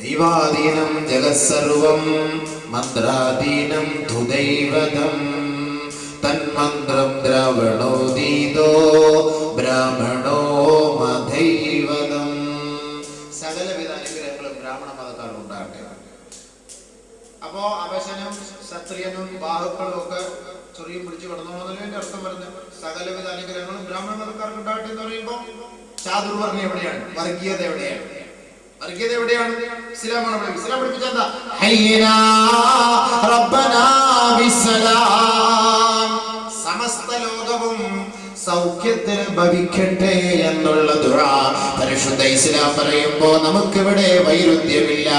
ദൈവാധീനം ജഗത്സർവം മന്ത്രാധീനം ദൈവതം തന്മന്ത്രം ദ്രാവണോദീതോ ബ്രാഹ്മണോ മധൈവതം. സകലവിധ അനുഗ്രഹങ്ങളും ബ്രാഹ്മണ മതക്കാർക്ക് ഉണ്ടാകട്ടെ. അപ്പോ അവശനും ക്ഷത്രിയനും ബാഹുക്കളും ഒക്കെ ചൊറിയും പിടിച്ചു കിടന്നോന്നതിന്റെ അർത്ഥം പറഞ്ഞ സകലവിധ അനുഗ്രഹങ്ങളും ബ്രാഹ്മണ മതക്കാർക്ക് ഉണ്ടാകട്ടെ എന്ന് പറയുമ്പോൾ ചാതുർവർണ്ണ എവിടെയാണ്? വർഗീയത എവിടെയാണ്? വർഗീയത എവിടെയാണ്? ഇസ്ലാമാണ് പഠിപ്പിച്ചത്. ഇസ്ലാം പഠിപ്പിച്ചെന്താ? ഹയ്യനാ റബ്ബനാ ബിസ്സലാം, സമസ്ത ലോകവും സൗഖ്യത്തിൽ ഭവിക്കട്ടെ എന്നുള്ള ദുആ പരിശുദ്ധ ഇസ്ലാം പറയുമ്പോ നമുക്കിവിടെ വൈരുദ്ധ്യമില്ല.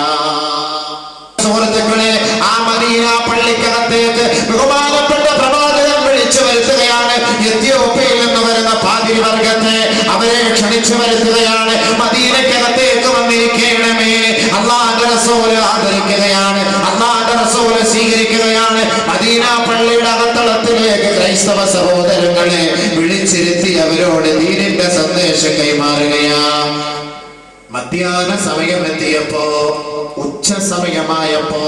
സുഹൃത്തുക്കളെ, ആ മദീന പള്ളിക്കകത്തേക്ക് ബഹുമാനപ്പെട്ട പ്രവാചകൻ വിളിച്ചു വരുത്തുകയാണ്. എത്യോപ്യയിൽ നിന്ന് വരുന്ന പാതിരി വർഗത്തെ അവരെ ക്ഷണിച്ചു വരുത്തുകയാണ്. മദീനക്കകത്തേക്ക് വന്നിരിക്കണമേ. അല്ലാഹുവിന്റെ റസൂല് ആദരിക്കുകയാണ്, അല്ലാഹുവിന്റെ റസൂല് സ്വീകരിക്കുകയാണ്. മദീന പള്ളിയുടെ അകത്തളത്തിലേക്ക് ക്രൈസ്തവ സഹോദരങ്ങളെ വിളിച്ചിരുത്തി അവരോട് ദീനിന്റെ സന്ദേശം കൈമാറുകയാണ്. മധ്യാഹ്ന സമയം എത്തിയപ്പോ, ഉച്ച സമയമായപ്പോ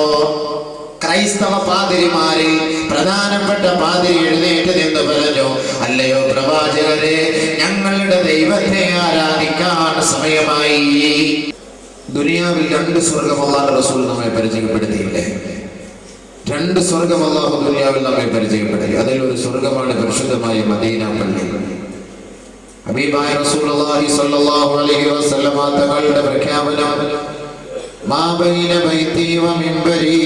ക്രൈസ്തവ പാതിരിമാരിൽ പ്രധാനപ്പെട്ട പാതിരി എഴുന്നേറ്റ് നിന്ന് പറഞ്ഞു, അല്ലയോ പ്രവാചകരെ, ഞങ്ങളുടെ ദൈവത്തെ ആരാധിക്കാൻ സമയമായി. ദുനിയാവിൽ രണ്ട് സ്വർഗം അല്ലാഹുവിന്റെ റസൂൽ നമ്മെ പരിചയപ്പെടുത്തിയില്ലേ? രണ്ട് സ്വർഗം അല്ലാഹു ദുനിയാവിൽ നമ്മെ പരിചയപ്പെടുത്തി. അതിലൊരു സ്വർഗമാണ് പരിശുദ്ധമായ മദീന പള്ളി. ഹബീബായ റസൂലുള്ളാഹി സ്വല്ലല്ലാഹു അലൈഹി വസല്ലമ തങ്ങളുടെ പ്രഖ്യാപനം, മാ ബൈന ബൈതി വ മിൻബരി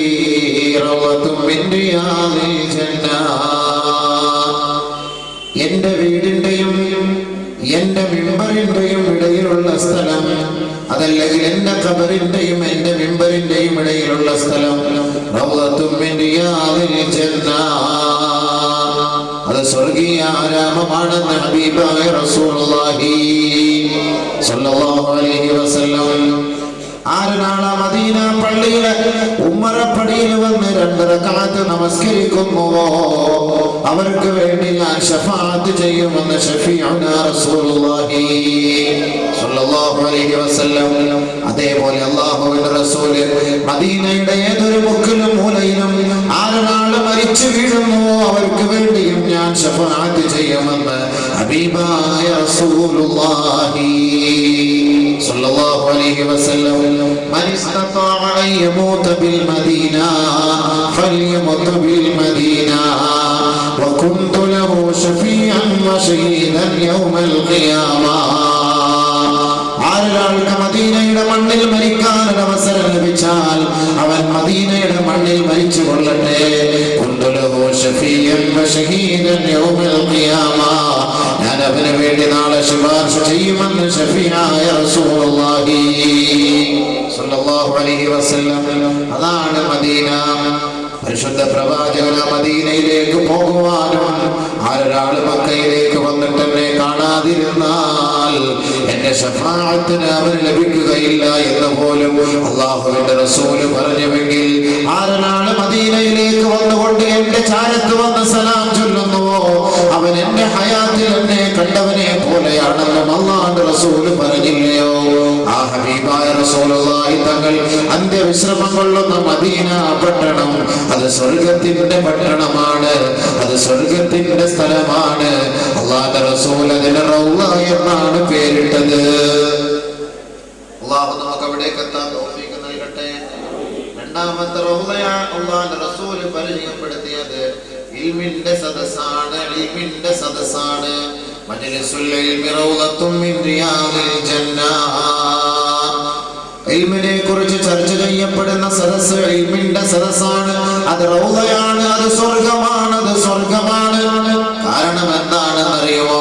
റൗളത്തും മിൻ റിയാദിൽ ജന്ന. എൻ്റെ വീടിന്റെയും എൻ്റെ മിമ്പറിന്റെയും ഇടയിലുള്ള സ്ഥലം, അതല്ലെങ്കിൽ എൻ്റെ ഖബറിന്റെയും എൻ്റെ മിമ്പറിന്റെയും ഇടയിലുള്ള സ്ഥലം റൗളത്തും മിൻ റിയാദിൽ ജന്ന, അത് സ്വർഗീയ ആരാമമാണെന്ന് ഹബീബായ റസൂലുള്ളാഹി സ്വല്ലല്ലാഹു അലൈഹി വസല്ലം. ആരാണ് മദീന പള്ളിയിലെ ഉമ്മറപ്പടിയിൽ വന്ന് 2 റക്അത്ത് നമസ്കരിക്കുന്നുവോ അവർക്ക് വേണ്ടി ഞാൻ ശഫാഅത്ത് ചെയ്യുമെന്ന് ശഫീഉനാ റസൂലുള്ളാഹി സ്വല്ലല്ലാഹു അലൈഹി വസല്ലം. അതേപോലെ അല്ലാഹുവിന്റെ റസൂല് മദീനയുടെ ഏതൊരു മുക്കിലും മൂലയിലും ആരാണ് മരിച്ചു വീഴുന്നുവോ അവർക്ക് വേണ്ടിയും ഞാൻ ശഫാഅത്ത് ചെയ്യുമെന്ന് ഹബീബായ റസൂലുള്ളാഹി സ്വല്ലല്ലാഹു അലൈഹി വസല്ലം. من استطاع أن يموت بالمدينة فليمت بالمدينة وكنت له شفيعا وشهيدا يوم القيامة. ആരാൾക്ക് മദീനയുടെ മണ്ണിൽ മരിക്കാൻ അവസരം ലഭിച്ചാൽ അവൻ മദീനയുടെ മണ്ണിൽ മരിച്ചു കൊള്ളട്ടെ. കുന്തു ലഹു ശഫീഅൻ വശഹീദൻ യൗമൽ ഖിയാമ, ഞാൻ അവന് വേണ്ടി നാളെ ശുപാർശ ചെയ്യുമെന്ന് ശഫീആയ റസൂലുള്ളാഹി സ്വല്ലല്ലാഹു അലൈഹി വസല്ലം. അതാണ് മദീന. പരിശുദ്ധ പ്രവാചകൻ മദീനയിലേക്ക് പോകുവാനും ആരൊരാൾ മക്കയിലേക്ക് വന്നിട്ട് എന്നെ കാണാതിരുന്നാൽ എന്റെ ശഫാഅത്തിന് അവന് ലഭിക്കുകയില്ല എന്ന് പോലും അല്ലാഹുവിന്റെ റസൂല് പറഞ്ഞുവെങ്കിൽ, ആരൊരാൾ മദീനയിലേക്ക് വന്നുകൊണ്ട് എന്റെ ചാരത്ത് വന്ന് സലാം ചൊല്ലുന്നുവോ അവൻ എന്റെ ഹയാത്തിൽ എന്നെ കണ്ടവനെ പോലെയാണെന്നും അല്ലാഹുവിന്റെ റസൂല് പറഞ്ഞില്ലയോ? ആ ഹബീബായ റസൂലുള്ളാഹി തങ്ങൾ അന്ത്യവിശ്രമം കൊള്ളുന്ന മദീന പട്ടണം അത് സ്വർഗത്തിന്റെ പട്ടണമാണ്, അത് സ്വർഗത്തിന്റെ സ്ഥലമാണ്. അല്ലാഹുവിന്റെ റസൂൽ അതിന് റൗള എന്നാണ് പേരിട്ടത്. അല്ലാഹു നമുക്ക് അവിടേക്ക് എത്താൻ തൗഫീഖ് നൽകട്ടെ. രണ്ടാമത്തെ റൗളയാണ് അല്ലാഹുവിന്റെ റസൂൽ പരിചയപ്പെടുത്തിയത് ഇൽമിന്റെ സദസ്സാണ്, ഇൽമിന്റെ സദസ്സാണ്. മജ്ലിസുൽ ഇൽമി റൗളത്തും മിൻ റിയാദിൽ ജന്ന. ഇൽമിനെ കുറിച്ച് ചർച്ച ചെയ്യപ്പെടുന്ന സദസ്സ് ഇൽമിന്റെ സദസ്സാണ്, അത് റൗളയാണ്, അത് സ്വർഗമാണ്, അത് സ്വർഗമാണ്. കാരണം എന്താണെന്നറിയുമോ?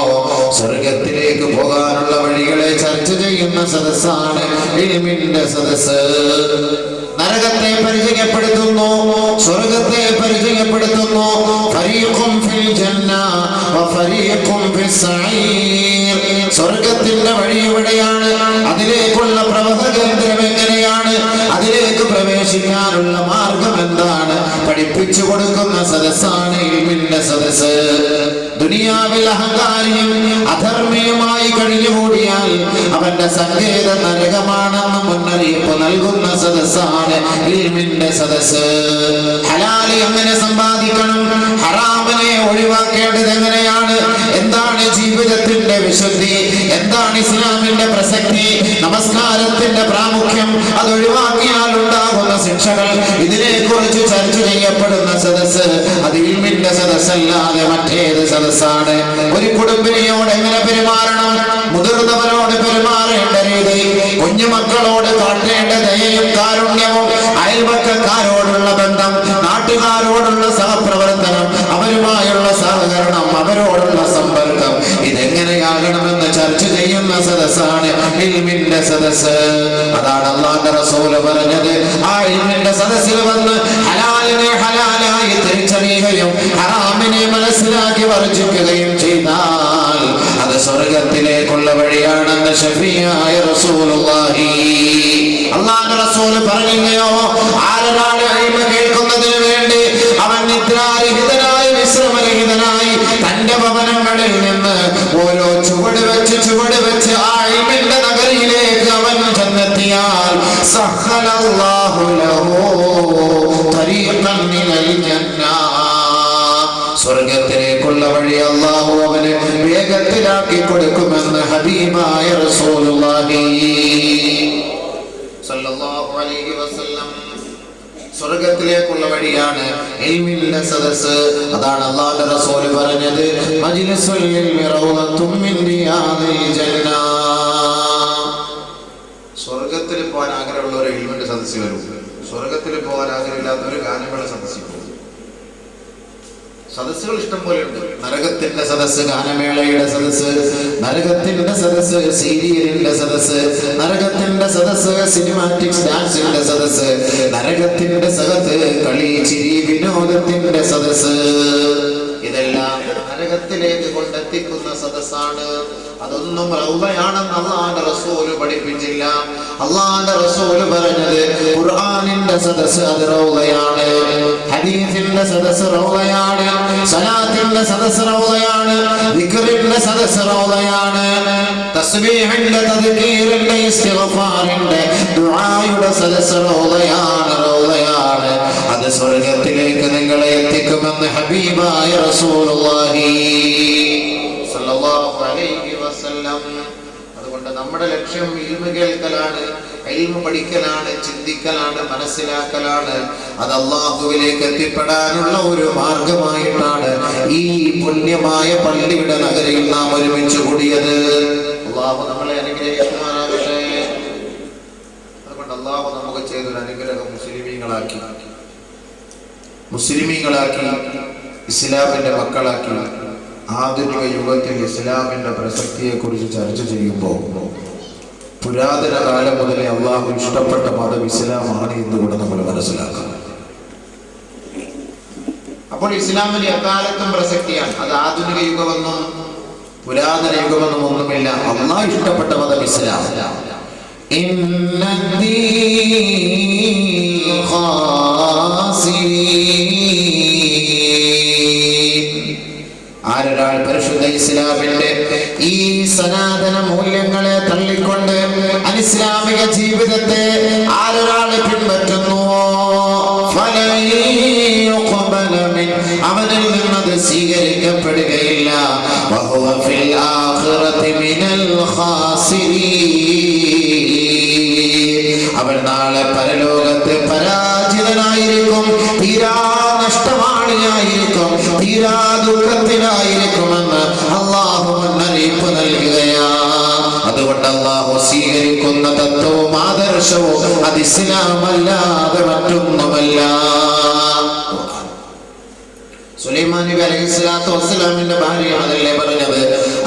സ്വർഗത്തിലേക്ക് പോകാനുള്ള വഴികളെ ചർച്ച ചെയ്യുന്ന സദസ്സാണ് ഇൽമിന്റെ സദസ്സ്. നരകത്തെ പരിചയപ്പെടുത്തുന്നു, സ്വർഗത്തെ പരിചയപ്പെടുത്തുന്നു. ഫരീഖും ഫിൽ ജന്ന വ ഫരീഖും ഫിസ് സഈർ. സ്വർഗത്തിന്റെ വഴി എവിടെയാണ്? അതിലേക്കുള്ള പ്രവഹകേന്ദ്രം എങ്ങനെയാണ്? അതിലേക്ക് പ്രവേശിക്കാനുള്ള മാർഗം എന്താണ്? പഠിപ്പിച്ചു കൊടുക്കുന്ന സദസ്സാണ് ഇൽമിന്റെ സദസ്സ്. ദുനിയാവിൽ അഹങ്കാരിയും അധർമ്മിയുമായി കഴിഞ്ഞുകൂടിയാൽ അവന്റെ സങ്കേത നരകമാണെന്ന് മുന്നറിയിപ്പ് മുന്നറിയിപ്പ് നൽകുന്ന സദസ്സാണ് ഇൽമിന്റെ സദസ്സ്. ഹലാൽ എങ്ങനെ സമ്പാദിക്കണം, ഹറാമിനെ ഒഴിവാക്കേണ്ടത് എങ്ങനെയാണ്, എന്താണ് ജീവിതത്തിന്റെ വിശുദ്ധി, എന്താണ് ഇസ്ലാമിന്റെ പ്രസക്തി, നമസ്കാരത്തിന്റെ പ്രാമുഖ്യം, അത് ഒഴിവാക്കിയാൽ ഉണ്ടാകുന്ന ശിക്ഷകൾ, ഇതിനെക്കുറിച്ച് ചർച്ച ചെയ്യപ്പെടുന്ന സദസ്സ് അത് ഇൽമിന്റെ സദസ്സല്ലാതെ മറ്റേത് സദസ്സാണ്? ഒരു കുടുംബിനിയോട് എങ്ങനെ പെരുമാറണം, മുതിർന്നവരോട് പെരുമാറേണ്ട രീതി, കുഞ്ഞുമക്കളോട് കാട്ടേണ്ട ദയയും കാരുണ്യവും, അയൽപക്കക്കാരോടുള്ള ബന്ധം, നാട്ടുകാരോടുള്ള സഹപ്രവർത്തനം, അവരുമായുള്ള സഹകരണം, അവരോടുള്ള സമ്പർക്കം, ഇതെങ്ങനെയാകണമെന്ന് ചർച്ച ചെയ്യുന്ന സദസ്സാണ് ഇൽമിന്റെ സദസ്സ്. അതാണ് അല്ലാഹുവിന്റെ റസൂൽ പറഞ്ഞത്, ആ ഇൽമിന്റെ സദസ്സിൽ വന്ന് ഹലാലിനെ ഹലാലായി തിരിച്ചറിയുകയും ഹറാമിനെ മനസ്സിലാക്കി വർജിക്കുകയും ചെയ്താൽ അത് സ്വർഗത്തിലേക്കുള്ള വഴിയാണെന്ന് ശഫീആയ റസൂലുള്ളാഹി. അല്ലാഹുവിന്റെ റസൂൽ പറയുകയോ, ആരാണ് ഇൽമ കേൾക്കുന്നതിന് വേണ്ടി അവൻ നിദ്രാരഹിതനായി വിശ്രമരഹിതനായി തന്റെ ഭവനങ്ങളിൽ നിന്ന് ഓരോ ചുവട് വെച്ച് ആ ഇൽമിന്റെ നഗരിയിലേക്ക് അവൻ ചെന്നെത്തിയാൽ സഹലല്ലാഹു ലഹു തരീഖൻ മിനൽ ജന്ന, സ്വർഗ്ഗത്തിലേക്കുള്ള വഴി അല്ലാഹു അവന് വേഗത്തിലാക്കി കൊടുക്കുമെന്ന് ഹബീബായ റസൂലുള്ളാഹി സ്വല്ലല്ലാഹു അലൈഹി വസല്ലം. സ്വർഗ്ഗത്തിലേക്കുള്ള വഴിയാണ് ഇൽമിന്റെ സദസ്സ്. അതാണ് അല്ലാഹുവിന്റെ റസൂൽ പറഞ്ഞത്, മജ്ലിസുൽ ഇൽമി റൗളത്തും മിൻ റിയാദിൽ ജന്ന. സ്വർഗ്ഗത്തിൽ പോകാൻ ആഗ്രഹമുള്ള ഒരു ഇൽമിന്റെ സദസ്സിൽ വരും, സ്വർഗ്ഗത്തിൽ പോകാൻ ആഗ്രഹമില്ലാത്ത ഒരു ഗാനമേള സദസ്സിൽ പോകും. സദസ്സുകൾ ഇഷ്ടം പോലെ ഉണ്ട്. നരകത്തിന്റെ സദസ്സ്, ഗാനമേളയുടെ സദസ്സ്, നരകത്തിന്റെ സദസ്സ്, സീരിയലിന്റെ സദസ്സ്, നരകത്തിന്റെ സദസ്സ്, സിനിമാറ്റിക്സ് ഡാൻസിന്റെ സദസ്സ്, നരകത്തിന്റെ സദസ്സ്, കളി ചിരി വിനോദത്തിന്റെ സദസ്സ്, ഇതെല്ലാം നരകത്തിലേക്ക് കൊണ്ടെത്തിക്കുന്ന സദസ്സാണ്. അതൊന്നും റൗളയാണെന്ന് അല്ലാഹുവിന്റെ റസൂൽ പഠിപ്പിച്ചില്ല. അല്ലാഹുവിന്റെ റസൂൽ പറഞ്ഞത് ഖുർആനിന്റെ സദസ്സ് അത് റൗളയാണ്, ഹദീസിന്റെ സദസ്സ് റൗളയാണ്, സലാത്തിന്റെ സദസ്സ് റൗളയാണ്, ദിക്റിന്റെ സദസ്സ് റൗളയാണ്, തസ്ബീഹിന്റെ, തദ്കീറിന്റെ, ഇസ്തിഗ്ഫാറിന്റെ, ദുആയുടെ സദസ്സ് റൗളയാണ്. അത് സ്വർഗ്ഗത്തിലേക്ക് നിങ്ങളെ എത്തിക്കുമെന്ന് ഹബീബായ റസൂലുള്ളാഹി സ്വല്ലല്ലാഹു അലൈഹി വസല്ലം. അതുകൊണ്ട് നമ്മുടെ ലക്ഷ്യം ഇൽമു കേൾക്കലാണ്, ഇൽമു പഠിക്കലാണ്, ചിന്തിക്കലാണ്, മനസ്സിലാക്കലാണ്. അത് അല്ലാഹുവിലേക്ക് എത്തിപ്പെടാനുള്ള ഒരു മാർഗമായിട്ടാണ് ഈ പുണ്യമായ പള്ളിയുടെ നഗരിയിൽ നാം ഒരുമിച്ച് കൂടിയത്. അല്ലാഹു നമ്മളെ അനുഗ്രഹിക്കുമാറാകട്ടെ. അതുകൊണ്ട് അല്ലാഹു നമുക്ക് ചെയ്തൊരു അനുഗ്രഹം മുസ്ലിമീങ്ങളാക്കി ഇസ്ലാമിന്റെ മക്കളാക്കി ആധുനിക യുഗത്തിൽ ഇസ്ലാമിന്റെ പ്രസക്തിയെ കുറിച്ച് ചർച്ച ചെയ്യുമ്പോൾ പുരാതന കാലം മുതലേ അള്ളാഹു ഇഷ്ടപ്പെട്ട മതം ഇസ്ലാമാണ് എന്നുകൂടെ നമ്മൾ മനസ്സിലാക്കണം. അപ്പോൾ ഇസ്ലാമിന് എക്കാലത്തും പ്രസക്തിയാണ്. അത് ആധുനിക യുഗമെന്നും പുരാതന യുഗമെന്നും ഒന്നുമില്ല. അള്ളാഹു ഇഷ്ടപ്പെട്ട മതം ഇസ്ലാം. ആരൊരാൾ പരിശുദ്ധ ഇസ്ലാമിന്റെ ഈ സനാതന മൂല്യങ്ങളെ തള്ളിക്കൊണ്ട് അനിസ്ലാമിക ജീവിതത്തെ ആരൊരാൾ പിൻപറ്റുന്നുവോ അവനിൽ നിന്നത് സ്വീകരിക്കപ്പെടുകയില്ല. അവൻ നാളെ പരലോകത്ത് പരാജിതനായിരിക്കും, തീരാ നഷ്ടമാണിയായിരിക്കും, തീരാ ദുഃഖത്തിലായിരിക്കുമെന്ന് അല്ലാഹു മുന്നറിയിപ്പ് നൽകുകയാണ്. അതുകൊണ്ട് അല്ലാഹു സ്വീകരിക്കുന്ന തത്വവും ആദർശവും അത് ഇസ്ലാമല്ലാതെ മറ്റൊന്നുമല്ല. സുലൈമാൻ നബി അലൈഹിസ്സലാത്തു വസ്സലാമിന്റെ ഭാര്യയാണല്ലേ പറഞ്ഞത്,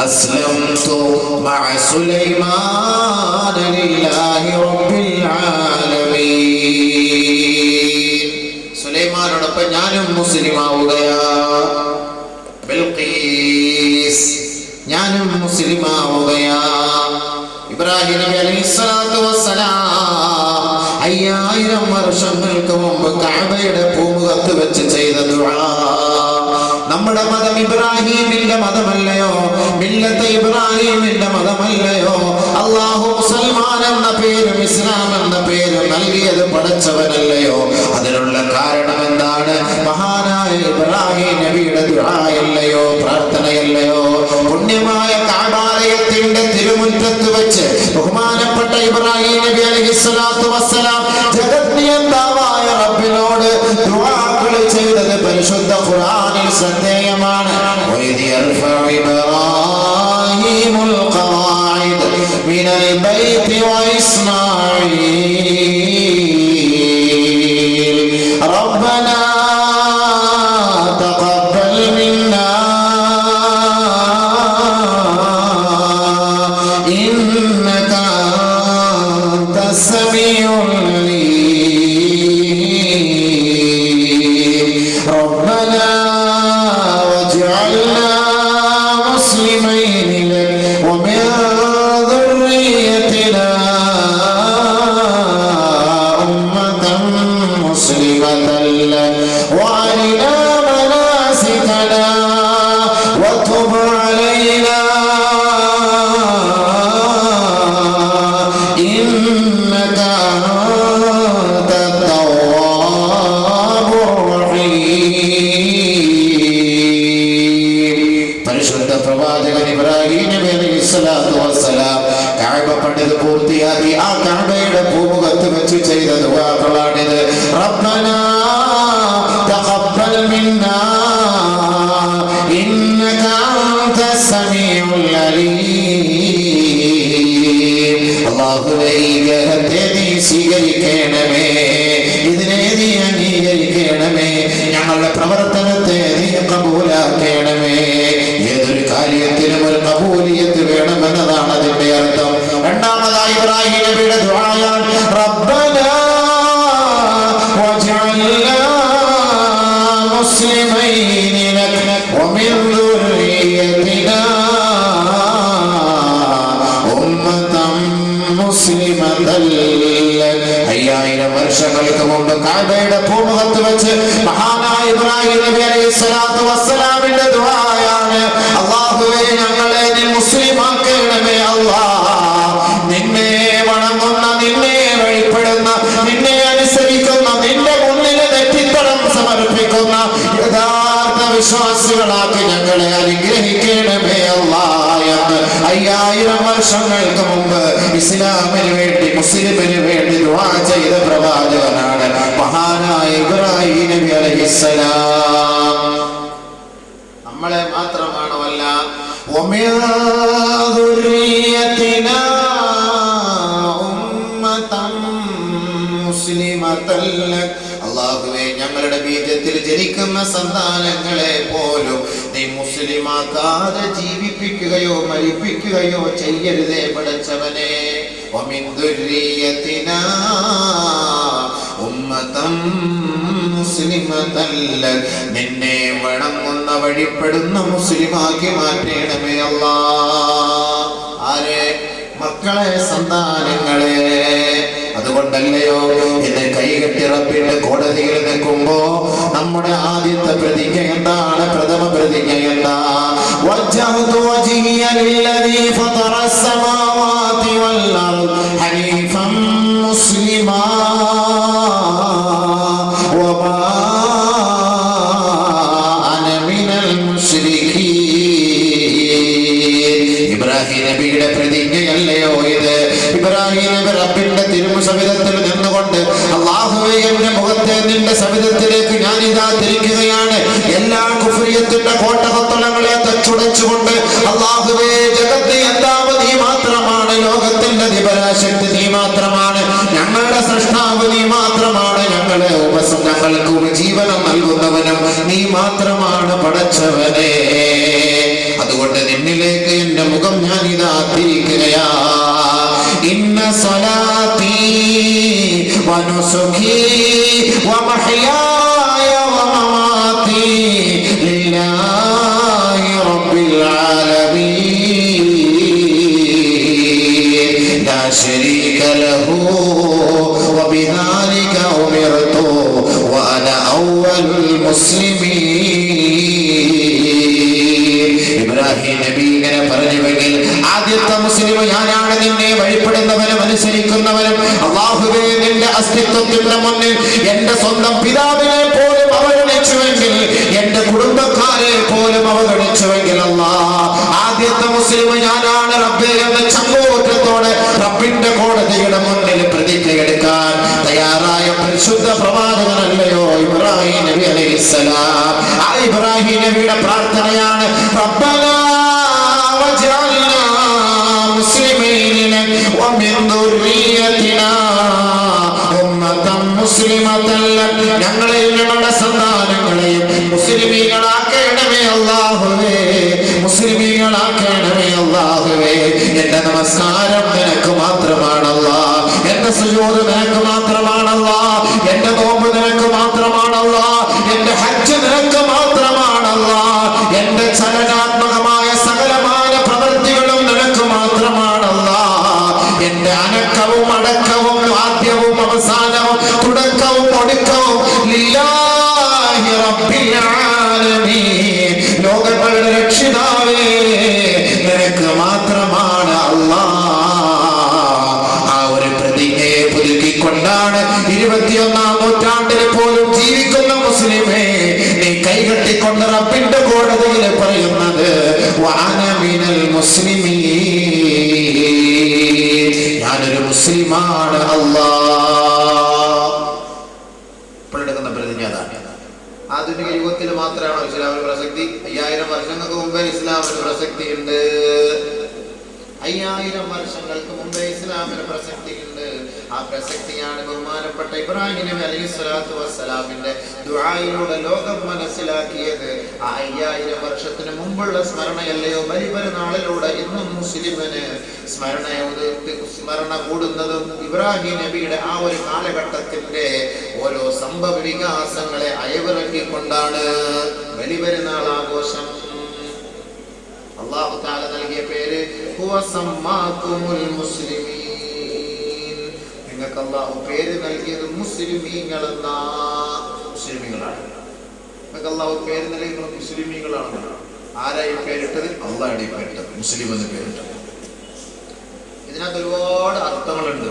അസ്ലംതു മഅ സുലൈമാന ലില്ലാഹി റബ്ബിൽ ആലമീൻ. സുലൈമാനോടൊപ്പം ഞാനും മുസ്ലിമാവുകയാ. ബിൽഖീസ് ഞാനും മുസ്ലിമാവുകയാ. ഇബ്രാഹിം നബി അലൈഹിസ്സലാത്തു വസ്സലാം 5000 വർഷങ്ങൾക്ക് മുമ്പ് കഅബയുടെ പൂമുഖത്ത് വെച്ച് ചെയ്ത ദുആ നമ്മുടെ മതം ഇബ്രാഹീമിന്റെ മതമല്ലയോ? മില്ലത്തെ ഇബ്രാഹീമിന്റെ മതമല്ലയോ? അല്ലാഹു മുസൽമാൻ എന്ന പേരും ഇസ്ലാം എന്ന പേരും നൽകിയത് പടച്ചവനല്ലയോ? അതിനുള്ള കാരണം എന്താണ്? മഹാനായ ഇബ്രാഹിം നബിയുടെ ദുആയല്ലയോ, പ്രാർത്ഥനയല്ലയോ? പുണ്യമായ കഅബാലയത്തിന്റെ തിരുമുറ്റത്ത് വെച്ച് ബഹുമാനപ്പെട്ട ഇബ്രാഹിം നബി അലൈഹിസ്സലാത്തു വസ്സലാം ജഗദ്നിയന്താവായ റബ്ബിനോട് ദുആകൾ ചെയ്തത് പരിശുദ്ധ ഖുർആനിൽ ശ്രദ്ധേയമാണ്. വഇദ് യർഫഉ ഇബ്രാഹീമുൽ ഖവാഇദ മിനൽ ബൈതി വഇസ്മാഈൽ റബ്ബനാ തഖബ്ബൽ മിന്നാ ഇന്നക അൻതസ് സമീഉൽ പൂർത്തിയാക്കി ആ കഅബയുടെ പൂമുഖത്ത് വെച്ച് ചെയ്ത ദുആകളാണിത്. റബ്ബനാ തഖബ്ബൽ മിന്നാ ഇന്നക അൻതസ് സമീഉൽ അലീം. അല്ലാഹുവേ, ഈ ഗ്രഹത്തെ നീ സ്വീകരിക്കണമേ, ഇതിനെ നീ അംഗീകരിക്കണമേ, ഞങ്ങളുടെ പ്രവർത്തനത്തെ നീ കബൂലാക്കണമേ. ഏതൊരു കാര്യത്തിനും ഒരു കബൂലിയത്ത് വേണമെന്നതാണ് അതിന്റെ അർത്ഥം. രണ്ടാമതായി ഇബ്രാഹിം നബിയുടെ ദുആയാണ് റബ്ബനാ വജഅൽനാ മുസ്ലിമൈനി ലക വമിൻ ദുർരിയ്യതിനാ ഉമ്മതൻ മുസ്ലിമതൻ ലക. 5000 വർഷങ്ങൾക്ക് മുമ്പ് കഅബയുടെ പൂമുഖത്ത് വെച്ച് മഹാനായ ഇബ്രാഹിം നബി അലൈഹിസ്സലാത്തു വസ്സലാമിന്റെ ദുആയാണ് അല്ലാഹുവേ, ഞങ്ങളെ നീ മുസ്ലിമാക്കണമേ അല്ലാഹ്. നിന്നെ വണങ്ങുന്ന, നിന്നെ വഴിപ്പെടുന്ന, നിന്നെ അനുസരിക്കുന്ന, നിന്റെ മുന്നിൽ നെറ്റിത്തടം സമർപ്പിക്കുന്ന യഥാർത്ഥ വിശ്വാസികളാക്കി ഞങ്ങളെ അനുഗ്രഹിക്കണമേ അല്ലാഹ് എന്ന് 5000 വർഷങ്ങൾക്ക് മുമ്പ് ഇസ്ലാമിന് വേണ്ടി, മുസ്ലിമിന് വേണ്ടി ദുആ ചെയ്ത പ്രവാചകനാണ് മഹാനായ ഇബ്രാഹിം നബി അലൈഹിസ്സലാം. നമ്മളെ മാത്രമാണോ? അല്ല, വമിൻ ദുർരിയ്യതിനാ ഉമ്മതൻ മുസ്ലിമതൻ ലക. അല്ലാഹുവേ, ഞങ്ങളുടെ ബീജത്തിൽ ജനിക്കുന്ന സന്താനങ്ങളെ പോലും നീ മുസ്ലിമാക്കാതെ ജീവിപ്പിക്കുകയോ മരിപ്പിക്കുകയോ ചെയ്യരുതേ പടച്ചവനെ. വമിൻ ദുർരിയ്യതിനാ ഉമ്മതൻ മുസ്ലിമതൻ ലക. നിന്നെ വണങ്ങുന്ന, വഴിപ്പെടുന്ന മുസ്ലിമാക്കി മാറ്റണമേ അല്ലാഹ്. ആരെ? മക്കളെ, സന്താനങ്ങളെ. അതുകൊണ്ടല്ലയോ എന്നെ കൈകെട്ടി റബ്ബിന്റെ കോടതിയിൽ നിൽക്കുമ്പോ നമ്മുടെ ആദ്യത്തെ പ്രതിജ്ഞ എന്താണ്? പ്രഥമ പ്രതിജ്ഞ എന്താ? വജ്ജഹ്തു വജ്ഹിയ ലില്ലദീ ഫതറ അസ്സമാവാതി വൽ അർദ് ഹനീഫൻ മുസ്ലിമാ വമാ അന മിനൽ മുശ്രികീൻ. ഇബ്രാഹിം നബിയുടെ പ്രതിജ്ഞയല്ലയോ ഇത്? ഇബ്രാഹിം നബി റബ്ബിന്റെ തിരുമുസവിധത്തിൽ നിന്നുകൊണ്ട് അല്ലാഹുവേ, എന്റെ മുഖത്തെ നിന്റെ സവിധത്തിലേക്ക് ഞാൻ ഇതാ തിരിക്കുകയാണ്. എല്ലാ കുഫ്രിയത്തിന്റെ കോട്ടകൊത്തളങ്ങളെ തച്ചുടച്ചുകൊണ്ട് അല്ലാഹുവേ, ജഗത്ത് എന്താവ് നീ മാത്രമാണ്, ലോകത്തിന്റെ ദിപരാശക്തി നീ മാത്രമാണ്, ഞങ്ങളുടെ സൃഷ്ടാവ് നീ മാത്രമാണ്, ഞങ്ങൾക്ക് ഉപജീവനം നൽകുന്നവനും നീ മാത്രമാണ് പടച്ചവനെ. അതുകൊണ്ട് നിന്നിലേക്ക് എന്റെ മുഖം ഞാൻ ഇതാ തിരിക്കുകയാ. ഇന്ന സ്വലാത്തി വനുസുഖി വമഹ്യായ വമമാതി ലില്ലാഹി റബ്ബിൽ ആലമീൻ ലാ ശരീക ലഹു വബിദാലിക ഉമിർതു വഅന അവ്വലുൽ മുസ്ലിമീൻ. അസ്തിത്വത്തിന്റെ മുന്നിൽ എന്റെ സ്വന്തം പിതാവിനെ പോലും അവഗണിച്ചുവെങ്കിൽ, എന്റെ കുടുംബക്കാരെ പോലും അവഗണിച്ചുവെങ്കിൽ, ആദ്യത്തെ മുസ്ലിം ഞാനാണ് റബ്ബേ എന്ന ചങ്കോറ്റത്തോടെ റബ്ബിന്റെ കോടതിയുടെ മുന്നിൽ പ്രതിജ്ഞയെടുക്കാൻ തയ്യാറായ പരിശുദ്ധ പ്രവാചകനല്ലയോ ഇബ്രാഹിം നബി അലൈഹിസ്സലാം. ആ ഇബ്രാഹിം നബിയുടെ പ്രാർത്ഥനയാണ് റബ്ബനാ വജഅൽനാ മുസ്ലിമീന വമിൻ ദുർരിയതിനാ ഉമ്മതൻ മുസ്ലിമതൻ ലക. ഞങ്ങളെയും ഞങ്ങളുടെ സന്താനങ്ങളെയും മുസ്ലിമീങ്ങളാക്കണമേ അല്ലാഹുവേ, മുസ്ലിമീങ്ങളാക്കണമേ അല്ലാഹുവേ. എന്റെ നമസ്കാരം നിനക്ക് മാത്രമാണല്ലാ, എന്റെ സുജൂദ് നിനക്ക് മാത്രമാണല്ലാ, എന്റെ നോമ്പ് നിനക്ക് മാത്രമാണല്ലാ, എന്റെ ഹജ്ജ് നിനക്ക് മാത്രമാണല്ലാ, എന്റെ ചലനാത്മകമായ സകലമായ പ്രവൃത്തികളും നിനക്ക് മാത്രമാണല്ലാ, എന്റെ അനക്കവും അടക്കവും ആദ്യവും അവസാനവും തുടക്കവും ഒടുക്കവും ലില്ലാഹി റബ്ബിൽ ആലമീൻ, ലോകങ്ങളുടെ രക്ഷിതാവേ നിനക്ക് മാത്രമാണ് അല്ലാ. ആ ഒരു പ്രതിജ്ഞയെ പുതുക്കിക്കൊണ്ടാണ് 21-ാം നൂറ്റാണ്ടിൽ പോലും ജീവിക്കുന്ന മുസ്ലിമേ നീ കൈകെട്ടിക്കൊണ്ട് റബ്ബിന്റെ കോടതിയിൽ പറയുന്നത് വഅന മിനൽ മുസ്ലിമീൻ, ഞാനൊരു മുസ്ലിമാണ് അല്ലാ. ഇപ്പോഴെടുക്കുന്ന പ്രതിജ്ഞ അതാണ്. ആധുനിക യുഗത്തിൽ മാത്രമാണോ ഇസ്ലാമിന് പ്രസക്തി? 5000 വർഷങ്ങൾക്ക് മുമ്പേ ഇസ്ലാമിന് പ്രസക്തി ഉണ്ട്. 5000 വർഷങ്ങൾക്ക് മുമ്പേ ഇസ്ലാമിന് പ്രസക്തി ഉണ്ട്. ആ പ്രസക്തിയാണ് ബഹുമാനപ്പെട്ട ഇബ്രാഹിം നബി അലൈഹിസ്സലാത്തു വസ്സലാമിന്റെ ദുആയിലൂടെ ലോകം മനസ്സിലാക്കിയത്. ആ 5000 വർഷത്തിന് മുമ്പുള്ള സ്മരണയല്ലയോ ബലിപെരുന്നാളിലൂടെ ഇന്നും മുസ്ലിമിന് സ്മരണ കൂടുന്നതും ഇബ്രാഹിം നബിയുടെ ആ ഒരു കാലഘട്ടത്തിന്റെ ഓരോ സംഭവ വികാസങ്ങളെ അയവിറക്കിക്കൊണ്ടാണ് ബലിപെരുന്നാൾ ആഘോഷം. അല്ലാഹു തആല നൽകിയ പേര് ഹുവ സമ്മാകുമുൽ മുസ്ലിമീൻ, നിങ്ങൾക്ക് അല്ലാഹു പേര് നൽകിയത് മുസ്ലിമീങ്ങളെന്നാ. മുസ്ലിമീങ്ങളാണ് നിങ്ങൾക്ക് അല്ലാഹു പേര് നൽകിയത് മുസ്ലിമീങ്ങളാണ്. ആരായി പേരിട്ടത്? അല്ലാഹുടെ പേരിട്ടത്, മുസ്ലിം എന്ന് പേരിട്ടത്. ഇതിനകത്ത് ഒരുപാട് അർത്ഥങ്ങളുണ്ട്.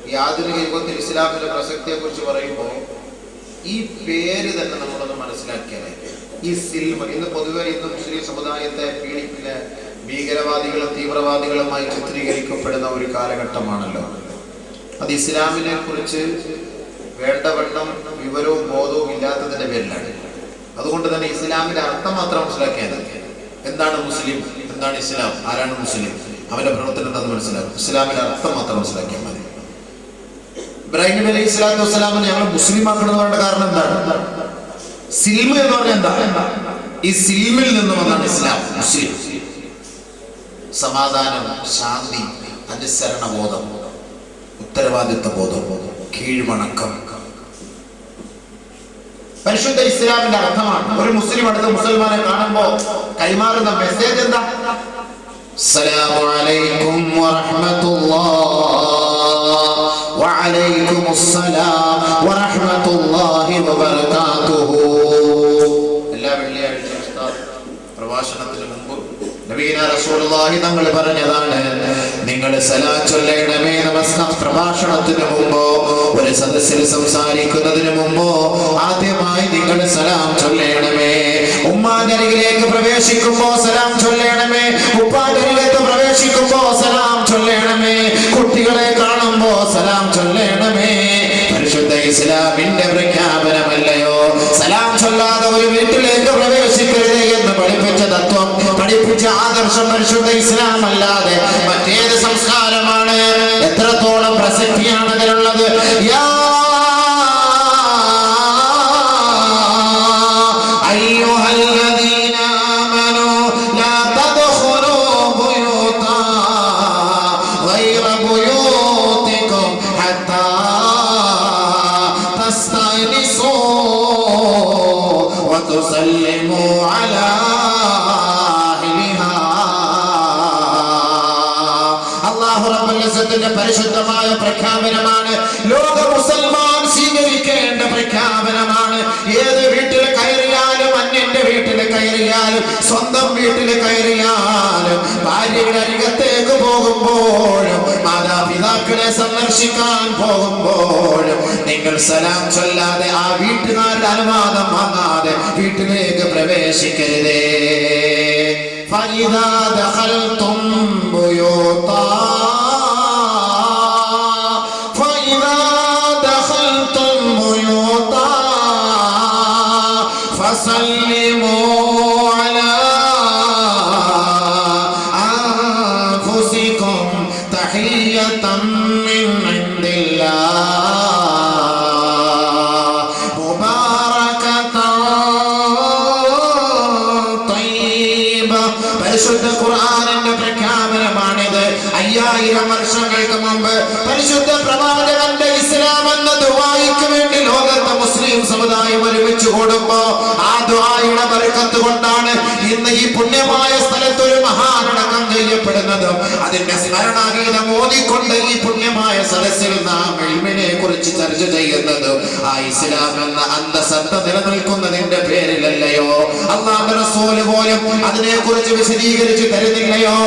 ഈ ആധുനിക യുഗത്തിൽ ഇസ്ലാമിന്റെ പ്രസക്തിയെ കുറിച്ച് പറയുമ്പോൾ ഈ പേര് തന്നെ നമ്മളൊന്ന് മനസ്സിലാക്കിയാലേ. ഈ സിൽമ ഇന്ന് പൊതുവെ ഇന്ന് മുസ്ലിം സമുദായത്തെ പീഡിപ്പിക്കുന്ന ഭീകരവാദികളും തീവ്രവാദികളുമായി ചിത്രീകരിക്കപ്പെടുന്ന ഒരു കാലഘട്ടമാണല്ലോ. അത് ഇസ്ലാമിനെ കുറിച്ച് വേണ്ടവണ്ണം വിവരവും ബോധവും ഇല്ലാത്തതിന്റെ പേരിലാണ്. അതുകൊണ്ട് തന്നെ ഇസ്ലാമിന്റെ അർത്ഥം മാത്രം മനസ്സിലാക്കിയാൽ എന്താണ് മുസ്ലിം, എന്താണ് ഇസ്ലാം, ആരാണ് മുസ്ലിം, അവന്റെ പ്രവർത്തനം എന്താണെന്ന് മനസ്സിലാക്കും. ഇസ്ലാമിന്റെ അർത്ഥം മാത്രം മനസ്സിലാക്കിയാൽ മതി. ഇബ്രാഹിം നബി അലൈഹി സ്വലാത്തു വസ്സലാമിനെ ഞങ്ങൾ മുസ്ലിം ആക്കണമെന്ന് കാരണം എന്താണ്? സിൽമ എന്ന് പറഞ്ഞാൽ എന്താ? ഈ സിൽമിൽ നിന്ന് വന്നാണ് ഇസ്ലാം. മുസ്ലിം സമാധാനം, ശാന്തി, അനുസരണ ബോധം, ഉത്തരവാദിത്വ ബോധം, കീഴ്വണക്കം. പരിശുദ്ധ ഇസ്ലാമിന്റെ അർത്ഥമാണ്. ഒരു മുസ്ലിം അടുത്ത മുസൽമാനെ കാണുമ്പോ കൈമാറുന്ന മെസ്സേജ് എന്താ? അസ്സലാമു അലൈക്കും വറഹ്മത്തുള്ളാഹി വഅലൈക്കുമുസ്സലാം വറഹ്മത്തുള്ളാഹി വബറകാതുഹു. എല്ലാ വെള്ളിയാഴ്ച പ്രഭാഷണത്തിന് മുമ്പ് നബീന റസൂലുള്ളാഹി തങ്ങൾ പറഞ്ഞതാണ്, നിങ്ങൾ സലാത്ത് ചൊല്ലണമേ. നമസ്കാര പ്രഭാഷണത്തിന് മുമ്പോ ഒരു സദസ്സിൽ സംസാരിക്കുന്നതിന് മുമ്പോ ആദ്യമായി നിങ്ങൾ സലാം ചൊല്ലണമേ. ഉമ്മാന്റെ അരികിലേക്ക് പ്രവേശിക്കുമ്പോ സലാം ചൊല്ലണമേ. ഉപ്പാന്റെ അരികിലേക്ക് പ്രവേശിക്കുമ്പോ സലാം ചൊല്ലണമേ. കുട്ടികളെ കാണുമ്പോ സലാം ചൊല്ലണമേ. പരിശുദ്ധ ഇസ്ലാമിന്റെ പ്രഖ്യാപനമല്ലയോ സലാം ചൊല്ലാതെ ഒരു വീട്ടിലേക്ക് പ്രവേശിക്കരുത് എന്ന് പഠിപ്പിച്ച തത്വം, പഠിപ്പിച്ച ആദർശം പരിശുദ്ധ ഇസ്ലാം അല്ലാതെ മറ്റേത് സംസ്കാരമാണ്? എത്രത്തോളം പ്രസക്തിയാണ് അതിനുള്ളത്? യാ അയ്യുഹല്ലദീന ആമനൂ ലാ തദ്ഖുലൂ ബുയൂതാ ഗൈറ ബുയൂതികും ഹത്താ തസ്തഅനിസൂ വതുസല്ലിമൂ അലാ പരിശുദ്ധമായ പ്രഖ്യാപനമാണ്. ലോക മുസൽമാൻ സ്വീകരിക്കേണ്ട പ്രഖ്യാപനമാണ്. ഏത് വീട്ടിൽ കയറിയാലും, അന്യന്റെ വീട്ടിൽ കയറിയാലും, സ്വന്തം വീട്ടിൽ കയറിയാലും, ഭാര്യയുടെ അരികത്തേക്ക് പോകുമ്പോഴും, മാതാപിതാക്കൾ മക്കളെ സന്ദർശിക്കാൻ പോകുമ്പോഴും നിങ്ങൾ സലാം ചൊല്ലാതെ ആ വീട്ടുകാരുടെ അനുവാദം വാങ്ങാതെ വീട്ടിലേക്ക് പ്രവേശിക്കരുതേ. فإذا دخلتم بيوتا فسلموا على أنفسكم تحية من عند الله مباركة طيبة. പരിശുദ്ധ ഖുർആനിന്റെ പ്രഖ്യാപനമാണിത്. 5000 വർഷങ്ങൾക്ക് മുമ്പ് പരിശുദ്ധ പ്രവാചകന്റെ ഇസ്ലാം എന്ന ദുആയ്ക്ക് വേണ്ടി ലോകത്തെ മുസ്ലിം സമുദായം ഒരുമിച്ച് കൂടുമ്പോ ആ ദുആയുടെ ബർക്കത്ത് കൊണ്ടാണ് ഇന്ന് ഈ പുണ്യമായ സ്ഥലത്ത് ഒരു മഹാനടക്കം ചെയ്യപ്പെടുന്നതും അതിന്റെ സ്മരണാഗീതം ഓതിക്കൊണ്ട് ഈ പുണ്യമായ സദസ്സിൽ നാം ഇൽമിനെ കുറിച്ച് ചർച്ച ചെയ്യുന്നതും ആ ഇസ്ലാം എന്ന അന്തസത്ത നിലനിൽക്കുന്നതിന്റെ പേരിലല്ലയോ? അല്ലാഹുവിന്റെ റസൂൽ പോലും അതിനെ കുറിച്ച് വിശദീകരിച്ച് തരുന്നില്ലയോ?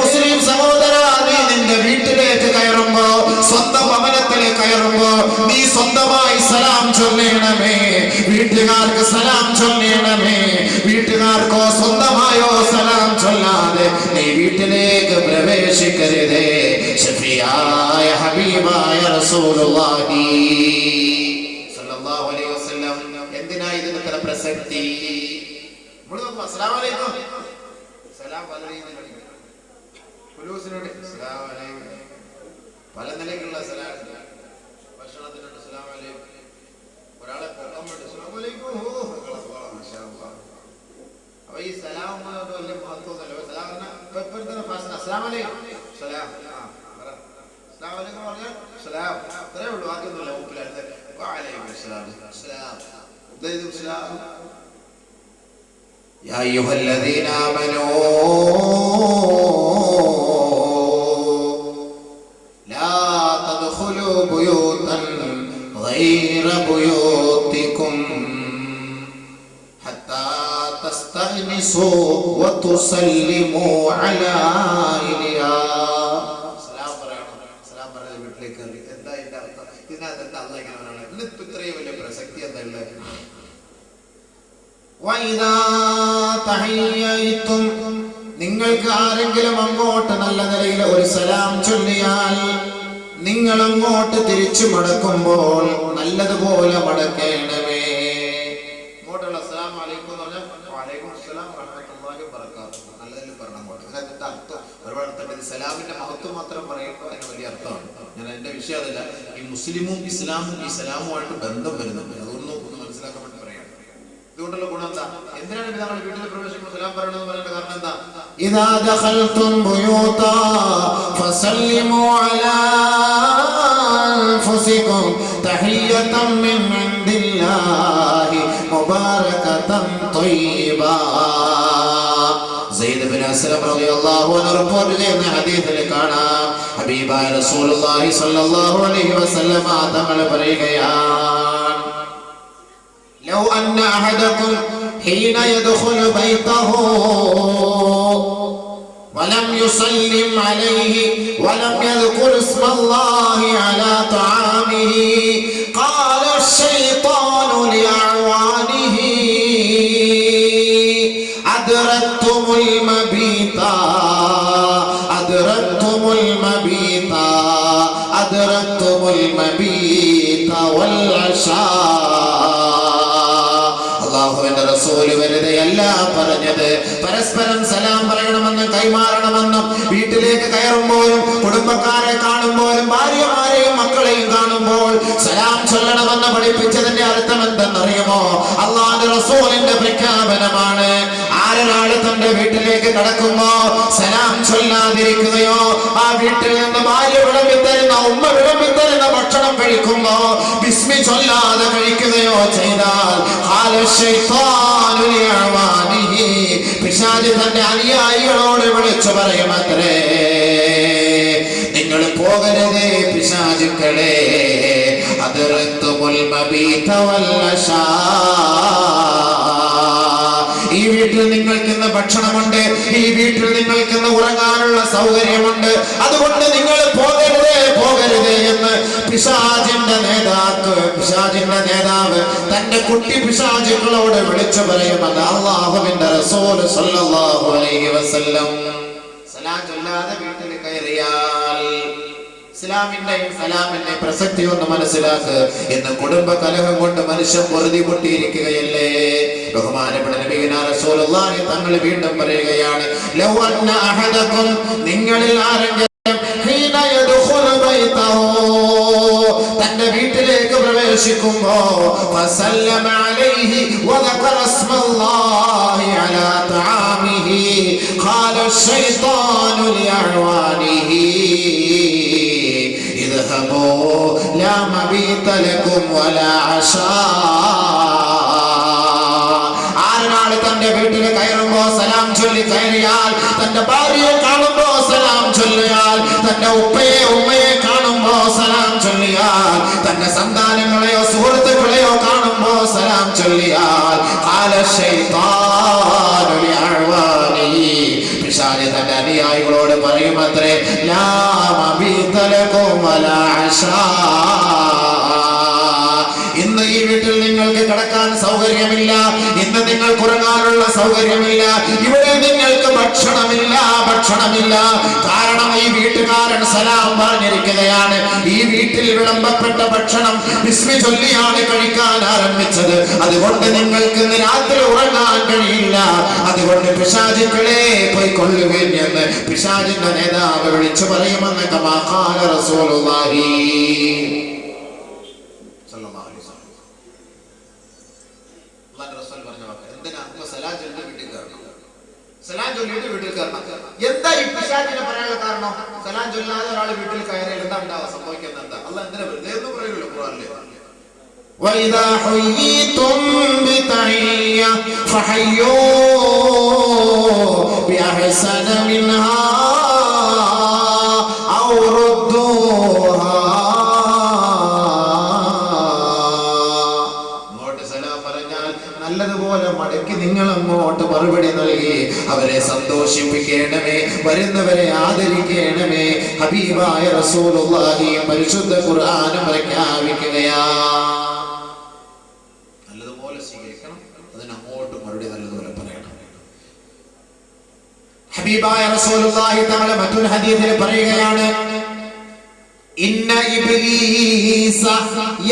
മുസ്ലിം സഹോദരാ, നീ നിന്റെ വീട്ടിലേക്ക് കയറുമ്പോ, സ്വന്തം ഭവനത്തിലേക്ക് കയറുമ്പോ നീ സ്വന്തമായി സലാം ചൊല്ലണമേ. വീട്ടുകാർക്ക് സലാം ചൊല്ലണമേ. വീട്ടുകാർക്കോ സ്വന്തമായോ സലാം ചൊല്ലാതെ നീ വീട്ടിലേക്ക് പ്രവേശിക്കരുതേ. ശഫീആയ ഹബീബായ റസൂലുള്ളാഹി സ്വല്ലല്ലാഹു അലൈഹി വസല്ലം എന്തിനാ ഇതിന് ഇത്ര പ്രസക്തി? അസ്സലാമു അലൈക്കും സലാം പല രീതിയിലുണ്ട്. ഫുലൂസിനോട് അസ്സലാമു അലൈക്കും, പല നിലയ്ക്കുള്ള സലാം. ഭക്ഷണത്തിനുണ്ട് അസ്സലാമു അലൈക്കും, ഒരാളെ പോകുമ്പോണ്ട് അസ്സലാമു അലൈക്കും. മാഷാ അല്ലാഹ്. അപ്പൊ ഈ സലാം വലിയ മഹത്വമൊന്നുമല്ല. സലാം പറഞ്ഞാൽ ഫാസ്റ്റ് അസ്സലാമു അലൈക്കും സലാം, അസ്സലാമു അലൈക്കും പറഞ്ഞാൽ സലാം, അത്രേ ഉള്ളൂ. ബാക്കിയൊന്നുമില്ല. മൂപ്പിലായിട്ട് വഅലൈക്കും അസ്സലാം സലാം സലാം. يا أيها الذين آمنوا لا تدخلوا بيوتا غير بيوتكم حتى تستأنسوا وتسلموا على أهلها. സലാം പറയണം. സലാം പറഞ്ഞ വീട്ടിലേക്ക് കയറി. എന്താ ഇതിന്റെ അർത്ഥം? ഇതിനകത്ത് എന്താ അല്ലാഹ് ഇങ്ങനെ പറയണത്? ഇതിന് ഇത്രയും വലിയ പ്രസക്തി എന്താ ഉള്ളത്? നിങ്ങൾക്ക് ആരെങ്കിലും അങ്ങോട്ട് നല്ല നിലയിൽ ഒരു സലാം ചൊല്ലിയാൽ നിങ്ങൾ അങ്ങോട്ട് തിരിച്ചു മടക്കുമ്പോൾ നല്ലതുപോലെ മടക്കേണമേ. ഇങ്ങോട്ടുള്ള അസ്സലാമു അലൈക്കും എന്ന് പറഞ്ഞാൽ വഅലൈക്കും അസ്സലാം വറഹ്മത്തുള്ളാഹി വബറകാതുഹു നല്ലതിൽ പറഞ്ഞ അങ്ങോട്ട്. ഇതിന്റെ അർത്ഥം ഒരുപാട് അർത്ഥം. സലാമിന്റെ മഹത്വം മാത്രം പറയുമ്പോൾ അതിന് വലിയ അർത്ഥമാണ്. ഞാൻ എന്റെ വിഷയം അതല്ല. ഈ മുസ്ലിമും ഇസ്ലാമും ഈ സലാമുമായിട്ട് ബന്ധം വരുന്നുണ്ട്. അതൊന്നും ഒന്ന് മനസ്സിലാക്കാൻ വേണ്ടി പറയാം. ഇതുകൊണ്ടുള്ള ഗുണം എന്താ? എന്തിനാണ് നമ്മൾ വീട്ടിൽ പ്രവേശിക്കുമ്പോൾ സലാം പറയണമെന്ന് പറയുന്നത്? കാരണം എന്താ? ഇദാ ദഖൽതും ബുയൂതാ ഫസല്ലിമു അലാ അൻഫുസികും തഹിയ്യതൻ മിൻ ഇൻദില്ലാഹി മുബാറകതൻ ത്വയ്യിബാ. സെയ്ദ് ഇബ്നു അസ്ലം റളിയല്ലാഹു അൻഹു റിപ്പോർട്ട് ചെയ്യുന്ന ഹദീസിൽ കാണാം, ഹബീബായ റസൂലുള്ളാഹി സ്വല്ലല്ലാഹു അലൈഹി വസല്ലം തങ്ങൾ പറയുകയാണ്, لو أن أحدكم حين يدخل بيته ولم يسلم عليه ولم يذكر اسم الله على طعامه قال الشيطان لأعوانه أدركتم المبيت أدركتم المبيت أدركتم المبيت والعشاء. അല്ലാഹുവിന്റെ റസൂൽ വെറുതെയല്ല പറഞ്ഞത്. പരസ്പരം സലാം പറയണമെന്നും കൈമാറണമെന്നും വീട്ടിലേക്ക് കയറുമ്പോഴും കുടുംബക്കാരെ കാണുമ്പോഴും ഭാര്യമാരെയും മക്കളെയും കാണുമ്പോൾ സലാം ചൊല്ലണമെന്ന് പഠിപ്പിച്ചതിന്റെ അർത്ഥം എന്തെന്നറിയുമോ? അല്ലാഹുവിന്റെ റസൂലിന്റെ പ്രഖ്യാപനമാണ്. ആരൊരാൾ തന്റെ വീട്ടിലേക്ക് കടക്കുമ്പോ സലാം ചൊല്ലാതിരിക്കുകയോ ആ വീട്ടിൽ നിന്ന് ഭാര്യ വിളമ്പിത്തരുന്ന ഉമ്മ വിളമ്പിത്തരുന്ന ഭക്ഷണം കഴിക്കുമ്പോ ബിസ്മി ചൊല്ലാതെ കഴിക്കുകയോ ചെയ്താൽ പിശാച് തന്റെ അനുയായികളോട് വിളിച്ചു പറയുമത്രേ, നിങ്ങൾ പോകരുതേ പിശാചുക്കളെ. ഈ വീട്ടിൽ നിങ്ങൾക്കിന്ന് ഭക്ഷണമുണ്ട്, ഈ വീട്ടിൽ നിങ്ങൾക്കിന്ന് ഉറങ്ങാനുള്ള സൗകര്യമുണ്ട്, അതുകൊണ്ട് നിങ്ങൾ പോകരുതേ പിശാചിന്റെ നേതാവ് തന്റെ കുട്ടി പിശാചുക്കളോട് വിളിച്ചു പറയുമെന്ന് അല്ലാഹുവിന്റെ റസൂൽ സ്വല്ലല്ലാഹു അലൈഹി വസല്ലം. സലാം ചൊല്ലാതെ വീട്ടിൽ കയറിയാൽ ഇസ്ലാമിന്റെയും സലാമിന്റെ പ്രസക്തി ഒന്ന് മനസ്സിലാക്ക്. ഇന്ന് കുടുംബ കലഹം കൊണ്ട് മനുഷ്യൻ പൊറുതി പൊട്ടിയിരിക്കുകയല്ലേ. ബഹുമാനപ്പെട്ട നബിയുനാ റസൂലുള്ളാഹി തങ്ങൾ വീണ്ടും പറയുകയാണ്, ലൗ അന്ന അഹദകും, നിങ്ങളിൽ ആരെങ്കിലും ഹീന യദ്ഖുലു ബൈതഹു, തന്റെ വീട്ടിലേക്ക് പ്രവേശിക്കുമ്പോ ഫസല്ലമ അലൈഹി വദകറ ഇസ്മല്ലാഹി അലാ തആമിഹി ഖാല അശ്ശൈത്താനു ലിഅഅ്വാനിഹി ഇദ്ഹബൂ ലാ മബീത ലക്കും വലാ അശാ. ആരാണ് തന്റെ വീട്ടിൽ കയറുമ്പോ സലാം ചൊല്ലി കയറിയാൽ, തന്റെ ഭാര്യയെ കാണുമ്പോ സലാം ചൊല്ലിയാൽ, തന്റെ ഉമ്മയെ കാണുമ്പോ സലാം ചൊല്ലിയാൽ, തന്റെ സന്താനങ്ങളെയോ സുഹൃത്തുക്കളെയോ കാണുമ്പോ സലാം ചൊല്ലിയാൽ, പിശാച് തന്റെ അനുയായികളോട് പറയുമത്രേ, ലാ മബീത ലക്കും വലാ അശാ. ഇന്ന് ഈ വീട്ടിൽ നിങ്ങൾക്ക് കിടക്കാൻ സൗകര്യമില്ല, ഇന്ന് നിങ്ങൾക്ക് ഉറങ്ങാനുള്ള സൗകര്യമില്ല, ഇവിടെ നിങ്ങൾക്ക് ഭക്ഷണമില്ല. കാരണം ഈ വീട്ടുകാരൻ സലാം പറഞ്ഞിരിക്കുകയാണ്. ഈ വീട്ടിൽ വിളമ്പപ്പെട്ട ഭക്ഷണം ബിസ്മി ചൊല്ലിയാണ് കഴിക്കാൻ ആരംഭിച്ചത്. അതുകൊണ്ട് നിങ്ങൾക്ക് ഇന്ന് രാത്രി ഉറങ്ങാൻ കഴിയില്ല. അതുകൊണ്ട് പിശാചുക്കളെ പോയിക്കൊള്ളുകയും എന്ന് പിശാചിന്റെ നേതാവ് വിളിച്ചു പറയുമെന്ന് കമാ ഖാല റസൂലുള്ളാഹി. സലാം ചൊല്ലിയിട്ട് വീട്ടിൽ കയറണം. എന്താ ഈ പിശാചിനെ പറയാനുള്ള കാരണം? സലാം ചൊല്ലാതെ ഒരാൾ വീട്ടിൽ കയറിയാൽ എന്താ ഉണ്ടാവുക, സംഭവിക്കുന്നത് എന്താ? അല്ലാഹ് എന്തിനാ വെറുതെ എന്ന് പറയുള്ളൂ ഖുർആനിൽ. വഇദാ ഹുയ്യിതും ബിതഹിയ്യ ഫഹയ്യൂ ബിഅഹ്സന മിൻഹാ ഔ റുദ്ദൂഹാ. നല്ലതുപോലെ മടക്കി നിങ്ങൾ അങ്ങോട്ട് മറുപടി നൽകി അവരെ സന്തോഷിപ്പിക്കണമേ, വരുന്നവരെ ആദരിക്കണമേ. ഹബീബായ റസൂലുള്ളാഹി പരിശുദ്ധ ഖുർആൻ പ്രഖ്യാപിക്കുകയാ. നല്ലതുപോലെ സ്വീകരിക്കണം, അതിന് അങ്ങോട്ട് മറുപടി നല്ലതുപോലെ പറയണം. ഹബീബായ റസൂലുള്ളാഹി തആല മറ്റൊരു ഹദീസിൽ പറയുകയാണ്, ഇന്ന ഇബ്ലീസ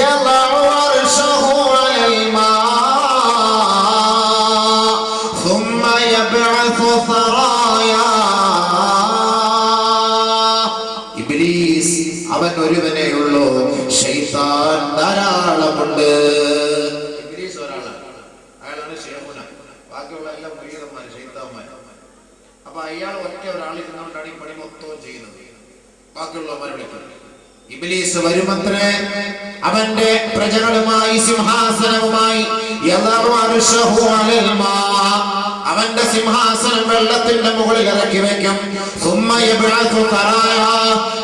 യളഉ അർശഹു അലൽ മാ ثم يبعث ثرايا. ഇബ്ലീസ് അവൻ ഒരുവനേ ഉള്ളൂ, ശൈത്താൻ ധാരാളമുണ്ട്. ഇബ്ലീസ് ഒരാളാണ്, അയാളാണ് ശൈഖുന, ബാക്കിയുള്ള എല്ലാം മുരീദന്മാർ, ശൈത്താന്മാർ. അപ്പൊ അയാൾ ഒറ്റ ഒരാളിരുന്നുകൊണ്ടാണ് ഈ പണി മൊത്തവും ചെയ്യുന്നത്, ബാക്കിയുള്ളവന്മാരെ വിളിക്കുന്നത്. ഇബ്ലീസ് വരുമത്രേ അവന്റെ പ്രജകളുമായി സിംഹാസനവുമായി, അവന്റെ സിംഹാസനം വെള്ളത്തിന്റെ മുകളിൽ ഇറക്കി വെക്കും.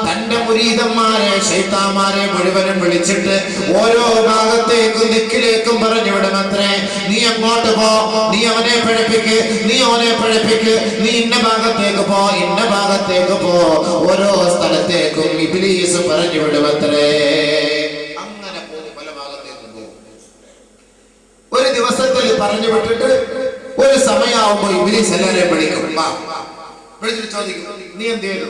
തന്റെ മുരീദന്മാരെ ശൈത്താന്മാരെ മുഴുവനും വിളിച്ചിട്ട് ഓരോ ഭാഗത്തേക്കും ദിക്കിലേക്കും പറഞ്ഞു വിടുമത്രേ, നീ അങ്ങോട്ട് പോ, നീ അവനെ പഴപ്പിക്ക്, നീ അവനെ പഴപ്പിക്ക്, നീ ഇന്ന ഭാഗത്തേക്ക് പോ, ഇന്ന ഭാഗത്തേക്ക് പോ. ഓരോ സ്ഥലത്തേക്കും ഇബ്ലീസ് പറഞ്ഞു വിടുമത്രേ. അങ്ങനെ പോകും, പല ഭാഗത്തേക്കും പോകും. ഒരു ദിവസത്തിൽ പറഞ്ഞു വിട്ടിട്ട് ഒരു സമയമാകുമ്പോ ഇബ്ലീസ് എല്ലാവരെയും വിളിക്കും. വിളിച്ചിട്ട് ചോദിക്കും, നീ എന്ത് ചെയ്തു,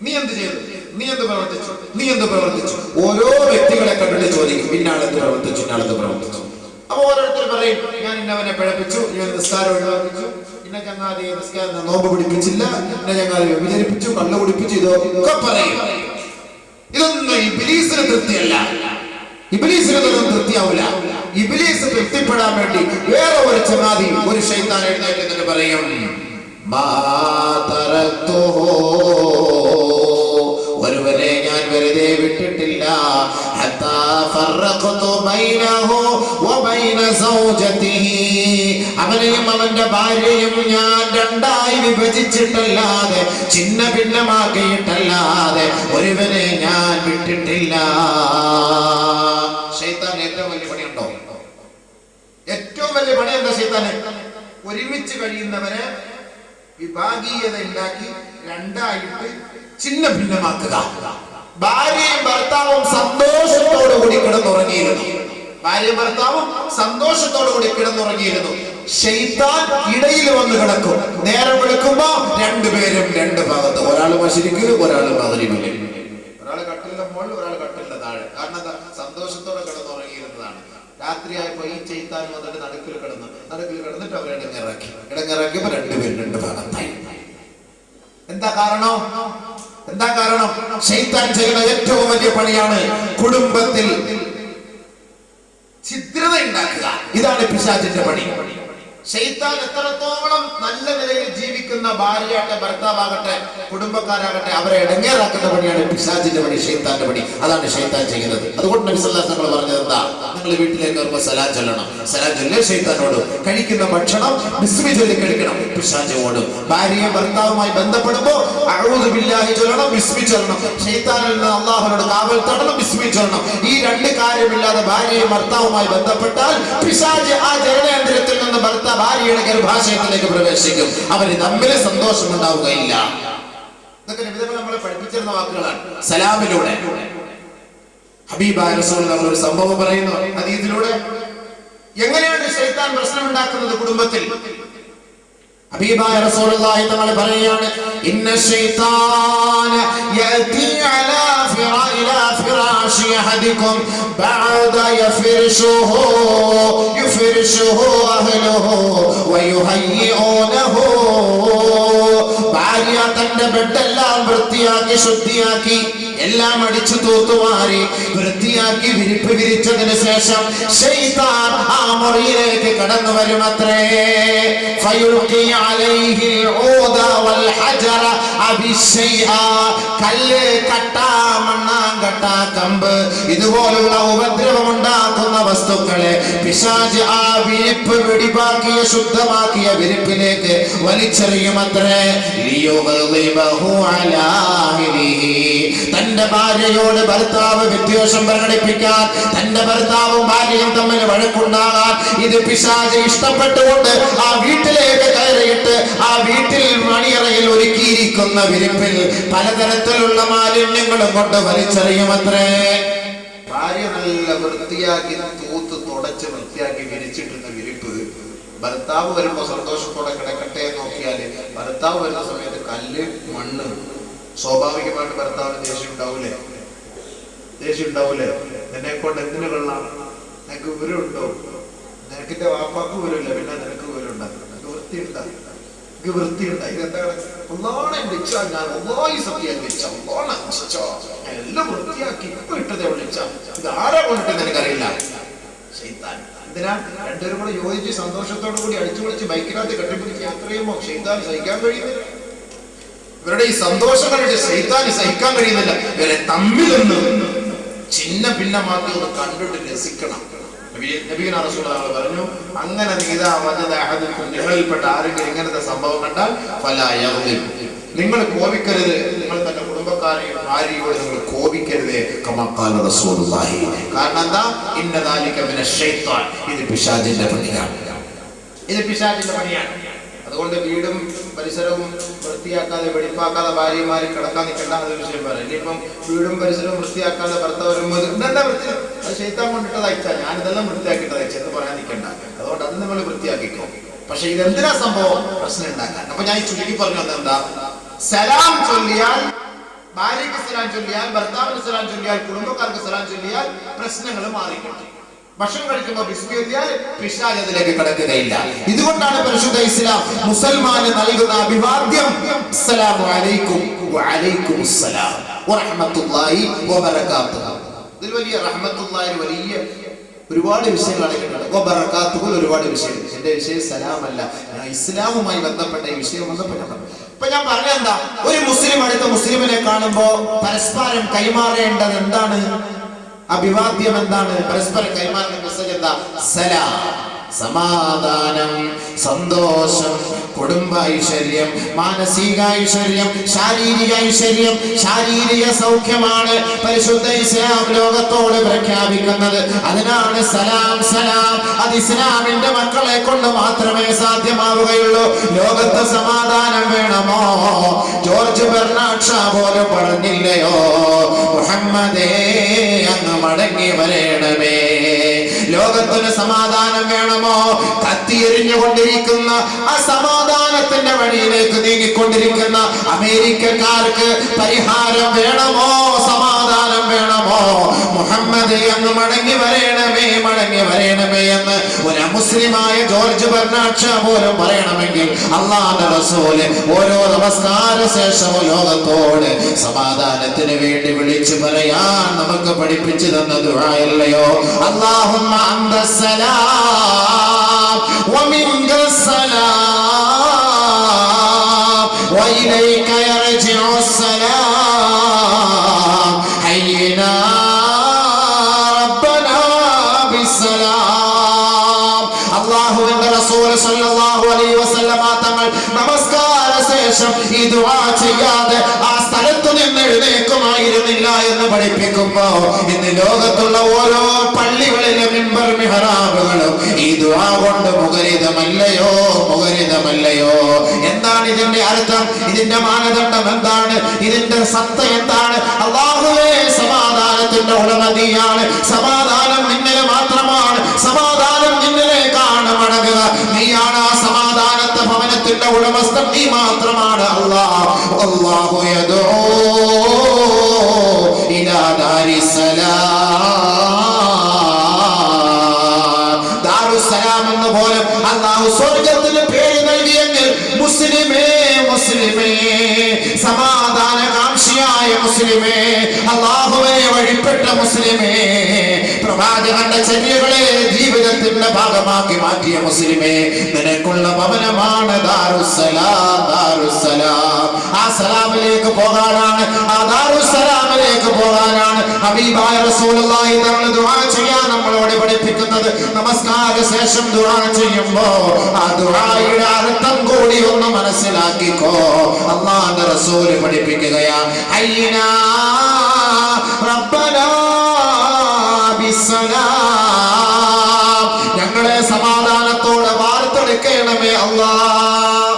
നീ എന്ത് ചെയ്തു, നീ എന്ത് പ്രവർത്തിച്ചു, നീ എന്ത് പ്രവർത്തിച്ചു. ഓരോ വ്യക്തികളെ കണ്ടിട്ട് ചോദിക്കും, ഇന്നാളെന്ത് പ്രവർത്തിച്ചു, ഇന്നാളെന്ത് പ്രവർത്തിച്ചു. അപ്പൊ ഓരോരുത്തർ പറയും, ഞാൻ ഇന്നവനെ പിഴപ്പിച്ചു, ഞാൻ നിസ്കാരം ഒഴിവാക്കിച്ചു, ഇന്ന ചങ്ങാതി നിസ്കാരം നോമ്പ് പിടിപ്പിച്ചില്ല, ഇന്ന ചങ്ങാതി വ്യഭിചരിപ്പിച്ചു, കള്ളു കുടിപ്പിച്ചു, ഇതൊക്കെ പറയും. ഇതൊന്നും ഇബ്ലീസിന് തൃപ്തിയല്ല, ഇബ്ലീസിനൊന്നും തൃപ്തിയാവില്ല. ഇബ്ലീസ് തൃപ്തിപ്പെടാൻ വേണ്ടി വേറെ ഒരു ചങ്ങാതി, ഒരു ശൈത്താൻ എഴുന്നേറ്റ് എന്നിട്ട് പറയും, ഒരുവരെ ഞാൻ വെറുതെ വിട്ടിട്ടില്ല, അവനെയും അവന്റെ ഭാര്യയും ഞാൻ രണ്ടായി വിഭജിച്ചിട്ടല്ലാതെ, ചിന്ന ഭിന്നമാക്കിയിട്ടല്ലാതെ ഒരുവനെ ഞാൻ വിട്ടിട്ടില്ല. ശൈത്താൻ ഏറ്റവും വലിയ പണിയുണ്ടോ? ഏറ്റവും വലിയ പണി എന്താ ശൈത്താന്? ഒരുമിച്ച് കഴിയുന്നവരെ വിഭാഗീയത ഉണ്ടാക്കി രണ്ടായിട്ട് ചിന്ന ഭിന്നമാക്കുക. ഭാര്യയും ഭർത്താവും സന്തോഷത്തോടു കൂടി കിടന്നുറങ്ങിയിരുന്നു. ഭാര്യയും ഭർത്താവും സന്തോഷത്തോടു കൂടി കിടന്നുറങ്ങിയിരുന്നു. ശൈത്താൻ ഇടയിൽ വന്ന് കിടക്കും. നേരം വെളുക്കുമ്പോ രണ്ടുപേരും രണ്ട് ഭാഗത്ത്, ഒരാൾ മശരിക്കിലും ഒരാൾ മഗ്രിബിലും, ഒരാൾ കട്ടിലിന്റെ മുകളിൽ ഒരാൾ കട്ടിലിന്റെ താഴെ. കാരണം എന്താ? സന്തോഷത്തോടെ കിടന്നുറങ്ങിയിരുന്നതാണ്. രാത്രിയായപ്പോ ഈ ശൈത്താൻ വന്നിട്ട് നടുക്കിൽ കിടന്നിട്ട് അവരെ ഇടങ്ങിറക്കിയപ്പോ രണ്ടുപേരും രണ്ട് ഭാഗത്തായി. എന്താ കാരണം? ശൈത്താൻ ചെയ്യുന്ന ഏറ്റവും വലിയ പണിയാണ് കുടുംബത്തിൽ ഛിദ്രത ഉണ്ടാക്കുക. ഇതാണ് പിശാചിന്റെ പണി. ശൈത്താൻ എത്രത്തോളം നല്ല നിലയിൽ ജീവിക്കുന്ന ഭാര്യയാകട്ടെ ഭർത്താവാകട്ടെ കുടുംബക്കാരാകട്ടെ അവരെ ഇടങ്ങേറാക്കുന്ന പണിയാണ് പിശാചിന്റെ പണി, ശൈത്താന്റെ പണി. അതാണ് ശൈത്താൻ ചെയ്യുന്നത്. അതുകൊണ്ട് നബി സല്ലല്ലാഹു അലൈഹി വസല്ലം പറഞ്ഞത് എന്താ? നിങ്ങൾ വീട്ടിലേക്ക് വരുമ്പോൾ സലാം ചൊല്ലണം. സലാം ചൊല്ലി ശൈത്താനോട് കഴിക്കുന്ന ഭക്ഷണം ബിസ്മി ചൊല്ലി കഴിക്കണം. പിശാചോട് ഭാര്യയും ഭർത്താവുമായി ബന്ധപ്പെടുമ്പോൾ അഊദു ബില്ലാഹി ചൊല്ലണം, ബിസ്മി ചൊല്ലണം. ശൈത്താനിൽ നിന്ന് അല്ലാഹുവിനോട് കാവൽ തേടണം, ബിസ്മി ചൊല്ലണം. ഈ രണ്ട് കാര്യമില്ലാതെ ഭാര്യയും ഭർത്താവുമായി ബന്ധപ്പെട്ടാൽ പിശാച് ആ ജനനേന്ദ്രിയത്തിൽ നിന്ന് ഭാര്യയുടെ ഗർഭാശയത്തിലേക്ക് പ്രവേശിക്കും. അവര് തമ്മിൽ സന്തോഷം ഉണ്ടാവുകയില്ല. ഇതൊക്കെ നബിതങ്ങൾ നമ്മളെ പഠിപ്പിച്ചിരുന്ന വാക്കുകളാണ്. സലാമിലൂടെ ഹബീബായ റസൂൽ ഒരു സംഭവം പറയുന്നു ഹദീസിലൂടെ. എങ്ങനെയാണ് ശൈത്താൻ പ്രശ്നം ഉണ്ടാക്കുന്നത് കുടുംബത്തിൽ? ഹബീബായ റസൂലുള്ളാഹി തആല പറയുകയാണ്, ഇന്ന ശൈത്താന യഅതി അലാ ഫിറാശി അഹദികും ബഅദ യുഫിർശുഹു അഹ്ലുഹു വയുഹയ്യിഊനഹു. ഭാര്യ തന്റെ ബെഡെല്ലാം വൃത്തിയാക്കി ശുദ്ധിയാക്കി എല്ലാം അടിച്ചു തൂത്തുമാറി വൃത്തിയാക്കി വിരിപ്പ് വിരിച്ചതിന് ശേഷം ശൈത്താൻ ആ മുറിയിലേക്ക് കടന്നു വരുമത്രേ. കല്ല്, കട്ട, മണ്ണാങ്കട്ട, കമ്പ് ഇതുപോലുള്ള ഉപദ്രവം ഉണ്ടാക്കുന്ന വസ്തുക്കളെ പിശാച് ആ വിരിപ്പ് വെടിപ്പാക്കിയ ശുദ്ധമാക്കിയ വിരിപ്പിലേക്ക് വലിച്ചെറിയുമത്രേ. തന്റെ ഭാര്യയോട് ഭർത്താവ് വിദ്വേഷം പ്രകടിപ്പിക്കാൻ, തന്റെ ഭർത്താവും ഭാര്യയും തമ്മിൽ വഴക്കുണ്ടാകാൻ ഇത് പിശാച് ഇഷ്ടപ്പെട്ടുകൊണ്ട് ആ വീട്ടിലേക്ക് കയറിയിട്ട് ആ വീട്ടിൽ മണിയറയിൽ ഒരുക്കിയിരിക്കുന്ന വിരിപ്പിൽ പലതരത്തിലുള്ള മാലിന്യങ്ങളും കൊണ്ട് വലിച്ചെറിയുമത്രേ. ഭാര്യ നല്ല വൃത്തിയാക്കി തൂത്ത് തുടച്ച് വൃത്തിയാക്കി വിരിച്ചിട്ടുള്ള വിരിപ്പ് ഭർത്താവ് വരുമ്പോ സന്തോഷത്തോടെ കിടക്കട്ടെ നോക്കിയാല് ഭർത്താവ് വരുന്ന സമയത്ത് കല്ല്, മണ്ണ്, സ്വാഭാവികമായിട്ട് ഭർത്താവിന് ദേഷ്യം ഉണ്ടാവൂലേ? നിന്നെ കൊണ്ട് എന്തിനു കൊള്ളാം? നിനക്ക് വിവരമുണ്ടോ? നിനക്കിന്റെ വാപ്പാക്ക് വിവരമില്ല, പിന്നെ നിനക്ക് വിവരമുണ്ടാകും. നിനക്ക് വൃത്തിയുണ്ടാ? ഇതെന്താണ്? ഒന്നാണ് വെച്ചാ ഞാൻ ഒന്നായി സത്യം വെച്ച എല്ലാം വൃത്തിയാക്കി ഇപ്പൊ ഇട്ടതേ വിളിച്ച ഇത് ആരാ കൊണ്ടിട്ട് നിനക്കറിയില്ല. ശൈത്താൻ എന്തിനാ? രണ്ടുപേരും കൂടെ യോജിച്ച് സന്തോഷത്തോടു കൂടി അടിച്ചു പൊളിച്ച് ബൈക്കിനകത്ത് കെട്ടിപ്പിടിച്ച് യാത്ര ചെയ്യുമ്പോ ശൈത്താൻ സഹിക്കാൻ കഴിയുന്നില്ല. ഇവരുടെ ഈ സന്തോഷം കണ്ടിട്ട് ശൈത്താന് സഹിക്കാൻ കഴിയുന്നില്ല. ഇവരെ തമ്മിലൊന്ന് ചിന്ന ഭിന്നമാക്കി ഒന്ന് കണ്ടിട്ട് രസിക്കണം. നബിയുനാ റസൂലുള്ളാഹി പറഞ്ഞു, അങ്ങനെ നിങ്ങളിൽപ്പെട്ട ആരെങ്കിലും ഇങ്ങനത്തെ സംഭവം കണ്ടാൽ ഫലാ യഗ്ദിബ്, നിങ്ങൾ കോപിക്കരുത്. നിങ്ങൾ തന്റെ കുടുംബക്കാരെയും ഭാര്യയോട് നിങ്ങൾ കോപിക്കരുത്. കമാ ഖാല റസൂലുള്ളാഹി. കാരണം എന്താ? ഇന്ന ദാലിക മിനശ് ശൈത്താൻ. ഇത് പിശാചിന്റെ പണിയാണ്. അതുകൊണ്ട് വീടും പരിസരവും വൃത്തിയാക്കാതെ വെടിപ്പാക്കാതെ ഭാര്യമാര് കിടക്കാൻ നിൽക്കേണ്ട അതൊരു വിഷയം പറയാം. ഇനിയിപ്പം വീടും പരിസരവും വൃത്തിയാക്കാതെ ഭർത്താവ് വരുമ്പോൾ ഇതെന്താ വൃത്തി? അത് ശൈത്താൻ കൊണ്ടിട്ടത് അയച്ചാൽ ഞാനിതെല്ലാം വൃത്തിയാക്കിയിട്ട് അയച്ചെന്ന് പറയാൻ നിൽക്കണ്ട. അതുകൊണ്ട് അത് നമ്മൾ വൃത്തിയാക്കിക്കോ. പക്ഷെ ഇതെന്തിനാ സംഭവം? പ്രശ്നം ഉണ്ടാക്കാൻ. അപ്പൊ ഞാൻ ചുരുക്കി പറഞ്ഞു എന്താ? സലാം ചൊല്ലിയാൽ, ഭാര്യയ്ക്ക് സലാം ചൊല്ലിയാൽ, ഭർത്താവിന് സലാം ചൊല്ലിയാൽ, കുടുംബക്കാർക്ക് സലാം ചൊല്ലിയാൽ പ്രശ്നങ്ങൾ മാറിക്കിട്ടും. ഭക്ഷണം കഴിക്കുമ്പോൾ ബിസ്മി ചൊല്ലിയാൽ പിശാച് അതിലേക്ക് കടക്കുകയില്ല. ഇതുകൊണ്ടാണ് പരിശുദ്ധ ഇസ്ലാം മുസൽമാന് നൽകുന്ന അഭിവാദ്യം അസ്സലാമു അലൈക്കും വഅലൈക്കുമുസ്സലാം വറഹ്മത്തുള്ളാഹി വബറകാതുഹു. ഇതിൽ വലിയ റഹ്മത്തുള്ളാഹി വലിയ ഒരുപാട് വിഷയങ്ങളാണ് കേട്ടത്. വബറകാതുഹു ഒരുപാട് വിഷയം. എന്റെ വിഷയം സലാമല്ല, ഞാൻ ഇസ്ലാമുമായി ബന്ധപ്പെട്ട ഈ വിഷയം ബന്ധപ്പെട്ടതാണ്. ഇപ്പൊ ഞാൻ പറഞ്ഞെന്താ? ഒരു മുസ്ലിം അടുത്ത മുസ്ലിമിനെ കാണുമ്പോ പരസ്പരം കൈമാറേണ്ടത് എന്താണ്? അഭിവാദ്യം എന്താണ്? പരസ്പരം കൈമാറുന്ന മെസ്സേജ് എന്താ? സലാം. സമാധാനം, സന്തോഷം, കുടുംബ ഐശ്വര്യം, മാനസിക ഐശ്വര്യം, ശാരീരിക ഐശ്വര്യം, ശാരീരിക സൗഖ്യമാണ് പരിശുദ്ധ ഇസ്ലാം ലോകത്തോട് പ്രഖ്യാപിക്കുന്നത്. അതിനാണ് സലാം സലാം. അത് ഇസ്ലാമിന്റെ മക്കളെ കൊണ്ട് മാത്രമേ സാധ്യമാവുകയുള്ളൂ. ലോകത്ത് സമാധാനം വേണമോ? ജോർജ് ബെർണാഡ് ഷാ പോലും പറഞ്ഞില്ലയോ, മുഹമ്മദേ അങ്ങ് മടങ്ങി വരേണമേ. ലോകത്തിന് സമാധാനം വേണമോ? കത്തിയെരിഞ്ഞുകൊണ്ടിരിക്കുന്ന ആ സമാധാനത്തിന്റെ വഴിയിലേക്ക് നീങ്ങിക്കൊണ്ടിരിക്കുന്ന അമേരിക്കക്കാർക്ക് പരിഹാരം വേണമോ? സമാധാനം വേണമോ? മുഹമ്മദ് അങ്ങ് മടങ്ങി വരേണമേ, മടങ്ങി വരേണമേ എന്ന് ഒരു മുസ്ലിമായ ജോർജ് ബെർണാഡ് ഷാ പോലും പറയണമെങ്കിൽ അല്ലാഹുവിന്റെ റസൂല് ഓരോ നമസ്കാര ശേഷവും ലോകത്തോട് സമാധാനത്തിന് വേണ്ടി വിളിച്ചു പറയാൻ നമുക്ക് പഠിപ്പിച്ചു തന്ന ദുആയല്ലയോ, അല്ലാഹുമ്മ അന്തസ്സലാം വമിൻകസ്സലാം വഇലൈക യർജിഉസ്സലാം ഹയ്യിനാ റബ്ബനാ ബിസ്സലാം. അല്ലാഹുവിന്റെ റസൂൽ സല്ലല്ലാഹു അലൈഹി വസല്ലമ തങ്ങൾ നമസ്കാര ശേഷം ഈ ദുആ ചെയ്യാതെ ആ സ്ഥലത്തു നിന്ന് എഴുന്നേൽക്കുമായിരുന്നില്ല എന്ന് പഠിപ്പിക്കുമ്പോ ഇന്ന് ലോകത്തുള്ള ഓരോ പള്ളികളിലെ മിമ്പർ മിഹ്റാബുകളും ഈ ദുആ കൊണ്ട് മുഖരിതമല്ലയോ, മുഖരിതമല്ലയോ? എന്താണ് ഇതിന്റെ അർത്ഥം? ഇതിന്റെ മാനദണ്ഡം എന്താണ്? ഇതിന്റെ സത്ത എന്താണ്? അല്ലാഹുവേ, സമാധാനത്തിന്റെ ഉടമതിയാണ്. സമാധാനം നിന്നിലെ മാത്രമാണ്. സമാധാനം നിന്നിലേക്കാണ് മടങ്ങുക. നീയാണ് ആ സമാധാനത്തെ ഭവനത്തിന്റെ ഉടമസ്ഥൻ. നീ മാത്രമാണ് അല്ലാഹ്. അല്ലാഹു യദഊ ഇലാ ദാരിസ്സലാം. ദാറുസ്സലാം എന്ന് പോലും അല്ലാഹു സ്വർഗ്ഗത്തിന് പേര് നൽകിയെങ്കിൽ മുസ്ലിമേ, മുസ്ലിമേ, സമാധാനകാംക്ഷിയായ മുസ്ലിമേ, അല്ലാഹുവേ വഴിപ്പെട്ട മുസ്ലിമേ, പ്രവാചകന്റെ ചര്യകളെ ജീവിതത്തിന്റെ ഭാഗമാക്കി മാറ്റിയ മുസ്ലിമേ, നിനക്കുള്ള ഭവനമാണ് ദാറുസ്സലാം, ദാറുസ്സലാം. ആ സലാമിലേക്ക് പോകാനാണ്, ആ ദാറുസ്സലാമിലേക്ക് പോകാനാണ് ഹബീബായ റസൂലുള്ളാഹി തങ്ങൾ ദുആ ചെയ്യാൻ നമ്മളോട് പഠിപ്പിക്കുന്നത്. നമസ്കാര ശേഷം ദുആ ചെയ്യുമ്പോ ആ ദുആയുടെ അർത്ഥം കൂടി ഒന്ന് മനസ്സിലാക്കിക്കോ. അല്ലാഹുവിന്റെ റസൂൽ പഠിപ്പിക്കുകയാ, ഹയ്യിനാ റബ്ബനാ ബിസ്സലാം. ഞങ്ങളെ സമാധാനത്തോടെ വാർത്തെടുക്കണമേ അല്ലാഹ്.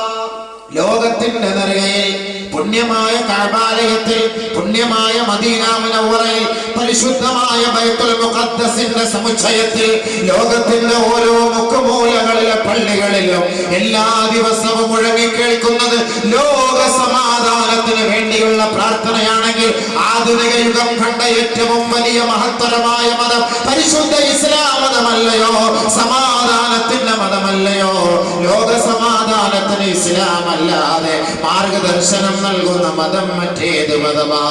ലോകത്തിന്റെ നെറുകയിൽ പുണ്യമായ കഅബാലയത്തിൽ, പുണ്യമായ മദീന മുനവ്വറയിൽ, പരിശുദ്ധമായ ബൈത്തുൽ മുഖദ്ദസിന്റെ സമുച്ചയത്തിൽ, ലോകത്തിന്റെ ഓരോ മുക്കുമൂലകളിലെ പള്ളികളിലും എല്ലാ ദിവസവും മുഴങ്ങിക്കേൾക്കുന്നത് ലോക സമാധാനത്തിന് വേണ്ടിയുള്ള പ്രാർത്ഥനയാണെങ്കിൽ ആധുനിക യുഗം കണ്ട ഏറ്റവും വലിയ മഹത്തരമായ മതം പരിശുദ്ധ ഇസ്ലാം മതമല്ലയോ? സമാധാനത്തിന്റെ മതമല്ലയോ? ലോക സമാധാനത്തിന് ഇസ്ലാം അല്ലാതെ മാർഗദർശനം നൽകുന്ന മതം മറ്റേത് മതമാ?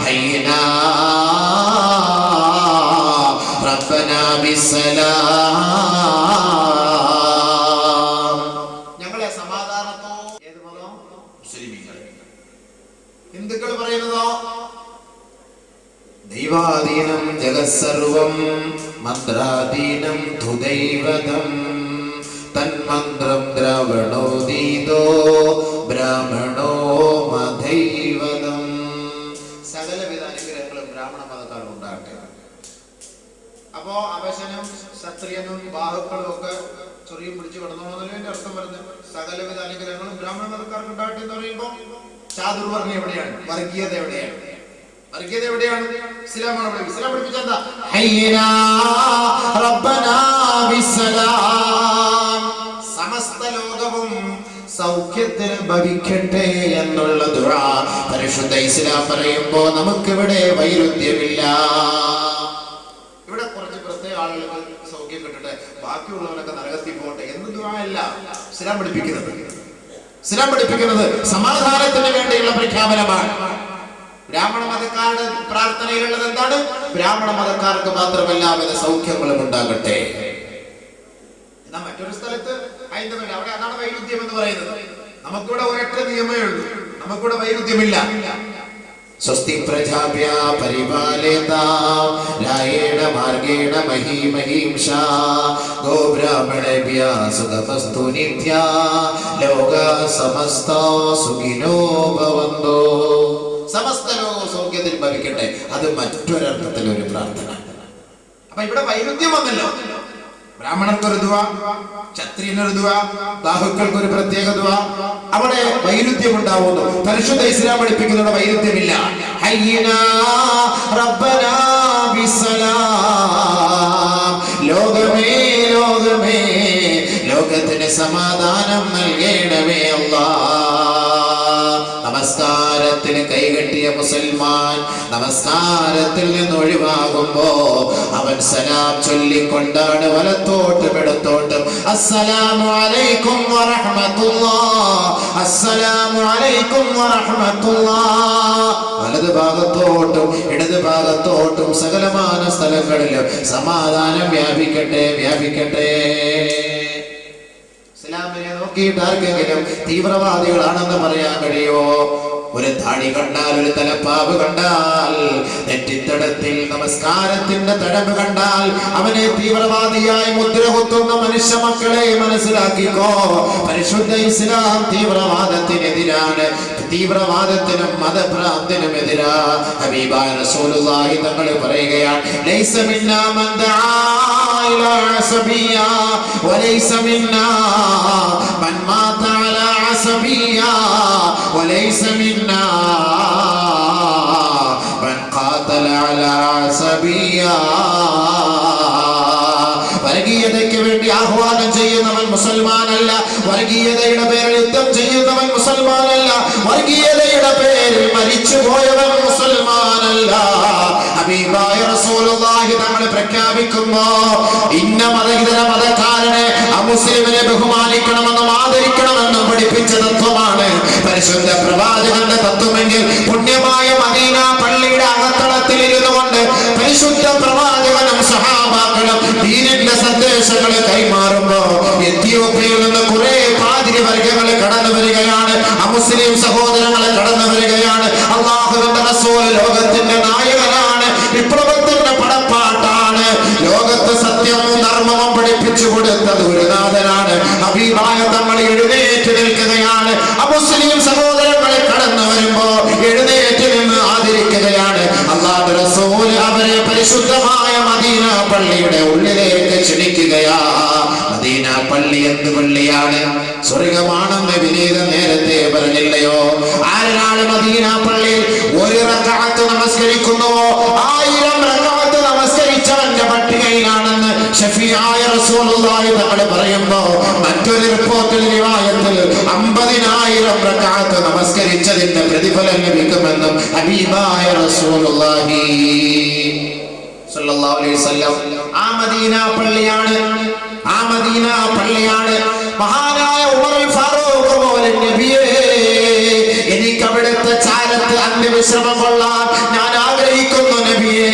ഹയ്യിനാ റബ്ബനാ ബിസ്സലാം. ഞങ്ങളെ സമാധാനത്തോ ഏത് മതം? മുസ്ലിമീങ്ങൾ. ഹിന്ദുക്കൾ പറയുന്നതോ ദൈവാധീനം ജഗത്സർവം മന്ത്രാധീനം തുദൈവതം തന്മന്ത്രം ദ്രവണോദീതോ ബ്രാഹ്മണോ മധൈവതം. സകലവിധ അനുഗ്രഹങ്ങളും ബ്രാഹ്മണ മതക്കാർ ഉണ്ടാകട്ടെ. അപ്പോ അവശനും ക്ഷത്രിയനും ബാഹുക്കളും ഒക്കെ ചൊറിയും പിടിച്ച് കിടന്നോന്നതിന്റെ അർത്ഥം വരുന്നത് സകലവിധ അനുഗ്രഹങ്ങളും ബ്രാഹ്മണ മതക്കാർക്ക് ഉണ്ടാകട്ടെ എന്ന് പറയുമ്പോൾ ചാതുർവർണ്ണ എവിടെയാണ്? വർഗീയത എവിടെയാണ്? വർഗീയത എവിടെയാണ്? ഇസ്ലാമാണ്. ഇസ്ലാം പഠിപ്പിച്ചെന്താ? ഹയ്യിനാ റബ്ബനാ ബിസ്സലാം. സമസ്ത ലോകവും സൗഖ്യത്തിൽ ഭവിക്കട്ടെ എന്നുള്ള ദുആ പരിശുദ്ധ ഇസ്ലാം പറയുമ്പോ നമുക്കിവിടെ വൈരുദ്ധ്യമില്ല. ഇവിടെ കുറച്ച് പ്രത്യേക ആളുകൾ സൗഖ്യം കിട്ടട്ടെ, ബാക്കിയുള്ളവരൊക്കെ നരകത്തിൽ പോകട്ടെ എന്ന് ദുആ അല്ല ഇസ്ലാം പഠിപ്പിക്കുന്നത്. ഇസ്ലാം പഠിപ്പിക്കുന്നത് സമാധാനത്തിന് വേണ്ടിയുള്ള പ്രഖ്യാപനമാണ്. ബ്രാഹ്മണ മതക്കാരുടെ പ്രാർത്ഥനയിലുള്ളത് എന്താണ്? ബ്രാഹ്മണ മതക്കാർക്ക് മാത്രമല്ല വിധ സൗഖ്യങ്ങളും ഉണ്ടാകട്ടെ. എന്നാൽ മറ്റൊരു സ്ഥലത്ത് ഹൈന്ദവല്ല, അവിടെ അതാണ് വൈരുദ്ധ്യം എന്ന് പറയുന്നത്. നമുക്കിവിടെ ഒരൊറ്റ നിയമമേ ഉള്ളൂ, നമുക്കിവിടെ വൈരുദ്ധ്യമില്ല. സ്വസ്തി പ്രജാഭ്യ പരിപാലയതാം ന്യായേന മാർഗേണ മഹീമഹീംഷാ ഗോബ്രാഹ്മണേഭ്യ സുഖമസ്തു നിത്യാ ലോകാ സമസ്താ സുഖിനോ ഭവന്തു. സമസ്ത ലോകവും സൗഖ്യത്തിൽ ഭവിക്കട്ടെ. അത് മറ്റൊരർത്ഥത്തിൽ ഒരു പ്രാർത്ഥന. അപ്പൊ ഇവിടെ വൈരുദ്ധ്യം വന്നല്ലോ. ബ്രാഹ്മണർക്കൊരു ദുആ, ക്ഷത്രിയനൊരു ദുആ, ബാഹുക്കൾക്ക് ഒരു പ്രത്യേക ദുആ. അവിടെ വൈരുദ്ധ്യം ഉണ്ടാവുന്നു. പരിശുദ്ധ ഇസ്ലാം പഠിപ്പിക്കുന്ന വൈരുദ്ധ്യമില്ല. ഹയ്യിനാ റബ്ബനാ ബിസ്സലാം. ലോകമേ ലോകമേ ലോകത്തിന് സമാധാനം നൽകണമേ അല്ലാഹ്. നമസ്കാരത്തിന് കൈകെട്ടിയ മുസൽമാൻ നമസ്കാരത്തിൽ നിന്ന് ഒഴിവാകുമ്പോ അവൻ സലാം ചൊല്ലിക്കൊണ്ടാണ് വലത്തോട്ടും ഇടത്തോട്ടും അസ്സലാമു അലൈക്കും വറഹ്മത്തുള്ളാഹ്, അസ്സലാമു അലൈക്കും വറഹ്മത്തുള്ളാഹ്. വലത് ഭാഗത്തോട്ടും ഇടത് ഭാഗത്തോട്ടും സകലമാന സ്ഥലങ്ങളിലും സമാധാനം വ്യാപിക്കട്ടെ, വ്യാപിക്കട്ടെ. ഇസ്ലാമിനെ നോക്കിയിട്ട് ആർക്കെങ്കിലും തീവ്രവാദികളാണെന്ന് പറയാൻ കഴിയോ? ഒരു താടി കണ്ടാൽ, ഒരു തലപ്പാവ് കണ്ടാൽ, നെറ്റിത്തടത്തിൽ നമസ്കാരത്തിന്റെ തടവ് കണ്ടാൽ അവനെ തീവ്രവാദിയായി മുദ്ര കുത്തുന്ന മനുഷ്യ മക്കളെ മനസ്സിലാക്കിക്കോ. പരിശുദ്ധ ഇസ്ലാം തീവ്രവാദത്തിനെതിരാണ്. തീവ്രവാദത്തിനും മതഭ്രാന്തിനും എതിരാ. ഹബീബായ റസൂലുള്ളാഹി തങ്ങൾ പറയുകയാണ്, ലൈസ മിന്നാ മൻ ദആ ഇലാ അസബിയ്യ വലൈസ മിന്നാ മൻ മാത അലാ അസബിയ്യ വലൈസ മിന്നാ മൻ ഖാതല അലാ അസബിയ്യ. വർഗീയതയ്ക്ക് വേണ്ടി ആഹ്വാനം ചെയ്യുന്നവൻ മുസൽമാനല്ല. വർഗീയതയുടെ പേരിൽ യുദ്ധം ചെയ്യുന്നവൻ മുസൽമാനല്ല. വർഗീയതയുടെ പേരിൽ മരിച്ചു പോയവൻ മുസൽമാനല്ല. ഹബീബായ റസൂലുള്ളാഹി തങ്ങൾ പ്രഖ്യാപിക്കുമ്പോ ഇന്ന മതഹിതര മതക്കാരനെ അമുസ്ലിമിനെ ബഹുമാനിക്കണമെന്നും ആദരിക്കണമെന്നും പഠിപ്പിച്ച തത്വമാണ് പരിശുദ്ധ പ്രവാചകന്റെ തത്വമെങ്കിൽ പുണ്യമായ മദീന പള്ളിയുടെ അകത്തളത്തിൽ ഇരുന്നു കൊണ്ട് പരിശുദ്ധ പ്രവാചകനും സഹാബാക്കളും ദീനിന്റെ സന്ദേശങ്ങൾ കൈമാറുമ്പോ എത്യോപ്യയിൽ നിന്ന് കുറെ പാതിരി വർഗങ്ങൾ കടന്നു വരികയാണ്. അമുസ്ലിം സഹോദരങ്ങൾ കടന്നു വരികയാണ്. അല്ലാഹുവിന്റെ റസൂൽ ലോകത്തിന്റെ നായകനാണ്, വിപ്ലവത്തിന്റെ പടപ്പാട്ടാണ്. ലോകത്ത് സത്യവും ധർമ്മവും പഠിപ്പിച്ചു കൊടുത്തത് ഗുരുനാഥനാണ്. ഹബീബായ തങ്ങൾ എഴുന്നേറ്റ് നിൽക്കുകയാണ്. അമുസ്ലിം സഹോദരങ്ങൾ കടന്നു വരുമ്പോ എഴുന്നേറ്റ് നിന്ന് ആദരിക്കുകയാണ്. അല്ലാഹു റസൂൽ അവരെ പരിശുദ്ധമായ മദീന പള്ളിയുടെ ഉള്ളിലേക്ക് ക്ഷണിക്കുകയാ. മദീന പള്ളി എന്ത് പള്ളിയാണ്? സ്വർഗമാണെന്ന് വിനീത നേരത്തെ പറഞ്ഞില്ലയോ? ആരാണ് മദീന പള്ളിയിൽ ഒരു റക്അത്ത് നമസ്കരിക്കുന്നുവോ 1000 റക്അത്ത് നമസ്കരിച്ചവന്റെ പട്ടികയിലാണെന്ന് ശഫീആയ റസൂലുള്ളാഹി തങ്ങൾ പറയുമ്പോ മറ്റൊരു റിപ്പോർട്ടിൽ റിവായത്തിൽ 50000 റക്അത്ത് നമസ്കരിച്ചതിന്റെ പ്രതിഫലം ലഭിക്കുമെന്നും ഹബീബായ റസൂലുള്ളാഹി സല്ലല്ലാഹു അലൈഹി വസല്ലം. ആ മദീന പള്ളിയാണ്, ആ മദീന പള്ളിയാണ് മഹാനായ ഉമറുൽ ഫാറൂഖ് പോലെ നബിയേ, എനിക്ക് അവിടുത്തെ ചാരത്ത് അന്ത്യവിശ്രമം കൊള്ളാൻ ഞാൻ ആഗ്രഹിക്കുന്നു നബിയേ.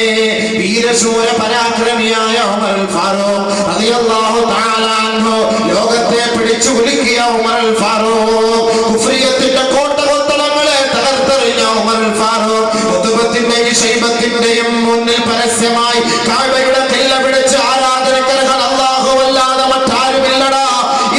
വീരശൂര പരാക്രമിയായ ഉമറുൽ ഫാറൂഖ് റളിയല്ലാഹു തആല അൻഹു ലോകത്തെ പിടിച്ചു കുലുക്കിയ ഉമറുൽ ഫാറൂഖ്, കുഫ്രിയത്തിന്റെ കോട്ടകൊത്തളങ്ങളെ തകർത്തെറിഞ്ഞ ഉമറുൽ ഫാറൂഖ്, ഉതുബത്തിന്റെയും ശൈബത്തിന്റെയും മുന്നിൽ പരസ്യമായി കഅബയുടെ കില്ല പിടിച്ച് ആരാധനകർഹൻ അല്ലാഹുവല്ലാതെ മറ്റാരുമില്ലടാ,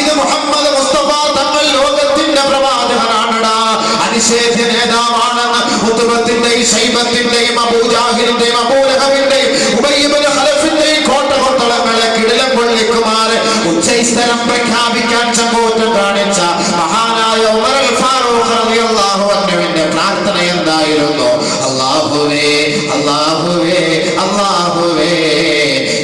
ഇത് മുഹമ്മദ് മുസ്തഫ തങ്ങൾ ലോകത്തിന്റെ പ്രവാചകനാണടാ, അനിഷേധ്യ നേതാവാണെന്ന് ഉതുബത്തിന്റെയും ശൈബത്തിന്റെയും അബൂജാഹിലിന്റെയും അബൂലഹബിന്റെയും ഉബയ്യ് ഇബ്നു ഖലഫിന്റെയും കോട്ടകൊത്തളങ്ങളെ കിടിലം കൊള്ളിക്കുമാറ് ഉച്ചസ്ഥലം പ്രഖ്യാപിക്കാൻ ചങ്കൂറ്റം കാണിച്ച മഹാനായ ഉമറുൽ ഫാറൂഖ് റളിയല്ലാഹു അൻഹുവിന്റെ പ്രാർത്ഥന എന്തായിരുന്നു? അല്ലാഹുവേ അല്ലാഹുവേ അല്ലാഹുവേ,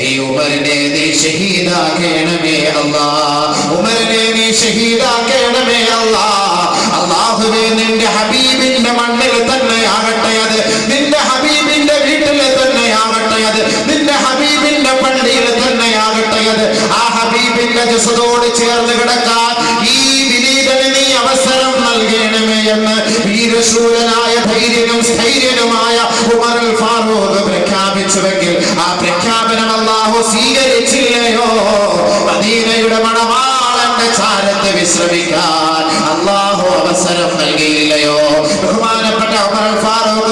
ഈ ഉമറിനെ നീ ഷഹീദാക്കണമേ അല്ലാഹ്, ഉമറിനെ നീ ഷഹീദാക്കണമേ അല്ലാഹ്. അല്ലാഹുവേ, നിന്റെ ഹബീബിന്റെ മണ്ണിൽ തന്നെയാകട്ടെ അത്, നിന്റെ ഹബീബിന്റെ വീട്ടിൽ തന്നെയാകട്ടെ അത്, നിന്റെ ഹബീബിന്റെ പള്ളിയിൽ തന്നെയാകട്ടെ അത്. ആ ഹബീബിന്റെ ജസദോട് ചേർന്ന് കിടക്കാൻ ഈ വിനീതന് നീ അവസരം നൽകണമേ എന്ന് വീരശൂരനായ ധൈര്യനും സ്ഥൈര്യനുമായ ഉമറുൽ ഫാറൂഖ് പ്രഖ്യാപിച്ചുവെങ്കിൽ ആ പ്രഖ്യാപനം അല്ലാഹു സ്വീകരിച്ചില്ലയോ? മദീനയുടെ മണവാളന്റെ ചാരത്ത് വിശ്രമിക്കാൻ അല്ലാഹു അവസരം നൽകിയില്ലയോ? ബഹുമാനപ്പെട്ട ഉമറുൽ ഫാറൂഖ്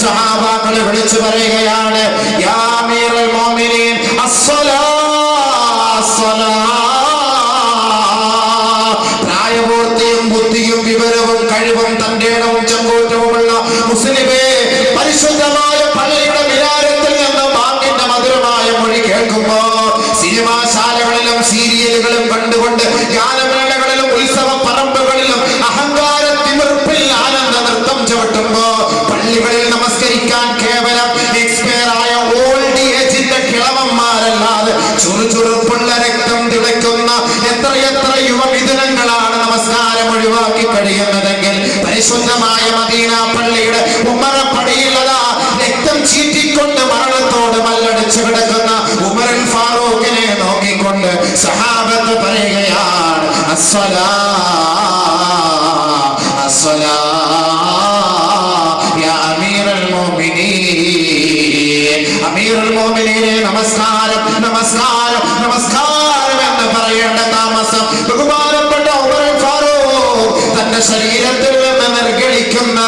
സഹാബാക്കളെ വിളിച്ചു പറയുകയാണ്, യാ അമീറുൽ മുഅ്മിനീൻ അസ്സലാ അസ്സലാ. പ്രായപൂർത്തിയും ബുദ്ധിയും വിവരവും കഴിവും തന്റെ ഇടവും ചങ്കൂറ്റവുമുള്ള മുസ്ലിമേ, പരിശുദ്ധമായ പള്ളിയുടെ വിചാരത്തിൽ നിന്ന് വാങ്ങിന്റെ മധുരമായ മൊഴി കേൾക്കുമ്പോ സിനിമാശാലകളിലും സീരിയലുകളും കണ്ടുകൊണ്ട് ഗാനമേളകളിലും ഉത്സവ പറമ്പുകളിലും അഹങ്കാര തിമിർപ്പിൽ ആനന്ദ നൃത്തം ചവിട്ടുമ്പോ പള്ളികളിൽ നമസ്കരിക്കാൻ കേവലം എക്സ്പയറായ ഓൾഡ് ഏജിന്റെ കിളവന്മാരല്ലാതെ ചുറുചുറുപ്പുള്ള രക്തം തിളയ്ക്കുന്ന എത്രയെത്ര യുവമിഥുനങ്ങളാണ് നമസ്കാരം ഒഴിവാക്കി കഴിയുന്നതെങ്കിൽ പരിശുദ്ധമായ മദീന പള്ളിയുടെ ഉമ്മറപ്പടിയിലതാ രക്തം ചീറ്റിക്കൊണ്ട് മരണത്തോട് മല്ലടിച്ചു കിടക്കുന്ന ഉമറുൽ ഫാറൂഖിനെ നോക്കിക്കൊണ്ട് സഹാബത്ത് പറയുകയാണ്, അസ്സലാ അസ്സലാ യാ അമീറുൽ മുഅ്മിനീൻ. അമീറുൽ മുഅ്മിനീനെ നമസ്കാരം നമസ്കാരം നമസ്കാരം എന്ന് പറയേണ്ട താമസം ബഹുമാനപ്പെട്ട ഉമറുൽ ഫാറൂഖ് തന്റെ ശരീരത്തിൽ നിന്ന് നിർഗളിക്കുന്ന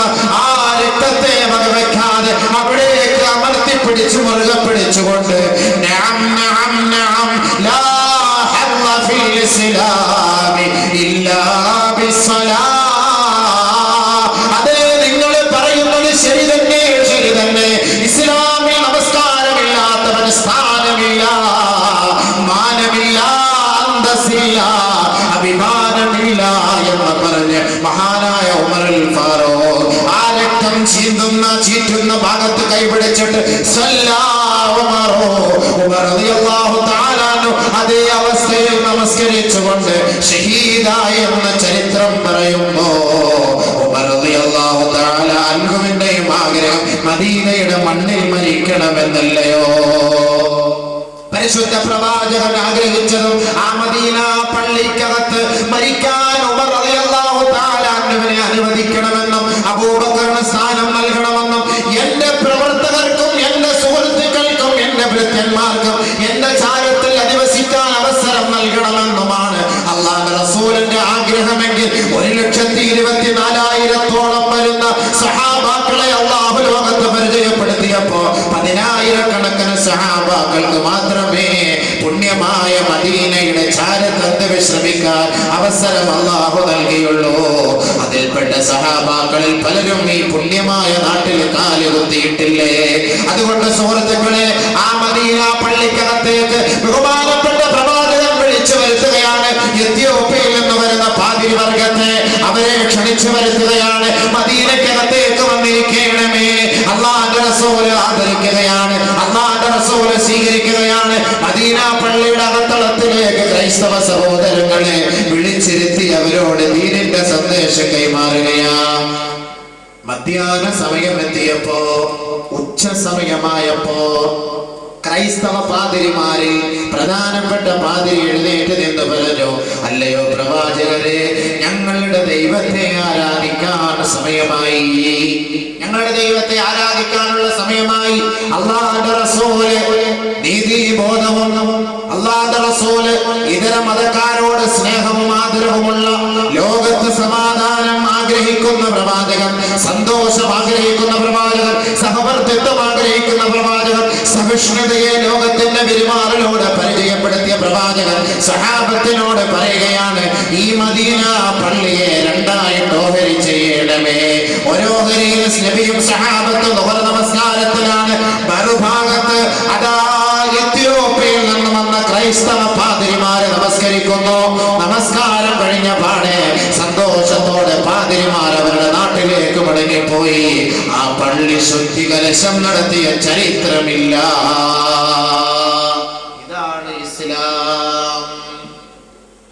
ആ രക്തത്തെ വകവെക്കാതെ അവിടേക്ക് അമർത്തി പിടിച്ചു മുറുകെ പിടിച്ചുകൊണ്ട് നഅം നഅം നഅം ലാ ഹദ്ദ ഫിൽ ഇസ്ലാമി ഇല്ലാ ബിസ്സലാ. അതേ, നിങ്ങൾ പറയുന്നത് ശരി തന്നെ, ശരി തന്നെ. ഇസ്ലാമിൽ നമസ്കാരമില്ലാത്തവന് സ്ഥാനമില്ല, മാനമില്ല, അന്തസ്സില്ല, അഭിമാനമില്ല എന്ന് പറഞ്ഞ് മഹാനായ ഉമറുൽ ഫാറൂഖ് ആ രക്തം ചീറ്റുന്ന ഭാഗത്ത് കൈപിടിച്ചിട്ട് അതേ അവസ്ഥയിൽ നമസ്കരിച്ചുകൊണ്ട് ഷഹീദായ എന്ന ചരിത്രം പറയുമ്പോ അൻഹുവിന്റെയും ആഗ്രഹം മദീനയുടെ മണ്ണിൽ മരിക്കണമെന്നല്ലയോ? പരിശുദ്ധ പ്രവാചകൻ ആഗ്രഹിച്ചതും ആ മദീന പള്ളിക്കകത്ത് മരിക്കാൻ ഉമർ റളിയല്ലാഹു തആല അൻഹുവിനെ അനുവദിക്കണമെന്നും അബൂബക്കറിന് സ്ഥാനം നൽകണമെന്നും എന്റെ പ്രവർത്തകർക്കും എന്റെ സുഹൃത്തുക്കൾക്കും എന്റെ ഭൃത്യന്മാർക്കും എന്റെ ചാരത്തിൽ അധിവസിക്കാൻ അവസരം നൽകണമെന്നുമാണ് അല്ലാഹുവിന്റെ റസൂലിന്റെ ആഗ്രഹമെങ്കിൽ 1,24,000-ഓളം വരുന്ന സഹാബാക്കളെ അല്ലാഹു ലോകത്ത് പരിചയപ്പെടുത്തിയപ്പോ 10,000-കണക്കിന് സഹാബാക്കൾക്ക് മാത്രമേ പുണ്യമായ മദീനയുടെ ചാരത്ത് വിശ്രമിക്കാൻ അവസരം അല്ലാഹു നൽകിയുള്ളൂ. അതിൽപ്പെട്ട സഹാബാക്കളിൽ പലരും ഈ പുണ്യമായ നാട്ടിൽ കാലുകുത്തിയിട്ടില്ലേ? അതുകൊണ്ട് സുഹൃത്തുക്കളെ, ആ മദീന പള്ളിക്കകത്തേക്ക് ബഹുമാനപ്പെട്ട പ്രവാചകൻ വിളിച്ചു വരുത്തുകയാണ്. എത്യോപ്യയിൽ നിന്ന് വരുന്ന പാതിരി വർഗത്തെ അവരെ ക്ഷണിച്ചു വരുത്തുകയാണ്. മദീനക്കകത്തേക്ക് വന്നിരിക്കണമേ. അല്ലാഹുവിന്റെ റസൂല് ആദരിക്കുകയാണ്, അല്ലാഹുവിന്റെ റസൂല് സ്വീകരിക്കുകയാണ്. മദീന പള്ളിയുടെ അകത്തളത്തിലേക്ക് ക്രൈസ്തവ സഹോദരങ്ങളെ വിളിച്ചിരുത്തി അവരോട് ദീനിന്റെ സന്ദേശം കൈമാറുകയാണ്. മധ്യാഹ്ന സമയം എത്തിയപ്പോ, ഉച്ച സമയമായപ്പോ ക്രൈസ്തവ പാതിരിമാരിൽ പ്രധാനപ്പെട്ട പാതിരി എഴുന്നേറ്റ് നിന്ന് പറഞ്ഞു, അല്ലയോ പ്രവാചകരെ, ഞങ്ങളുടെ ദൈവത്തെ ആരാധിക്കാൻ സമയമായി, ഞങ്ങളുടെ ദൈവത്തെ ആരാധിക്കാനുള്ള സമയമായി. അല്ലാഹുവിന്റെ റസൂല് നീതിബോധവും അല്ലാഹുവിന്റെ റസൂല് ഇതര മതക്കാരോട് സ്നേഹവും ആദരവുമുള്ള, ലോകത്ത് സമാധാനം ആഗ്രഹിക്കുന്ന പ്രവാചകൻ, സന്തോഷം ആഗ്രഹിക്കുന്ന പ്രവാചകൻ, സഹവർത്തിത്വം ആഗ്രഹിക്കുന്ന പ്രവാചകൻ, സഹിഷ്ണുതയെ ലോകത്തിന്റെ പെരുമാറിലൂടെ പരിചയപ്പെടുത്തിയ പ്രവാചകൻ സഹാബത്തിനോട് പറയുകയാണ്, ഈ മദീന പള്ളിയെ രണ്ടായിട്ട് ഓഹരി ചെയ്യണമേ. ഓരോഹരിയിൽ നബിയും സഹാബത്തും ദുഹർ നമസ്കാരത്തിലാണ്. മറുഭാഗത്ത് അതാ എത്യോപ്യയിൽ നിന്ന് വന്ന ക്രൈസ്തവ പാതിരിമാരെ നമസ്കരിക്കുന്നു. നമസ്കാരം കഴിഞ്ഞ പാടെ സന്തോഷത്തോടെ പാതിരിമാർ അവരുടെ നാട്ടിലേക്ക് മടങ്ങിപ്പോയി. ആ പള്ളി ശുദ്ധി കലശം നടത്തിയ ചരിത്രമില്ല. ഇതാണ് ഇസ്ലാം.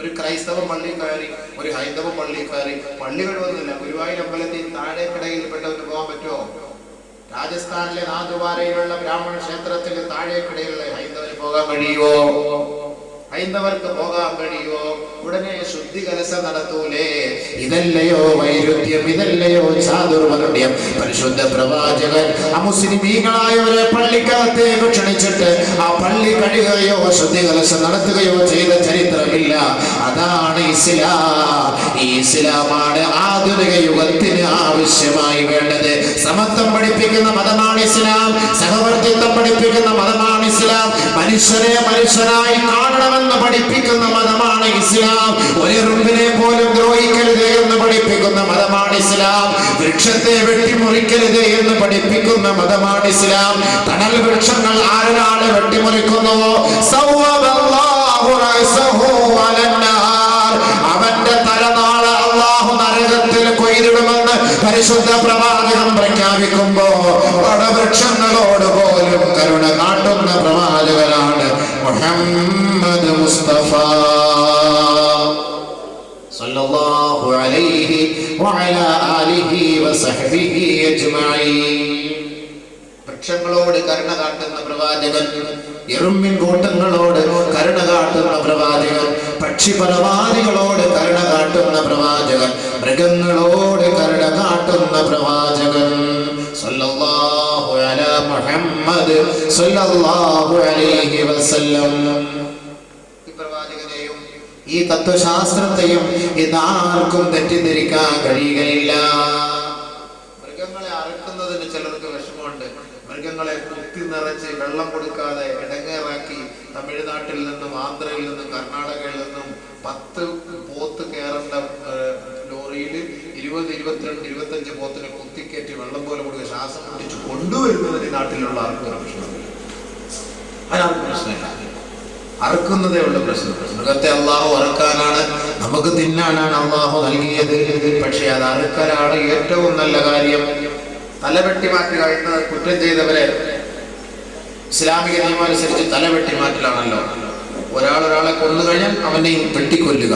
ഒരു ക്രൈസ്തവ പള്ളി കയറി, ഒരു ഹൈന്ദവ പള്ളി കയറി, പള്ളികൾ ഒന്നുമില്ല. ഗുരുവായൂർ അമ്പലത്തിൽ താഴേക്കിടയിൽപ്പെട്ടവന് പോകാൻ പറ്റുമോ? രാജസ്ഥാനിലെ നാദുവാരയിലുള്ള ബ്രാഹ്മണ ക്ഷേത്രത്തിൽ താഴേക്കിടയിലുള്ള ഹൈന്ദവന് പോകാൻ കഴിയുമോ? ഹൈന്ദവർക്ക് പോകാൻ കഴിയുമോ? ഉടനെ ശുദ്ധി കലശം നടത്തൂലേ? ഇതല്ലയോ വൈരുദ്ധ്യം, ഇതല്ലയോ ചാതുർവർണ്ണ്യം? പരിശുദ്ധ പ്രവാചകൻ അമുസ്ലിമീങ്ങളായവരെ പള്ളിക്കകത്തേക്ക് ക്ഷണിച്ചിട്ട് ആ പള്ളി കഴുകുകയോ ശുദ്ധി കലശം നടത്തുകയോ ചെയ്ത ചരിത്രമില്ല. അതാണ് ഇസ്ലാം. ഈ ഇസ്ലാമാണ് ആധുനിക യുഗത്തിന് ആവശ്യമായി വേണ്ടത്. സമത്വം പഠിപ്പിക്കുന്ന മതമാണ് ഇസ്ലാം. സഹവർത്തിത്വം പഠിപ്പിക്കുന്ന മതമാണ് ഇസ്ലാം. മനുഷ്യരെ മനുഷ്യരായി കാണണമെന്ന് പഠിപ്പിക്കുന്ന മതമാണ് ഇസ്ലാം. ഒരു റുമ്പിനെ പോലും ദ്രോഹിക്കരുത് എന്ന് പഠിപ്പിക്കുന്ന മതമാണ് ഇസ്ലാം. വൃക്ഷത്തെ വെട്ടിമുറിക്കരുത് എന്ന് പഠിപ്പിക്കുന്ന മതമാണ് ഇസ്ലാം. തണൽ വൃക്ഷങ്ങൾ ആരൊരാള് വെട്ടിമുറിക്കുന്നുവോ അവന്റെ തലനാള് അല്ലാഹു നരകത്തിൽ കൊയ്തിടുമെന്ന് പരിശുദ്ധ പ്രവാചകൻ പ്രഖ്യാപിക്കുമ്പോ വടവൃക്ഷങ്ങളോട് പോലും കരുണ കാട്ടുന്ന പ്രവാചകനാണ് മുഹമ്മദ് മുസ്തഫ സല്ലല്ലാഹു അലൈഹി വഅലാ ആലിഹി വസഹ്ബിഹി അജ്മഈൻ. വൃക്ഷങ്ങളോട് കരുണ കാട്ടുന്ന പ്രവാചകൻ, എറുമ്പിൻ കൂട്ടങ്ങളോട് കരുണ കാട്ടുന്ന പ്രവാചകൻ, പക്ഷിപരവാദികളോട് കരുണ കാട്ടുന്ന പ്രവാചകൻ, മൃഗങ്ങളോട് കരുണ കാട്ടുന്ന പ്രവാചകൻ സല്ലല്ലാഹു അലാ മുഹമ്മദ് സല്ലല്ലാഹു അലൈഹി വസല്ലം. ഈ പ്രവാചകനെയും ഈ തത്വശാസ്ത്രത്തെയും ഇതാർക്കും തെറ്റിദ്ധരിക്കാൻ കഴിയുകയില്ല. മൃഗങ്ങളെ അറുക്കുന്നതിന് ചിലർക്ക് വിഷമമുണ്ട്. മൃഗങ്ങളെ കുത്തി നിറച്ച് വെള്ളം കൊടുക്കാതെ ഇടങ്ങേറാക്കി തമിഴ്നാട്ടിൽ നിന്നും ആന്ധ്രയിൽ നിന്നും കർണാടകയിൽ നിന്നും 10 പോത്ത് കയറേണ്ട ലോറിയിൽ 20, 22, 25 പോത്തിനെ കുത്തിക്കയറ്റി വെള്ളം പോലെ കൊടുക്കുക, ശ്വാസം പിടിച്ച് കൊണ്ടുവരുന്നതിന് നാട്ടിലുള്ള ആർക്കും പ്രശ്നം. അതിനാർക്കും പ്രശ്നമില്ല, അറുക്കുന്നതേ ഉള്ള പ്രശ്നം. മൃഗത്തെ അള്ളാഹു അറുക്കാനാണ്, നമുക്ക് തിന്നാനാണ് അള്ളാഹു നൽകിയത്. പക്ഷെ അത് അറുക്കലാണ് ഏറ്റവും നല്ല കാര്യം. തലവെട്ടി മാറ്റുക എന്ന് കുറ്റം ചെയ്തവരെ ഇസ്ലാമിക നിയമം അനുസരിച്ച് തലവെട്ടി മാറ്റലാണല്ലോ. ഒരാളൊരാളെ കൊന്നു കഴിഞ്ഞാൽ അവനെ വെട്ടിക്കൊല്ലുക,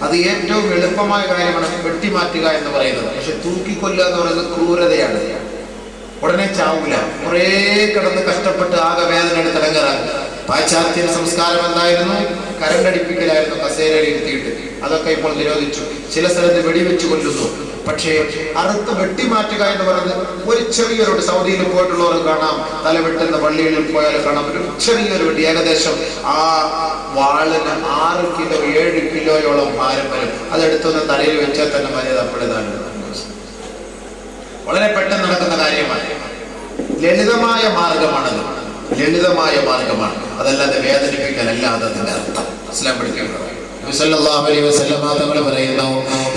അത് ഏറ്റവും എളുപ്പമായ കാര്യമാണ് വെട്ടിമാറ്റുക എന്ന് പറയുന്നത്. പക്ഷെ തൂക്കിക്കൊല്ലുക എന്ന് പറയുന്നത് ക്രൂരതയാണ്. ഉടനെ ചാവൂല, കുറേ കിടന്ന് കഷ്ടപ്പെട്ട് ആകെ വേദന എടുത്ത് ഇടങ്ങേറാകും. പാശ്ചാത്യ സംസ്കാരം എന്തായിരുന്നു? കരണ്ടടിപ്പിക്കലായിരുന്നു, കസേരയിൽ ഇരുത്തിയിട്ട്. അതൊക്കെ ഇപ്പോൾ നിരോധിച്ചു. ചില സ്ഥലത്ത് വെടിവെച്ച് കൊല്ലുന്നു. പക്ഷേ അറുത്ത് വെട്ടിമാറ്റുക എന്ന് പറയുന്നത് ഒരു ചെറിയൊരു, സൗദിയിൽ പോയിട്ടുള്ളവർ കാണാം, തലവെട്ടുന്ന പള്ളികളിൽ പോയാൽ കാണാം, ഒരു ചെറിയൊരു വെടി. ഏകദേശം ആ വാളിന് 6 കിലോ 7 കിലോയോളം ഭാരം വരും. അതെടുത്തൊന്ന് തലയിൽ വെച്ചാൽ തന്നെ മര്യാദ അപ്പോഴേതാണ്. വളരെ പെട്ടെന്ന് നടക്കുന്ന കാര്യമാണ്. ലളിതമായ മാർഗമാണത്, ലളിതമായ മാർഗമാണ്. അതല്ലാതെ വേദനിപ്പിക്കലല്ല അതിന്റെ അർത്ഥം. ഇസ്ലാം പഠിക്കുന്നത് സല്ലല്ലാഹു അലൈഹി വസല്ലം തങ്ങൾ പറയുന്നു,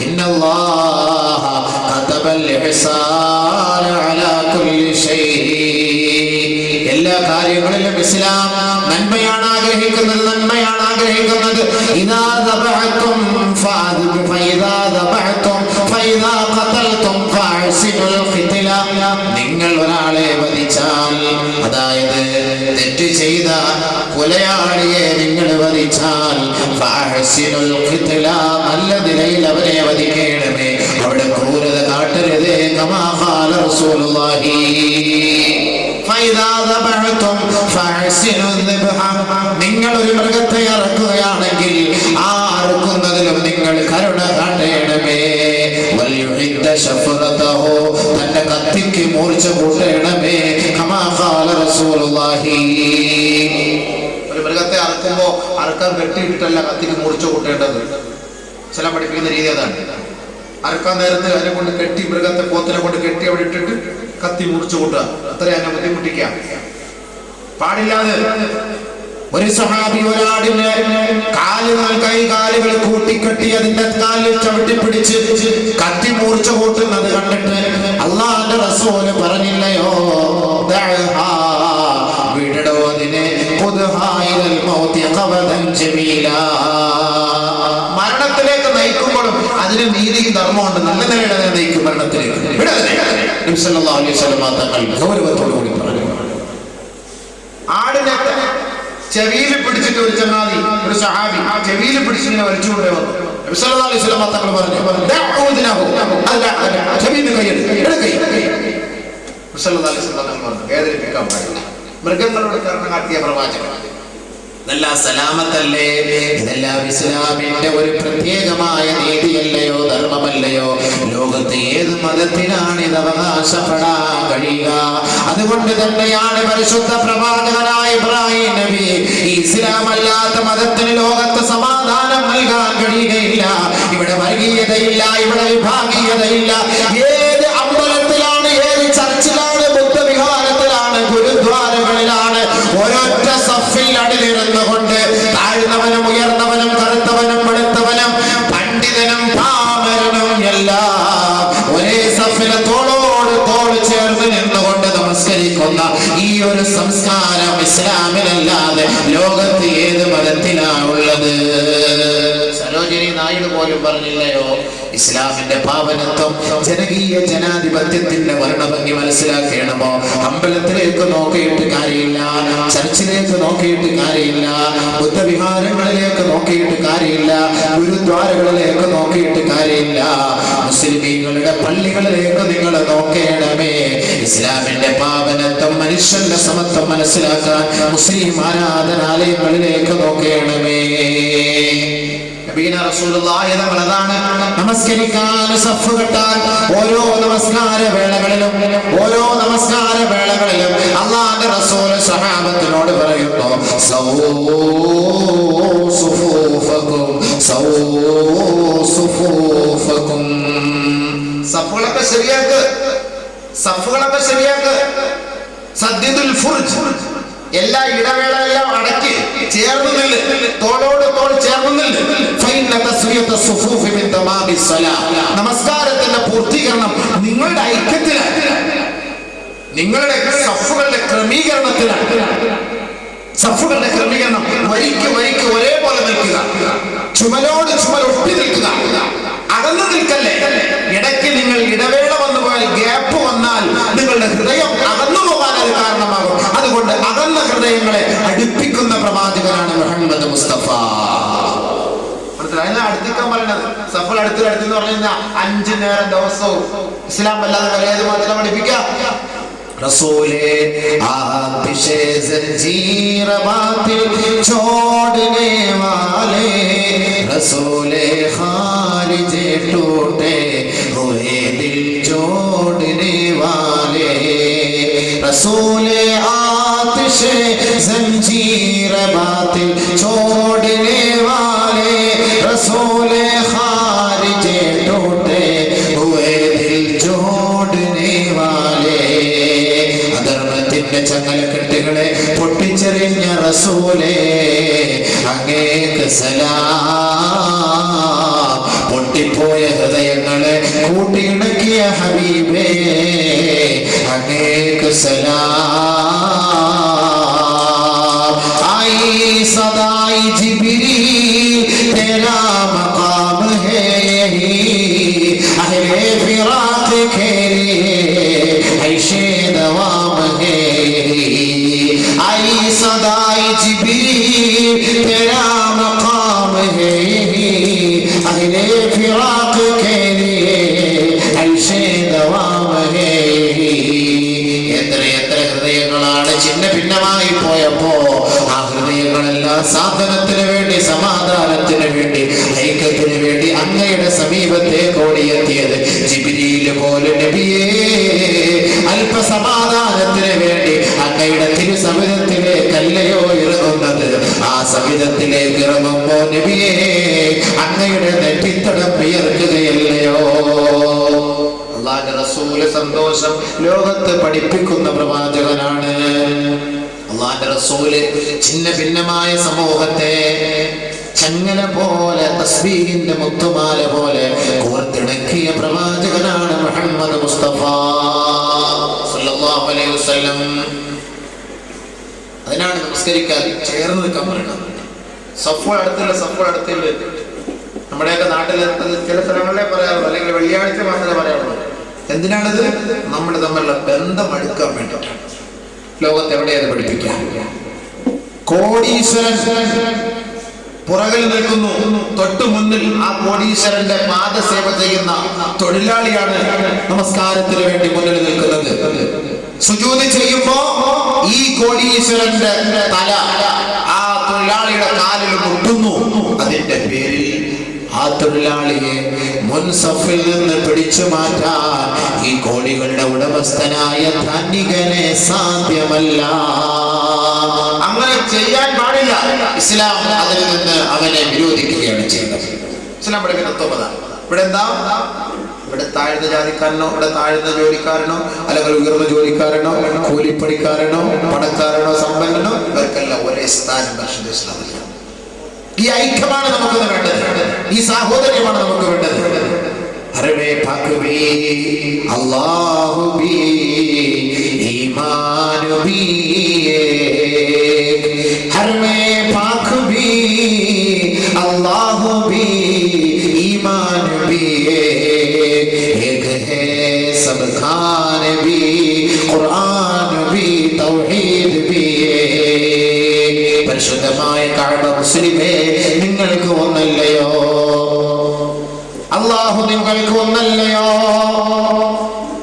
ഇന്നല്ലാഹ കതബൽ ഇഹ്സാന അലാ കുല്ലി ശൈഇ. എല്ലാ കാര്യങ്ങളിലും ഇസ്ലാം നന്മയാണ് ആഗ്രഹിക്കുന്നത്, നന്മയാണ് ആഗ്രഹിക്കുന്നത്. ഇദാ ദബഅതും ഫഇദാ ദബഅതും ഫഇദാ ഖതൽതും ഫഅഹ്സിനുൽ ഖിത്ല. നിങ്ങൾ ഒരാളെ വധിച്ചാൽ, അതായത് തെറ്റ് ചെയ്ത കൊലയാളിയെ നിങ്ങൾ വധിച്ചാൽ, ഫഅഹ്സിനുൽ ഖിത്ല, നല്ല നിലയിൽ അവനെ വധിക്കണമേ, അവിടെ ക്രൂരത കാട്ടരുതേ. കമാ ഖാല റസൂലുള്ളാഹി നിങ്ങൾ ഒരു മൃഗത്തെ അറക്കുകയാണെങ്കിൽ ആ അറുക്കുന്നതിലും നിങ്ങൾ കരുണ കാട്ടണമേ. തന്റെ കത്തിക്ക് മൂർച്ച കൂട്ടണമേ. ഒരു മൃഗത്തെ അറക്കുമ്പോ അറക്കാൻ കെട്ടിയിട്ടിട്ടല്ല കത്തിക്ക് മൂർച്ച കൂട്ടേണ്ടത്. ചില പഠിപ്പിക്കുന്ന രീതി അതാണ്. അറക്കാൻ നേരത്ത് അതിനെ കൊണ്ട് കെട്ടി, മൃഗത്തെ പോത്തിനെ കൊണ്ട് കെട്ടി അവിടെ ഇട്ടിട്ട് കത്തി മുറിച്ചു കൂട്ടുക, അത്രയും അതിനെ ബുദ്ധിമുട്ടിക്കാം പാടില്ലാതെ. ഒരു സ്വഹാബി ഒരാടിന് കൈകാലുകൾ കൂട്ടിക്കെട്ടി അതിന്റെ കാലിൽ ചവിട്ടിപ്പിടിച്ച് കത്തി മൂർച്ച കൂട്ടുന്നത് കണ്ടിട്ട് അല്ലാഹുവിന്റെ റസൂല് പറഞ്ഞില്ലയോ, വിടടോ അതിനെ, മരണത്തിലേക്ക് നയിക്കുമ്പോഴും അതിന് നീതിയും ധർമ്മമുണ്ട്. നല്ല നിലയിൽ അതിനെ നയിക്കും മരണത്തിലേക്ക്. നബി സല്ലല്ലാഹു അലൈഹി വസല്ലം തങ്ങൾ ഗൗരവത്തോടു കൂടി പറഞ്ഞു. ആടിനെ ചെവിയിൽ പിടിച്ചിട്ട് ഒരു ചങ്ങാതി, ഒരു സഹാബി ചെവിയിൽ പിടിച്ചിങ്ങനെ വലിച്ചുകൊണ്ടേ വന്നു. നബി സല്ലല്ലാഹു അലൈഹി വസല്ലം തങ്ങൾ പറഞ്ഞു, വേദനിപ്പിക്കാൻ പാടില്ല. മൃഗങ്ങളോട് കരുണ കാട്ടിയ പ്രവാചകൻ. ഇതെല്ലാം സലാമത്തല്ലേ? ഇതെല്ലാം ഇസ്ലാമിന്റെ ഒരു പ്രത്യേകമായ നീതിയല്ലയോ, ധർമ്മമല്ലയോ? ലോകത്തെ ഏത് മതത്തിനാണ് ഇത് അവകാശപ്പെടാൻ കഴിയുക? അതുകൊണ്ട് തന്നെയാണ് പരിശുദ്ധ പ്രവാചകനായ ഇബ്രാഹിം നബി ഇസ്ലാം അല്ലാത്ത മതത്തിന് ലോകത്ത് സമാധാനം നൽകാൻ കഴിയുകയില്ല. ഇവിടെ വർഗീയതയില്ല, ഇവിടെ വിഭാഗീയതയില്ല. ഏത് അമ്പലത്തിലാണ്, ഏത് ചർച്ച ഒരേ സഫിലെ തോളോട് തോൾ ചേർന്ന് നിന്നുകൊണ്ട് നമസ്കരിക്കുന്ന ഈ ഒരു സംസ്കാരം ഇസ്ലാമിലല്ലാതെ ലോകത്ത് ഏത് മതത്തിലാണുള്ളത്? സരോജിനി നായിഡു പോലും പറഞ്ഞില്ലയോ, ഇസ്ലാമിന്റെ പാവനത്വം ജനകീയ ജനാധിപത്യത്തിന്റെ വർണ്ണഭംഗി മനസ്സിലാക്കണമോ? അമ്പലത്തിലേക്ക് നോക്കിയിട്ട് കാര്യമില്ല, ചർച്ചിലേക്ക് നോക്കിയിട്ട് കാര്യമില്ല, ബുദ്ധവിഹാരങ്ങളിലേക്ക് നോക്കിയിട്ട് കാര്യമില്ല, ഗുരുദ്വാരകളിലേക്ക് നോക്കിയിട്ട് കാര്യമില്ല, മുസ്ലിമീങ്ങളുടെ പള്ളികളിലേക്ക് നിങ്ങൾ നോക്കേണമേ. ഇസ്ലാമിന്റെ പാവനത്വം, മനുഷ്യന്റെ സമത്വം മനസ്സിലാക്കാൻ മുസ്ലിം ആരാധനാലയങ്ങളിലേക്ക് നോക്കേണമേ. അതാണ് നമസ്കരിക്കാൻ സഫ് കെട്ടാൻ ഓരോ നമസ്കാര വേളകളിലും അല്ലാഹുവിന്റെ റസൂൽ സഹാബത്തിനോട് പറയുന്നു, സഫുകളൊക്കെ ശരിയാക്ക്, സദ്ദിദുൽ ഫുർജ്, എല്ലാ ഇടവേളയെല്ലാം അടക്കി ചേർന്ന് നില്ല്, തോളോട് തോൾ ചേർന്ന് നില്ല്. നമസ്കാരത്തിന്റെ പൂർത്തീകരണം നിങ്ങളുടെ ഐക്യത്തിലാണ്, നിങ്ങളുടെ സഫുകളുടെ ക്രമീകരണത്തിലാണ്. സഫുകളുടെ ക്രമീകരണം വരിക്ക് ഒരേപോലെ നിൽക്കുക, ചുമലോട് ചുമൽ ഒട്ടി നിൽക്കുക, അകന്നു നിൽക്കല്ലേ. ഇടയ്ക്ക് നിങ്ങൾ ഇടവേള വന്നു പോയാൽ, ഗ്യാപ്പ് വന്നാൽ നിങ്ങളുടെ ഹൃദയം അകന്നു പോകാൻ അത് കാരണമാകും. അതുകൊണ്ട് അകന്ന ഹൃദയങ്ങളെ അടുപ്പിക്കുന്ന പ്രവാചകനാണ് മുഹമ്മദ് മുസ്തഫ. അടുത്തിക്കാൻ പറയുന്നത് സഫൽ അടുത്തെന്ന് പറഞ്ഞു കഴിഞ്ഞാൽ 5 നേരം ദിവസവും ഇസ്ലാം അല്ലാതെ വേറെ ഏത് മതത്തിലും പഠിപ്പിക്കാം. रसूले आतिशे जंजीर बातिल छोड़ने वाले, रसूले खारिजे टूटे हुए दिल जोड़ने वाले, रसूले आतिशे जंजीर बातिल छोड़ने वाले, रसूले खारिजे टूटे हुए दिल जोड़ने वाले, ചങ്ങലക്കെട്ടുകളെ പൊട്ടിച്ചെറിഞ്ഞ റസൂലേ അങ്ങേക്ക് സലാം. പൊട്ടിപ്പോയ ഹൃദയങ്ങളെ കൂട്ടിയിണക്കിയ ഹബീബേ അങ്ങേക്ക് സലാം. ആയി സദായി ജിബ്രീൽ തേരാ മഖാം ഹേ യഹീ അഹ്ലെ ഫിറാഖ് के लिए ऐशे दवाम है, आई सदाई जिब्रील तेरा मकाम है, अहले फिराक के लिए ऐशे दवाम है. എത്ര ഹൃദയങ്ങളാണ് ചിന്ന ഭിന്നമായി പോയപ്പോ ആ ഹൃദയങ്ങളെല്ലാം സാധനത്തിന് വേണ്ടി, സമാധാനത്തിന് വേണ്ടി, ഐക്യത്തിന് വേണ്ടി അങ്ങയുടെ സമീപത്തേക്ക് ഓടിയെത്തിയത്. ജിബ്രീൽ പോലെ നബിയേ അല്പസമാധാനത്തിന് വേണ്ടി അങ്ങയുടെ തിരുസവിധത്തിലേക്കല്ലയോ ഇറങ്ങുന്നത്? ആ സവിധത്തിലേക്ക് ഇറങ്ങുമ്പോ നബിയേ അങ്ങയുടെ നെറ്റിത്തടം വിയർക്കുകയല്ലയോ? അല്ലാഹുവിന്റെ റസൂല് സന്തോഷം ലോകത്ത് പഠിപ്പിക്കുന്ന പ്രവാചകനാണ്. അല്ലാഹുവിന്റെ റസൂല് ഛിന്ന ഭിന്നമായ സമൂഹത്തെ ചങ്ങല പോലെ, തസ്ബീഹിന്റെ മുത്തുമാല പോലെ കോർത്തിണക്കിയ പ്രവാചകനാണ് മുഹമ്മദ് മുസ്തഫ സല്ലല്ലാഹു അലൈഹി വസല്ലം. അതിനാണ് നമസ്കരിക്കാൻ ചേർന്ന് നിൽക്കാൻ പറയുന്നത്. സഫ്വ അടുത്തില്ല. നമ്മുടെയൊക്കെ നാട്ടിൽ ചില സ്ഥലങ്ങളിലെ പറയാറുള്ളൂ, അല്ലെങ്കിൽ വെള്ളിയാഴ്ച മാത്രമേ പറയാറുള്ളൂ. എന്തിനാണിത്? നമ്മൾ തമ്മിലുള്ള ബന്ധം അടുക്കാൻ വേണ്ടിയിട്ടാണ്. ലോകത്ത് എവിടെയത് പഠിപ്പിക്കാം. കോടീശ്വരൻ പുറകിൽ നിൽക്കുന്നു, തൊട്ടു മുന്നിൽ ആ കോടീശ്വരന്റെ പാദസേവ ചെയ്യുന്ന തൊഴിലാളിയാണ് നമസ്കാരത്തിന് വേണ്ടി മുന്നിൽ നിൽക്കുന്നത്. സുജൂദ് ചെയ്യുമ്പോ ഈ കോടീശ്വരന്റെ തല ആ തൊഴിലാളിയുടെ കാലിൽ മുട്ടുന്നു. അതിന്റെ പേരിൽ ആ തൊഴിലാളിയെ മുൻസഫിൽ നിന്ന് പിടിച്ചു മാറ്റാൻ ഈ കോടികളുടെ ഉടമസ്ഥനായ ധനികനെ സാധ്യമല്ല. അങ്ങനെ ചെയ്യാൻ പാടില്ല. ഇസ്ലാം അതിൽ നിന്ന് അവനെ വിരോധിക്കുകയാണ് ചെയ്യുന്നത്. ഇസ്ലാം പഠിക്കുന്ന തത്വമതാണ്. ഇവിടെ എന്താ? ഇവിടെ താഴ്ന്ന ജാതിക്കാരനോ, ഇവിടെ താഴ്ന്ന ജോലിക്കാരനോ, അല്ലെങ്കിൽ ഉയർന്ന ജോലിക്കാരനോ, കൂലിപ്പണിക്കാരനോ, പണക്കാരനോ, സമ്പന്നനോ, ഇവർക്കെല്ലാം ഒരേ സ്ഥാനം പരിശുദ്ധ ഇസ്ലാമിൽ. ഈ ഐക്യമാണ് നമുക്ക് വേണ്ടത്, ഈ സാഹോദര്യമാണ് നമുക്ക് വേണ്ടത്. घर में पाक भी अल्लाह भी ईमान भी घर में पाक भी अल्लाह भी ईमान भी एक है सब खान भी ഖുർആൻ भी തൗഹീദ് भी പരിശുദ്ധമായ കഅബ മുസ്ലിമേ നിങ്ങൾക്ക് ഒന്നല്ലയോ അല്ലാഹു നിങ്ങൾക്ക് ഒന്നല്ലയോ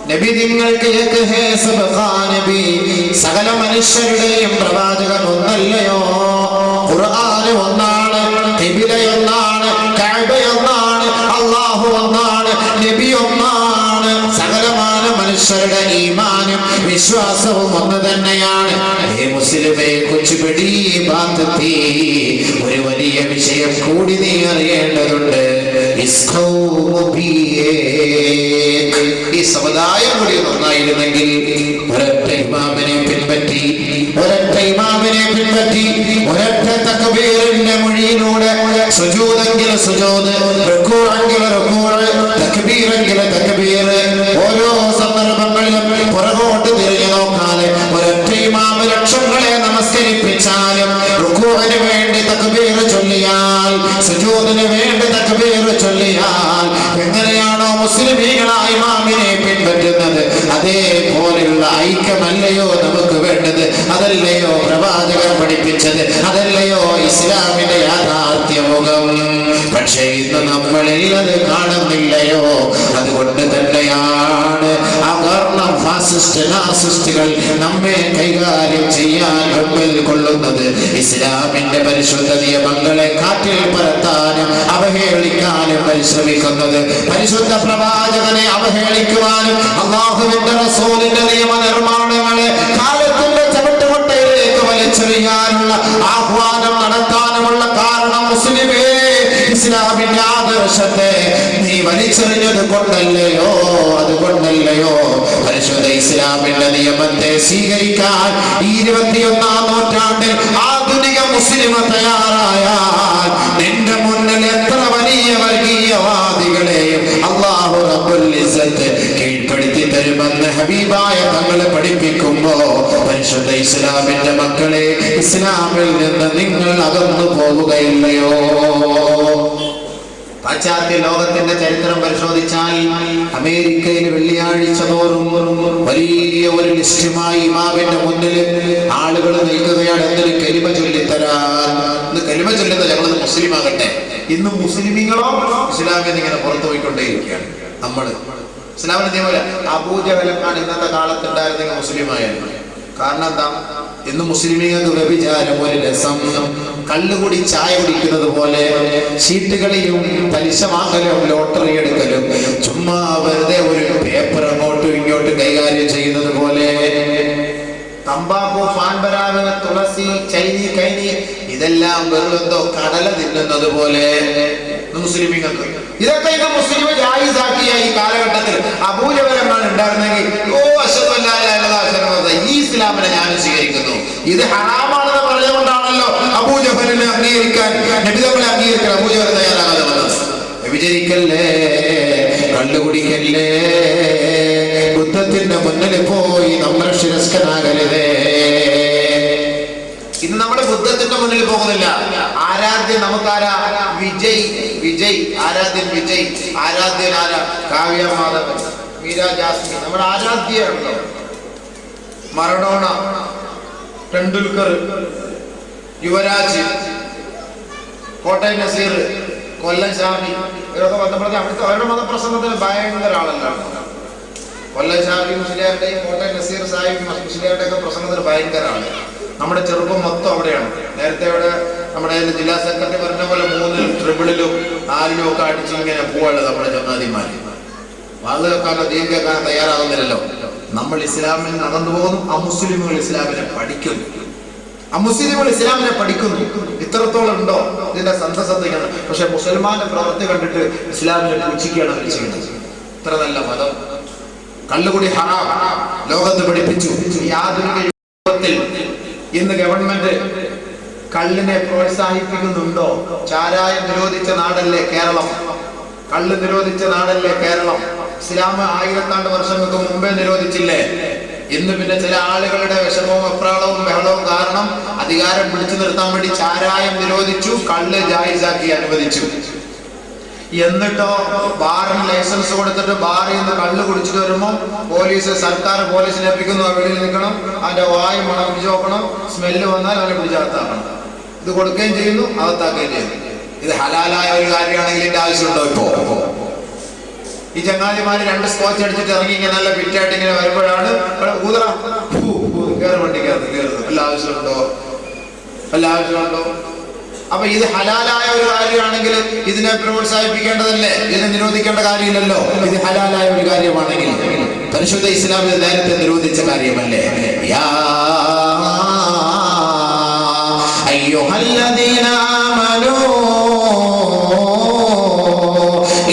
നബി നിങ്ങൾക്ക് ഏക ഹേ സബ് ഖാൻ നബി സകല മനുഷ്യരുടെയും പ്രവാചകൻ ഒന്നല്ലയോ ഖുർആൻ ഒന്നാണ് ഖിബല ഒന്നാണ് കഅബ ഒന്നാണ് അല്ലാഹു ഒന്നാണ് നബി ഒന്നാണ് സകലമായ മനുഷ്യരുടെ ഈമാനും വിശ്വാസവും ഒന്ന് തന്നെയാണ് ഹേ മുസ്ലിമേ കുछ बड़ी बात थी ഒരു വലിയ വിഷയം കൂടി നീ അറിയേണ്ടതുണ്ട് ഈ സമുദായം കൂടി ഒന്നായിരുന്നെങ്കിൽ ഒരൊറ്റ ഇമാമിനെ പിൻപറ്റി ഒരൊറ്റ തക്ബീറിന്റെ മൊഴിയിലൂടെ സുജൂദെങ്കിൽ സുജൂദ് റുകൂഅെങ്കിൽ റുകൂഅ് തക്ബീറെങ്കിൽ തക്ബീർ ഓരോ സന്ദർഭങ്ങളിലും പുറകോട്ട് തിരിഞ്ഞു നോക്കാതെ ഒരൊറ്റ ഇമാം ലക്ഷങ്ങളെ നമസ്കരിപ്പിച്ചാലും റുകൂഅിന് വേണ്ടി തക്ബീർ ചൊല്ലിയാൽ സുജൂദിന് വേണ്ടി തക്ബീർ ചൊല്ലിയാൽ എങ്ങനെയാണോ മുസ്ലിമീങ്ങളായ ഇമാമിനെ പിൻപറ്റുന്നത് അതേപോലെയുള്ള ഐക്യമല്ലയോ നമുക്ക് വേണ്ടത് അതല്ലയോ പ്രവാചകർ പഠിപ്പിച്ചത് അതല്ലയോ ഇസ്ലാമിന്റെ യാഥാർത്ഥ്യമുഖം പക്ഷേ ഇന്ന് നമ്മളിൽ അത് കാണുന്നില്ലയോ അതുകൊണ്ട് തന്നെയാണ് അകർണം ഫാസിസ്റ്റ് നാസിസ്റ്റുകൾ നമ്മെ കൈകാര്യം ചെയ്യാൻ മുമ്പിൽ കൊള്ളുന്നത് ഇസ്ലാമിന്റെ പരിശുദ്ധ നിയമങ്ങളെ കാറ്റിൽ പറത്താനും അവഹേളിക്കാനും പരിശ്രമിക്കുന്നത് പരിശുദ്ധ പ്രവാചകനെ അവഹേളിക്കുവാനും അല്ലാഹുവിന്റെ റസൂലിന്റെ നിയമ നിർമ്മാണങ്ങളെ കാലത്തിന്റെ ചവിട്ടുകൊട്ടയിലേക്ക് വലിച്ചെറിയാനുള്ള ആഹ്വാനം നടത്താനുമുള്ള കാരണം മുസ്ലിമേ ഇസ്ലാമിന്റെ ആദർശത്തെ നീ വലിച്ചെറിഞ്ഞത് കൊണ്ടല്ലയോ അതുകൊണ്ടല്ലയോ പരിശുദ്ധ ഇസ്ലാമിന്റെ നിയമത്തെ സ്വീകരിക്കാൻ 21-ാം നൂറ്റാണ്ടിൽ ആധുനിക മുസ്ലിം തയ്യാറായാൽ നിന്റെ മുന്നിൽ എത്ര വലിയ വർഗീയവാദികളെയും അല്ലാഹു റബ്ബുൽ ഇസ്സത്ത് കീഴ്പ്പെടുത്തി തരുമെന്ന് ഹബീബായ തങ്ങളെ പഠിപ്പിക്കുമ്പോ പരിശുദ്ധ ഇസ്ലാമിന്റെ മക്കളെ ഇസ്ലാമിൽ നിന്ന് നിങ്ങൾ അകന്നു പോവുകയില്ലയോ പാശ്ചാത്യ ലോകത്തിന്റെ ചരിത്രം പരിശോധിച്ചാൽ അമേരിക്കയിൽ വെള്ളിയാഴ്ച തോറും വലിയ ഒരു ലിസ്റ്റുമായി ഇമാമിന്റെ മുന്നിൽ ആളുകൾ നിൽക്കുകയാണ് എന്തൊരു കലിമ ചൊല്ലിത്തരാൻ ഇന്ന് കലിമ ചൊല്ലുന്ന ഞങ്ങളത് മുസ്ലിം ആകട്ടെ ഇന്ന് മുസ്ലിമീങ്ങളോ ഇസ്ലാമിൽ നിന്ന് ഇങ്ങനെ പുറത്തു പോയിക്കൊണ്ടേയിരിക്കുകയാണ് നമ്മള് ഇസ്ലാമിന്റെ നിയമമില്ല അബൂജഹലാണ് ഇന്നത്തെ കാലത്തുണ്ടായിരുന്നെങ്കിൽ മുസ്ലിമായിരുന്നു കാരണം എന്താ ഇന്ന് മുസ്ലിമീങ്ങൾക്ക് വ്യഭിചാരം ഒരു രസം കള്ളുകുടി ചായ കുടിക്കുന്നത് പോലെ ചീട്ടുകളിലും പലിശ വാങ്ങലും ലോട്ടറി എടുക്കലും ചുമ്മാ വെറുതെ ഒരു പേപ്പർ അങ്ങോട്ടും ഇങ്ങോട്ടും കൈകാര്യം ചെയ്യുന്നത് പോലെ തമ്പാക്കു പാൻപരാഗ് തുളസി ചൈനി കൈനി ഇതെല്ലാം വെറുതെന്തോ കടല തിന്നുന്നത് പോലെ മുസ്ലിമീങ്ങൾക്ക് ഇതൊക്കെ ഇത് മുസ്ലിം ജായിസാക്കിയ ഈ കാലഘട്ടത്തിൽ അബൂജഹലാണ് ഉണ്ടായിരുന്നെങ്കിൽ ഈ ഇസ്ലാമിനെ ഞാൻ സ്വീകരിക്കുന്നു ഇത് ഹറാമാണെന്ന് പറഞ്ഞുകൊണ്ടാണല്ലോ അബൂജഹലിനെ അംഗീകരിക്കാൻ നബി തങ്ങളെ അംഗീകരിക്കാൻ അബൂജഹൽ തയ്യാറാകാതെ വന്നത് വ്യഭിചരിക്കല്ലേ കള്ളുകുടിക്കല്ലേ ബുദ്ധത്തിന്റെ മുന്നിൽ പോയി നമ്മൾ ശിരസ്കനാകരുതേ ഇന്ന് നമ്മുടെ ബുദ്ധത്തിന്റെ മുന്നിൽ പോകുന്നില്ല ആരാധ്യൻ നമുക്കാരാ വിജയ് ആരാധ്യൻ വിജയ് ആരാധ്യൻ ആരാ കാവ്യ മാധവൻ മീര ജാസ്മിൻ നമ്മുടെ ആരാധ്യയാണല്ലോ മറഡോണ ടെണ്ടുൽക്കർ യുവരാജ് കോട്ടയം നസീർ കൊല്ലം ഷാഫി ഇവരൊക്കെ ബന്ധപ്പെടുത്തി അവിടുത്തെ അവരുടെ മതപ്രസംഗത്തിന് ഭയങ്കര ആളല്ലാണ് കൊല്ലം ഷാഫി മുസ്ലിയാരുടെയും കോട്ടയം നസീർ സാഹിബ് മുസ്ലിയാരുടെ ഒക്കെ പ്രസംഗത്തിന് ഭയങ്കര ആണ് നമ്മുടെ ചെറുപ്പം മൊത്തം അവിടെയാണ് നേരത്തെ അവിടെ നമ്മുടെ ജില്ലാ സെക്രട്ടറി പറഞ്ഞ പോലെ 3-ലും ട്രിപ്പിളിലും 4-ലും ഒക്കെ അടിച്ച് ഇങ്ങനെ പോവാണ് നമ്മുടെ ചങ്ങാതിമാര് വാള് വെക്കാനോ ദീൻ കേൾക്കാനോ തയ്യാറാകുന്നില്ലല്ലോ നമ്മൾ ഇസ്ലാമിൽ നടന്നു പോകുന്നു അമുസ്ലിമുകൾ ഇസ്ലാമിനെ പഠിക്കുന്നു അമുസ്ലിമുകൾ ഇസ്ലാമിനെ പഠിക്കുന്നു ഇത്രത്തോളം ഉണ്ടോ ഇതിന്റെ സന്തസത്തയാണ് പക്ഷെ മുസൽമാന്റെ പ്രവൃത്തി കണ്ടിട്ട് ഇസ്ലാമിനെ പൂജിക്കുകയാണ് അവർ ചെയ്യുന്നത് ഇത്ര നല്ല മതം കള്ളുകുടി ഹറാം ലോകത്ത് പഠിപ്പിച്ചു ഈ ആധുനിക യുഗത്തിൽ ഇന്ന് ഗവൺമെന്റ് കള്ളിനെ പ്രോത്സാഹിപ്പിക്കുന്നുണ്ടോ ചാരായം നിരോധിച്ച നാടല്ലേ കേരളം കള്ള് നിരോധിച്ച നാടല്ലേ കേരളം. ഇസ്ലാം 1000 വർഷങ്ങൾക്ക് മുമ്പേ നിരോധിച്ചില്ലേ? ഇന്ന് പിന്നെ ചില ആളുകളുടെ വിഷമവും വെപ്രാളവും ബഹളവും കാരണം അധികാരം പിടിച്ചു നിർത്താൻ വേണ്ടി ചാരായം നിരോധിച്ചു, കള്ള് ജായിസാക്കി അനുവദിച്ചു. എന്നിട്ടോ ബാറിന് ലൈസൻസ് കൊടുത്തിട്ട് ബാറിൽ നിന്ന് കള്ള് കുടിച്ചിട്ട് വരുമ്പോൾ സർക്കാർ പോലീസിനെ ഏൽപ്പിക്കുന്നു. വെളിയിൽ നിൽക്കണം, അതിന്റെ വായു മണപ്പിച്ച് നോക്കണം, സ്മെല്ല് വന്നാൽ അവനെ പിടിച്ചകത്താക്കണം. ഇത് കൊടുക്കുകയും ചെയ്യുന്നു, അകത്താക്കുകയും ചെയ്യുന്നു. ഇത് ഹലാലായ ഒരു കാര്യമാണെങ്കിൽ ഇതിന്റെ ആവശ്യമുണ്ടോ? ഇപ്പോ ഈ ചങ്ങാതിമാര് 2 സ്കോച്ച് അടിച്ചിട്ട് ഇറങ്ങി ഇങ്ങനെ നല്ല ഫിറ്റായിട്ട് ഇങ്ങനെ വരുമ്പോഴാണ് കയറി വണ്ടിക്കകത്ത് കയറുന്നത്. വല്ല ആവശ്യമുണ്ടോ? അപ്പൊ ഇത് ഹലാലായ ഒരു കാര്യമാണെങ്കിൽ ഇതിനെ പ്രോത്സാഹിപ്പിക്കേണ്ടതല്ലേ? ഇതിനെ നിരോധിക്കേണ്ട കാര്യമില്ലല്ലോ. ഇത് ഹലാലായ ഒരു കാര്യമാണെങ്കിൽ പരിശുദ്ധ ഇസ്ലാമിൽ നേരത്തെ നിരോധിച്ച കാര്യമല്ലേ? യാ അയ്യുഹല്ലദീന ആമനൂ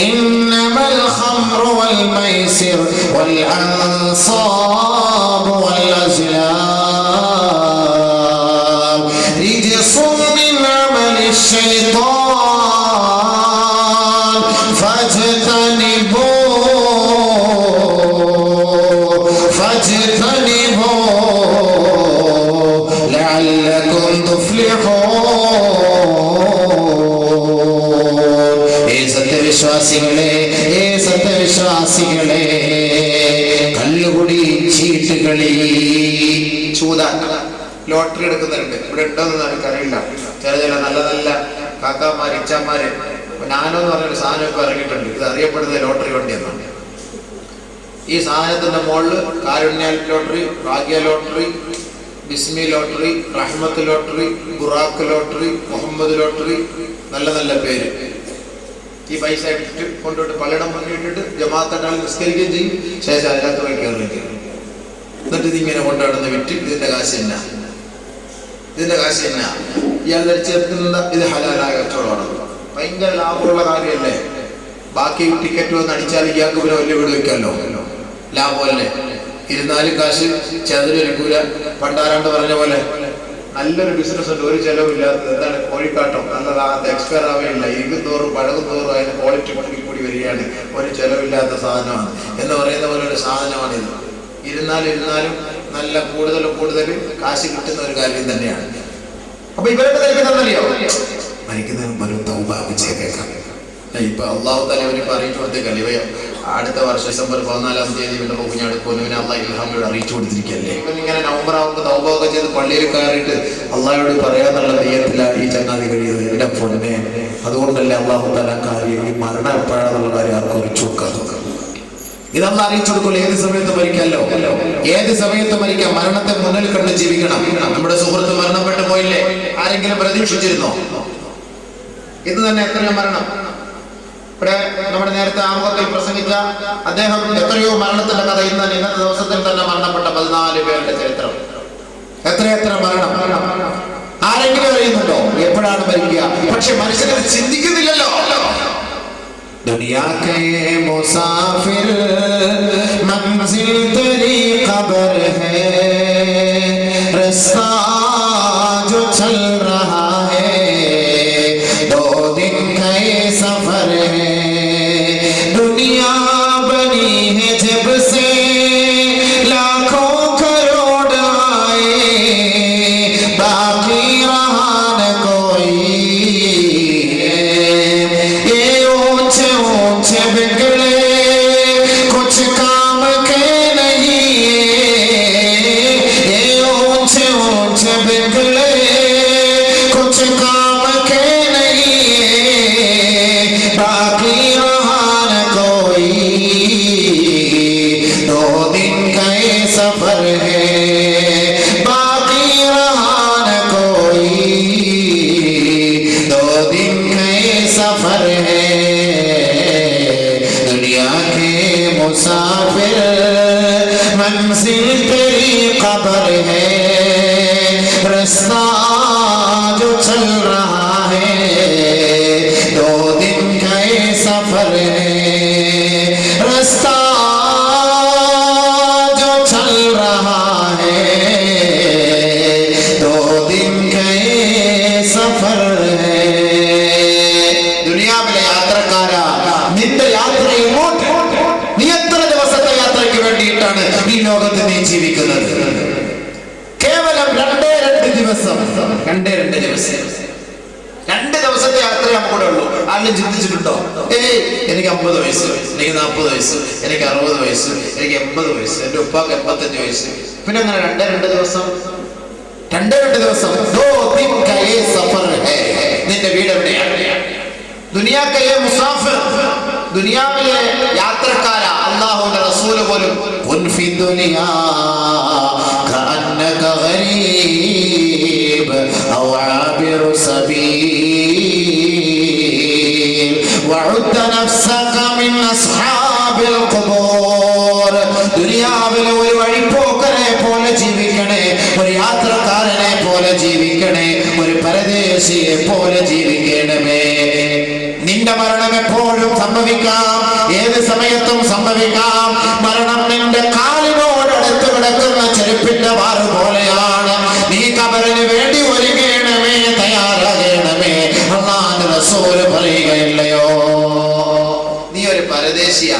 ഇന്നമൽ ഖംറു വൽ മൈസിർ വൽ അൻസാബ് വൽ അസ്ലാം റിജ്സും മിൻ അമലി ശൈത്താൻ ഫജ്തനിബൂ ലഅല്ലകും തുഫ്ലിഹൂൻ. സത്യവിശ്വാസികളെ, കല്ലുകുടി, ചീട്ടുകളി, ചൂതാട്ടം, ലോട്ടറി എടുക്കുന്നവരുണ്ട്. ഇവിടെ ഉണ്ടോന്ന് എനിക്കറിയില്ല. ചില നല്ല നല്ല കാക്കാമാര്, ഇച്ചാമാര്, നാനോ എന്ന് പറഞ്ഞൊരു സാധനം ഇപ്പൊ ഇറങ്ങിയിട്ടുണ്ട്. ഇത് അറിയപ്പെടുന്നത് ലോട്ടറി വണ്ടി എന്നാണ്. ഈ സാധനത്തിന്റെ മുകളിൽ Karunya lottery, Bhagya lottery, Bismi lottery, Rahmath lottery, Buraq lottery, Muhammad lottery, നല്ല നല്ല പേര്. ഈ പൈസ ഇട്ടിട്ട് കൊണ്ടുപോയിട്ട് പലയിടം മുന്നിട്ടിട്ട് ജമാഅത്താൽ നിസ്കരിക്കുകയും ചെയ്യും. ശേഷം അതിനകത്ത് പോയി കയറുകയും ചെയ്യും. എന്നിട്ട് ഇതിങ്ങനെ കൊണ്ടുനടന്ന് വിറ്റ് ഇതിന്റെ കാശ് തന്നെ ഇയാൾ ധരിച്ചെടുക്കുന്നത് ഇത് ഹലാലായ കച്ചവടമാണ്. ഭയങ്കര ലാഭമുള്ള കാര്യമല്ലേ? ബാക്കി ടിക്കറ്റ് വന്ന് അടിച്ചാൽ ഇയാൾക്ക് പിന്നെ വലിയ വീട് വെക്കാമല്ലോ, ലാഭമല്ലേ? ഇരുന്നാലും കാശ് ചതുരക്കൂല. പണ്ടാരാണ്ട് പറഞ്ഞ പോലെ നല്ലൊരു ബിസിനസ് ഉണ്ട്, ഒരു ചെലവില്ലാത്തത്. എന്താണ്? കോഴിക്കാട്ടം. നല്ലതാകത്ത് എക്സ്പയർ ആവുകയില്ല. ഇരിക്കുന്തോറും പഴകുന്തോറും അതിന് ക്വാളിറ്റി കൂടി വരികയാണ്. ഒരു ചെലവില്ലാത്ത സാധനമാണ് എന്ന് പറയുന്ന പോലെ ഒരു സാധനമാണിത്. ഇരുന്നാലും നല്ല കൂടുതൽ കാശ് കിട്ടുന്ന ഒരു കാര്യം തന്നെയാണ്. അപ്പൊ ഇവരുടെ ധരിക്കുന്നറിയോ? മരിക്കുന്നതിന് ഒരു തൗബ ചെയ്തേക്കാം. ഇപ്പൊ അള്ളാഹു തആല ഇവർക്ക് അറിയിച്ചു കൊടുത്തേക്കല്ലേ? ഇവ അടുത്ത വർഷം ഡിസംബർ 14-ാം തീയതി ഇവന്റെ കുഞ്ഞാടുക്കൊന്നുവിനെ അള്ളാഹ് ഇൽഹാമിലൂടെ അറിയിച്ചു കൊടുത്തിരിക്കല്ലേ? ഇവൻ ഇങ്ങനെ നവംബർ ആകുമ്പോൾ തൗബ ഒക്കെ ചെയ്ത് പള്ളിയിൽ കയറിയിട്ട് അള്ളാഹയോട് പറയാന്നുള്ള നെയ്യത്തിലാണ് ഈ ചങ്ങാതി കഴിയുന്നത്. എന്റെ പൊന്നെ, അതുകൊണ്ടല്ലേ അള്ളാഹു തആല കാര്യം ഈ മരണം എപ്പോഴാണെന്നുള്ള കാര്യം ആർക്കും അറിയിച്ചു കൊടുക്കാതെ. ഇതല്ല അറിയിച്ചു കൊടുക്കുള്ളൂ. ഏത് സമയത്ത് മരിക്കാമല്ലോ, ഏത് സമയത്ത് മരിക്കാം. മരണത്തെ മുന്നിൽ കണ്ട് ജീവിക്കണം. നമ്മുടെ സുഹൃത്ത് മരണപ്പെട്ടു പോയില്ലേ? ആരെങ്കിലും പ്രതീക്ഷിച്ചിരുന്നോ? ഇന്ന് തന്നെ എത്രയോ മരണം. ഇവിടെ നമ്മുടെ നേരത്തെ ആമുഖത്തിൽ പ്രസംഗിച്ച അദ്ദേഹം എത്രയോ മരണത്തിന്റെ കഥ ഇന്നത്തെ ദിവസത്തിൽ തന്നെ മരണപ്പെട്ട 14 പേരുടെ ചരിത്രം. എത്ര മരണം ആരെങ്കിലും അറിയുന്നുണ്ടോ? എപ്പോഴാണ് മരിക്കുക? പക്ഷെ മനുഷ്യനെ ചിന്തിക്കുന്നില്ലല്ലോ. दुनिया के मुसाफिर मंजिल तेरी खबर है, रास्ता जो चल रहा है 2 दिन का ये सफर है. दुनिया बनी है जब से लाखों करोड़ आए, बाकी रहा न कोई. बिगड़े कुछ काम के नहीं, ये ऊंचे बिगड़े कुछ काम के नहीं, बाकी रहा न कोई. 2 दिन का ये सफर है, बाकी रहा न कोई. 2 दिन का ये सफर है. मुसाफिर मंजिल तेरी खबर है, रास्ता जो चल रहा है 2 दिन का ये सफर है. रास्ता जो चल रहा है 2 दिन का ये सफर है. दुनिया में यात्राकारा വേണ്ടിയിട്ടാണ് ഈ ലോകത്ത് നീ ജീവിക്കുന്നത്. കേവലം 2 ദിവസം 2 ദിവസത്തെ യാത്ര നമുക്കൂടെ ഉള്ളൂ. ആരെങ്കിലും ചിന്തിച്ചിട്ടുണ്ടോ? എനിക്ക് 50 വയസ്സ്, എനിക്ക് 40 വയസ്സ്, എനിക്ക് 60 വയസ്സ്, എനിക്ക് 80 വയസ്സ്, എന്റെ ഉപ്പാക്ക് 85 വയസ്സ്. പിന്നെ അങ്ങനെ 2 ദിവസം. നിന്റെ വീട് എവിടെയാണ്? ദുനിയാക്കയെ മുസാഫിർ, ദുനിയാവിലെ യാത്രക്കാര. അല്ലാഹുവിന്റെ റസൂൽ പോലും കുൻ ഫി ദുനിയാ കഅന്നക ഗരീബ് ഔ ആബിറു സബീൽ വഉദ്ദ നഫ്സക മിൻ അസ്ഹാബിൽ ഖുബൂർ. ദുനിയാവിലെ ഒരു വഴിപോക്കനെ പോലെ ജീവിക്കണേ, ഒരു യാത്രക്കാരനെ പോലെ ജീവിക്കണേ, ഒരു പരദേശിയെ പോലെ ജീവിക്കണമേ. നിന്റെ മരണം എപ്പോഴും സംഭവിക്കാം, ഏത് സമയത്തും സംഭവിക്കാം. മരണം നിന്റെ കാലിനോടടുത്ത് കിടക്കുന്ന ചെരുപ്പിന്റെ വാറ് പോലെയാണ്. നീ ഖബറിന് വേണ്ടി ഒരുങ്ങണമേ, തയ്യാറാകണമേ. അല്ലാഹുവിന്റെ റസൂൽ പറയുകയില്ലയോ, നീ ഒരു പരദേശിയാ,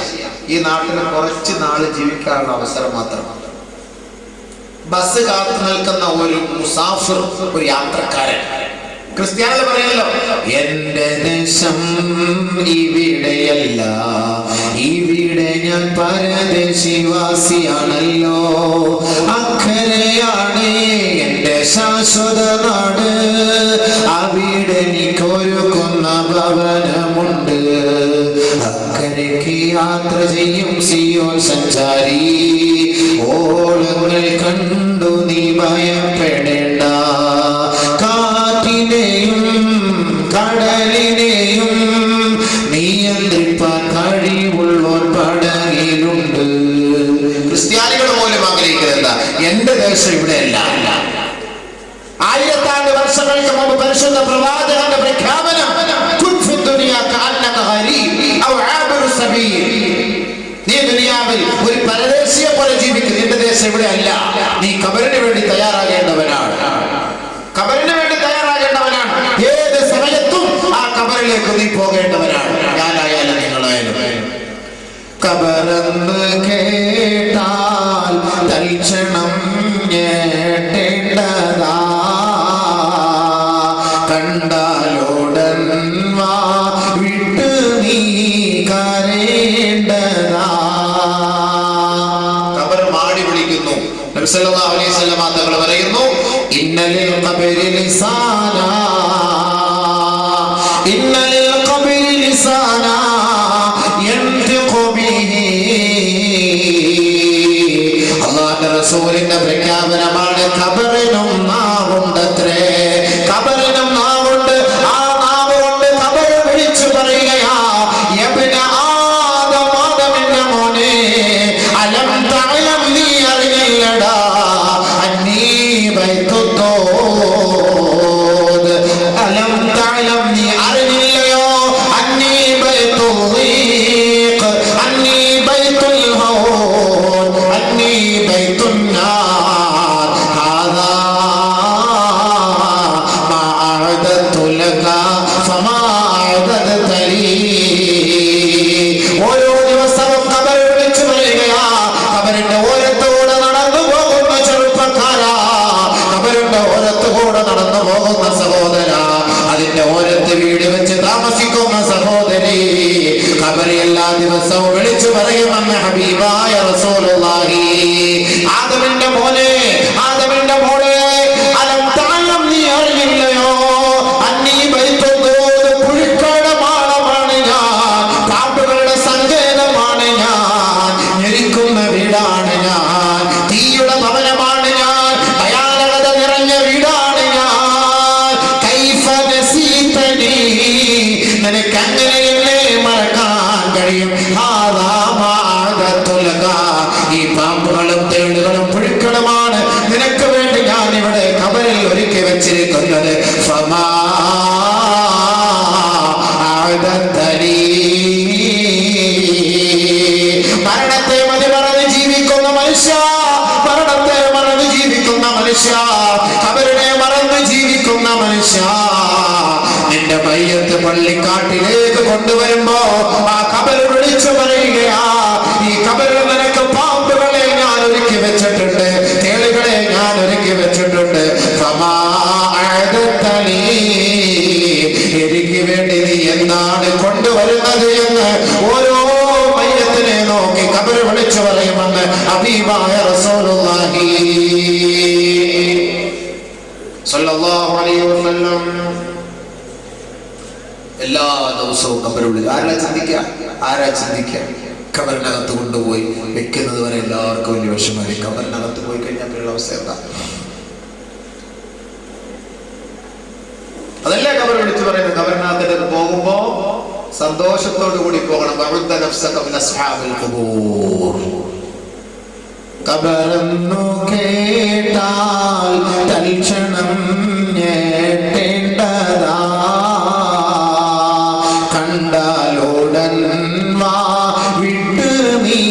ഈ നാട്ടിൽ കുറച്ച് നാള് ജീവിക്കാനുള്ള അവസരം മാത്രമാണ്. ബസ് കാത്തു നിൽക്കുന്ന ഒരു മുസാഫിർ, ഒരു യാത്രക്കാരൻ. ക്രിസ്ത്യാനികൾ പറയല്ലോ, എന്റെ ദേശം ഇവിടെയല്ല, ഇവിടെ ഞാൻ പരദേശിവാസിയാണല്ലോ. അക്കരെയാണ് എന്റെ ശാശ്വത നാട്, അവിടെ എനിക്കൊരുക്കുന്ന ഭവനമുണ്ട്. അക്കരയ്ക്ക് യാത്ര ചെയ്യും സിയോൻ സഞ്ചാരി, ഓളങ്ങൾ കണ്ടു നീ ഭയപ്പെടേണ്ട. കാറ്റിനെയും കടലിനെയും നിയന്ത്രിപ്പാൻ കഴിവുള്ളോർ പടകിലുണ്ട്. ക്രിസ്ത്യാനികൾ പോലും ആഗ്രഹിക്കുന്നത് എന്റെ ദേശം ഇവിടെയല്ല. 1000 വർഷങ്ങൾക്ക് മുമ്പ് പരിശുദ്ധ പ്രവാചകന്റെ പ്രഖ്യാപനം, നീ ദുനിയാവിൽ ഒരു പരദേശിയെ പോലെ ജീവിക്കും, നിന്റെ ദേശം ഇവിടെ അല്ല. നീ ഖബറിന് വേണ്ടി തയ്യാറാകേണ്ടവനാണ്, ഖബറിന് വേണ്ടി തയ്യാറാകേണ്ടവനാണ്. ഏത് സമയത്തും ആ ഖബറിലേക്ക് നീ പോകേണ്ടവനാണ്. ഞാനായാലും നിങ്ങളായാലും. ഖബറെന്ന് കേട്ടാൽ തൽക്ഷണം ഞെട്ടേണ്ടതാ, കണ്ടാലോടൻ വാ വിട്ട് നീ കരേണ്ടതാ. ഖബർ മാടി വിളിക്കുന്നു. നബി സല്ലല്ലാഹു അലൈഹി വസല്ലം തങ്ങൾ പറയുന്നു, ഇന്നലിൽ ഖബരി ലിസാനാ, ഇന്നലിൽ ഖബരി ലിസാനാ യൻതിഖു ബിഹി. അല്ലാഹുവിന്റെ റസൂലിന്റെ പ്രഖ്യാപനമാണ്, ഖബറിനും നാവുണ്ടത്രേ, ഖബറിനും നാവുണ്ട്. ആ നാവ് കൊണ്ട് ഖബർ വിളിച്ചു പറയുകയാ, യബ്ന ആദം, ആദമിന്റെ മോനെ, അലം തഅലം, നീ അറിഞ്ഞില്ലടാ, അന്നീ ബൈത്തുത്തൂദ്, അലം തഅലം, നീ അറിഞ്ഞില്ലയോ, അന്നീ ബൈത്തുദ്ദീഖ്, അന്നീ ബൈത്തുൽ ഹൗൻ, അന്നീ ബൈത്തുൻ നാർ, ഹാദാ മാ അഅദതു ലക ഫമാ അഅദത ലീ. ഓരോ ദിവസവും ഖബർ വിളിച്ചു പറയുകയാ. ഖബറിന്റെ ഓരത്തൂടെ നടന്നു പോകുന്ന ചെറുപ്പക്കാരാ, ഖബറിന്റെ ഓരത്തുകൂടെ നടന്നു പോകുന്ന സഹോദരാ, അതിന്റെ ഓരത്ത് വീട് വെച്ച് താമസിക്കുന്ന സഹോദരി, ഖബർ എല്ലാ ദിവസവും വിളിച്ചു പറയുമെന്ന് ഹബീബായ റസൂലുള്ളാഹി. ആദമിന്റെ മോനെ, ആദമിന്റെ മോളെ, അലം തഅലം, നീ അറിഞ്ഞില്ലയോ, അന്നീ ബൈത്തുദ്ദൂദ്, പുഴുക്കളുടെ മാളമാണ് ഞാൻ, പാമ്പുകളുടെ സങ്കേതമാണ് ഞാൻ, ഞെരിക്കുന്ന വീടാണ് ഞാൻ, തീയുടെ ഭവനമാണ് ഞാൻ, ഭയാനകത നിറഞ്ഞ വീടാണ് ഞാൻ. കൈഫ നസീതനി, നിനക്ക് അങ്ങനെ എന്നെ മറക്കാൻ കഴിയും. ഹാദാ മാ അഅദതു ലക, ഈ പാമ്പുകളും തേളുകളും പുഴുക്കളുമാണ് നിനക്ക് വേണ്ടി ഞാൻ ഇവിടെ ഖബറിൽ ഒരുക്കി വെച്ചിരിക്കുന്നത്. ഫമാ അഅദത ലീ. മരണത്തെ മതിമറന്ന് ജീവിക്കുന്ന മനുഷ്യ, മരണത്തെ മറന്ന് ജീവിക്കുന്ന മനുഷ്യ, ഖബറിനെ മറന്ന് ജീവിക്കുന്ന മനുഷ്യ, നിന്റെ മയ്യത്ത് പള്ളിക്കാട്ടിലേക്ക് കൊണ്ടുവരുമ്പോ ആ ഖബർ വിളിച്ചു പറയുകയാ, ഈ ഖബറിൽ നിനക്ക് പാമ്പുകളെ വെച്ചിട്ടുണ്ട്, തേളുകളെ ഞാൻ ഒരുക്കി വെച്ചിട്ടുണ്ട്. എനിക്ക് വേണ്ടി നീ എന്താണ് കൊണ്ടുവരുന്നത് എന്ന് ഓരോ മയ്യത്തിനെ നോക്കി ഖബർ വിളിച്ചു പറയുമെന്ന് ഹബീബായ റസൂലുള്ളാഹി സ്വല്ലല്ലാഹു അലൈഹി വസല്ലം. എല്ലാ ദിവസവും ഖബർ വിളിച്ചു. ആരാ ചിന്തിക്കുക? ഖബറിനകത്ത് കൊണ്ടുപോയി വെക്കുന്നത് വരെ എല്ലാവർക്കും വലിയ വിഷമമായി. ഖബറിനകത്ത് പോയി കഴിഞ്ഞാൽ പിന്നെയുള്ള അവസ്ഥ എന്താ? അതല്ലേ ഖബർ വിളിച്ചു പറയുന്നത്. ഖബറിനകത്തേക്ക് പോകുമ്പോ സന്തോഷത്തോടു കൂടി പോകണം. ഖബറെന്നു കേട്ടാൽ തൽക്ഷണം ഞെട്ടേണ്ടതാ, കണ്ടാലുടൻ വാ വിട്ട് നീ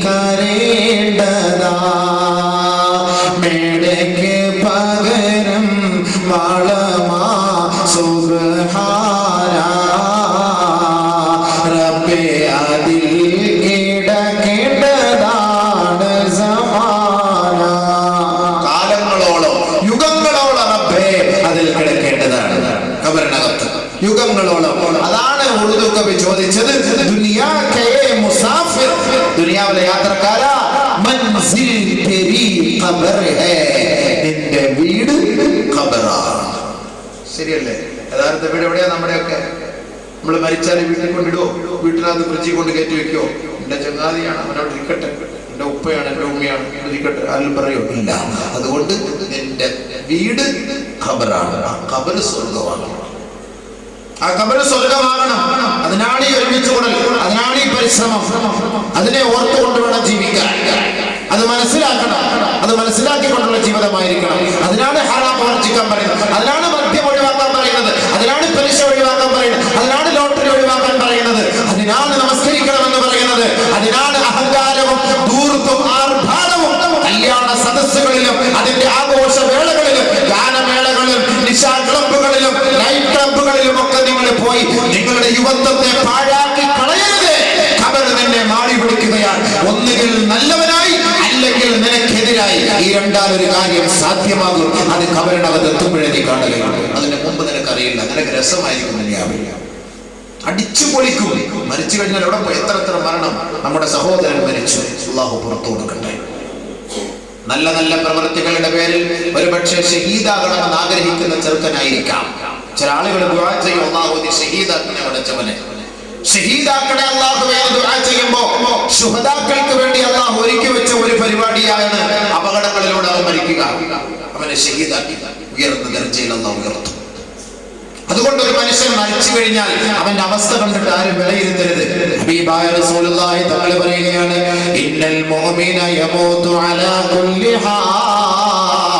കരേണ്ടതാ, മേടയ്ക്ക് പകരം വളമാ സുബ്ഹാനാ, റബ്ബേ അതിൽ കിടക്കേണ്ടതാണ് സമാന. കാലങ്ങളോളം യുഗങ്ങളോളം റബ്ബേ അതിൽ കിടക്കേണ്ടതാണ് ഖബറിനകത്ത്, യുഗങ്ങളോളം. അതാണ് ഉറുദു കവി ചോദിച്ചത്, ദുനിയാ കേ മുസാഫിർ, ദുനിയാവിലെ യാത്രക്കാരാ, മൻസിൽ തെരി ഖബർ ഹേ, നിന്റെ വീട് ഖബറാണ്. ശരിയല്ലേ? യഥാർത്ഥ വീട് എവിടെയാ? നമ്മുടെയൊക്കെ നമ്മൾ മരിച്ചാൽ വീട്ടിൽ കൊണ്ടിടുവോ? വീട്ടിനകത്ത് ഫ്രിഡ്ജിൽ കൊണ്ട് കയറ്റി വെക്കോ? എന്റെ ചങ്ങാതിയാണ്, അവനോട് ഇരിക്കട്ടെ, എന്റെ ഉപ്പയാണ്, എന്റെ ഉമ്മയാണ്, ഇരിക്കട്ടെ, ആരും പറയോ? ഇല്ല. അതുകൊണ്ട് നിന്റെ വീട് ഖബറാണ്. ആ ഖബർ സ്വർഗമാണ്. ആ ഖബർ സ്വർഗമാകണം. അതിനാണ് ഈ ഒരുമിച്ച് കൂടൽ, അതിനാണ് ഈ പരിശ്രമം. അതിനെ ഓർത്തുകൊണ്ട് വേണം ജീവിക്കാൻ. അത് മനസ്സിലാക്കണം. അത് മനസ്സിലാക്കിക്കൊണ്ടുള്ള ജീവിതമായിരിക്കണം. അതിനാണ് ഹറാം വർജിക്കാൻ പറയുന്നത്, അതിനാണ് മദ്യം ഒഴിവാക്കാൻ പറയുന്നത്, അതിനാണ് പലിശ ഒഴിവാക്കാൻ പറയുന്നത്, അതിനാണ് ലോട്ടറി ഒഴിവാക്കാൻ പറയുന്നത്, അതിനാണ് നമസ്കരിക്കണമെന്ന് പറയുന്നത്, അതിനാണ് അഹങ്കാരവും ധൂർത്തും ആർഭാടവും കല്യാണ സദസ്സുകളിലും അതിന്റെ ആഘോഷവേളകളിലും ഗാനമേളകളിലും നിശാ ക്ലബ്ബുകളിലും നൈറ്റ് ക്ലബ്ബുകളിലും ഒക്കെ നിങ്ങൾ പോയി നിങ്ങളുടെ യുവത്വത്തെ പാഴാക്കി കളയരുത്. ഖബർ നിന്നെ മാടി പിടിക്കുകയാണ്. ഒന്നുകിൽ നല്ലവനായി, അല്ലെങ്കിൽ നിനക്കെതിരായി. ഈ രണ്ടാമൊരു കാര്യം സാധ്യമാകും. അത് ഖബറിനകത്ത് എത്തുമ്പോഴേ നീ കാണുകയാണ്. അതിന് മുമ്പ് നിനക്കറിയില്ല. നിനക്ക് രസമായിരിക്കും, അടിച്ചു പൊളിക്കും. മരിച്ചു കഴിഞ്ഞാൽ എവിടെ പോയി? എത്ര മരണം. നമ്മുടെ സഹോദരൻ മരിച്ചു, അല്ലാഹു പുറത്തു കൊടുക്കട്ടെ. നല്ല നല്ല പ്രവൃത്തികളുടെ പേരിൽ ഒരുപക്ഷെ ഷഹീദാകണമെന്ന് ആഗ്രഹിക്കുന്ന ചെറുക്കനായിരിക്കാം. ചില ആളുകൾ ദുആ ചെയ്യും, അല്ലാഹു നീ ഷഹീദാക്കണേ പഠിച്ചവനെ, ഷഹീദാക്കണേ അല്ലാഹുവേ എന്ന് ദുആ ചെയ്യുമ്പോൾ ശുഹദാക്കൾക്ക് വേണ്ടി അല്ലാഹു ഒരുക്കി വെച്ച ഒരു പരിപാടിയാണ് അപകടങ്ങളിലൂടെ അവൻ മരിക്കുക. അവനെ ഷഹീദാക്കി ഉയർന്ന ദർജയിൽ അല്ലാഹു ഉയർത്തും. അതുകൊണ്ട് ഒരു മനുഷ്യൻ മരിച്ചു കഴിഞ്ഞാൽ അവന്റെ അവസ്ഥ കണ്ടിട്ട് ആരും വിലയിരുത്തരുത്. ഹബീബായ റസൂലുള്ളാഹി തങ്ങൾ പറയുകയാണ്, ഇന്നൽ മുഅ്മിന യമൂതു അലാ കുല്ലി ഹാൽ.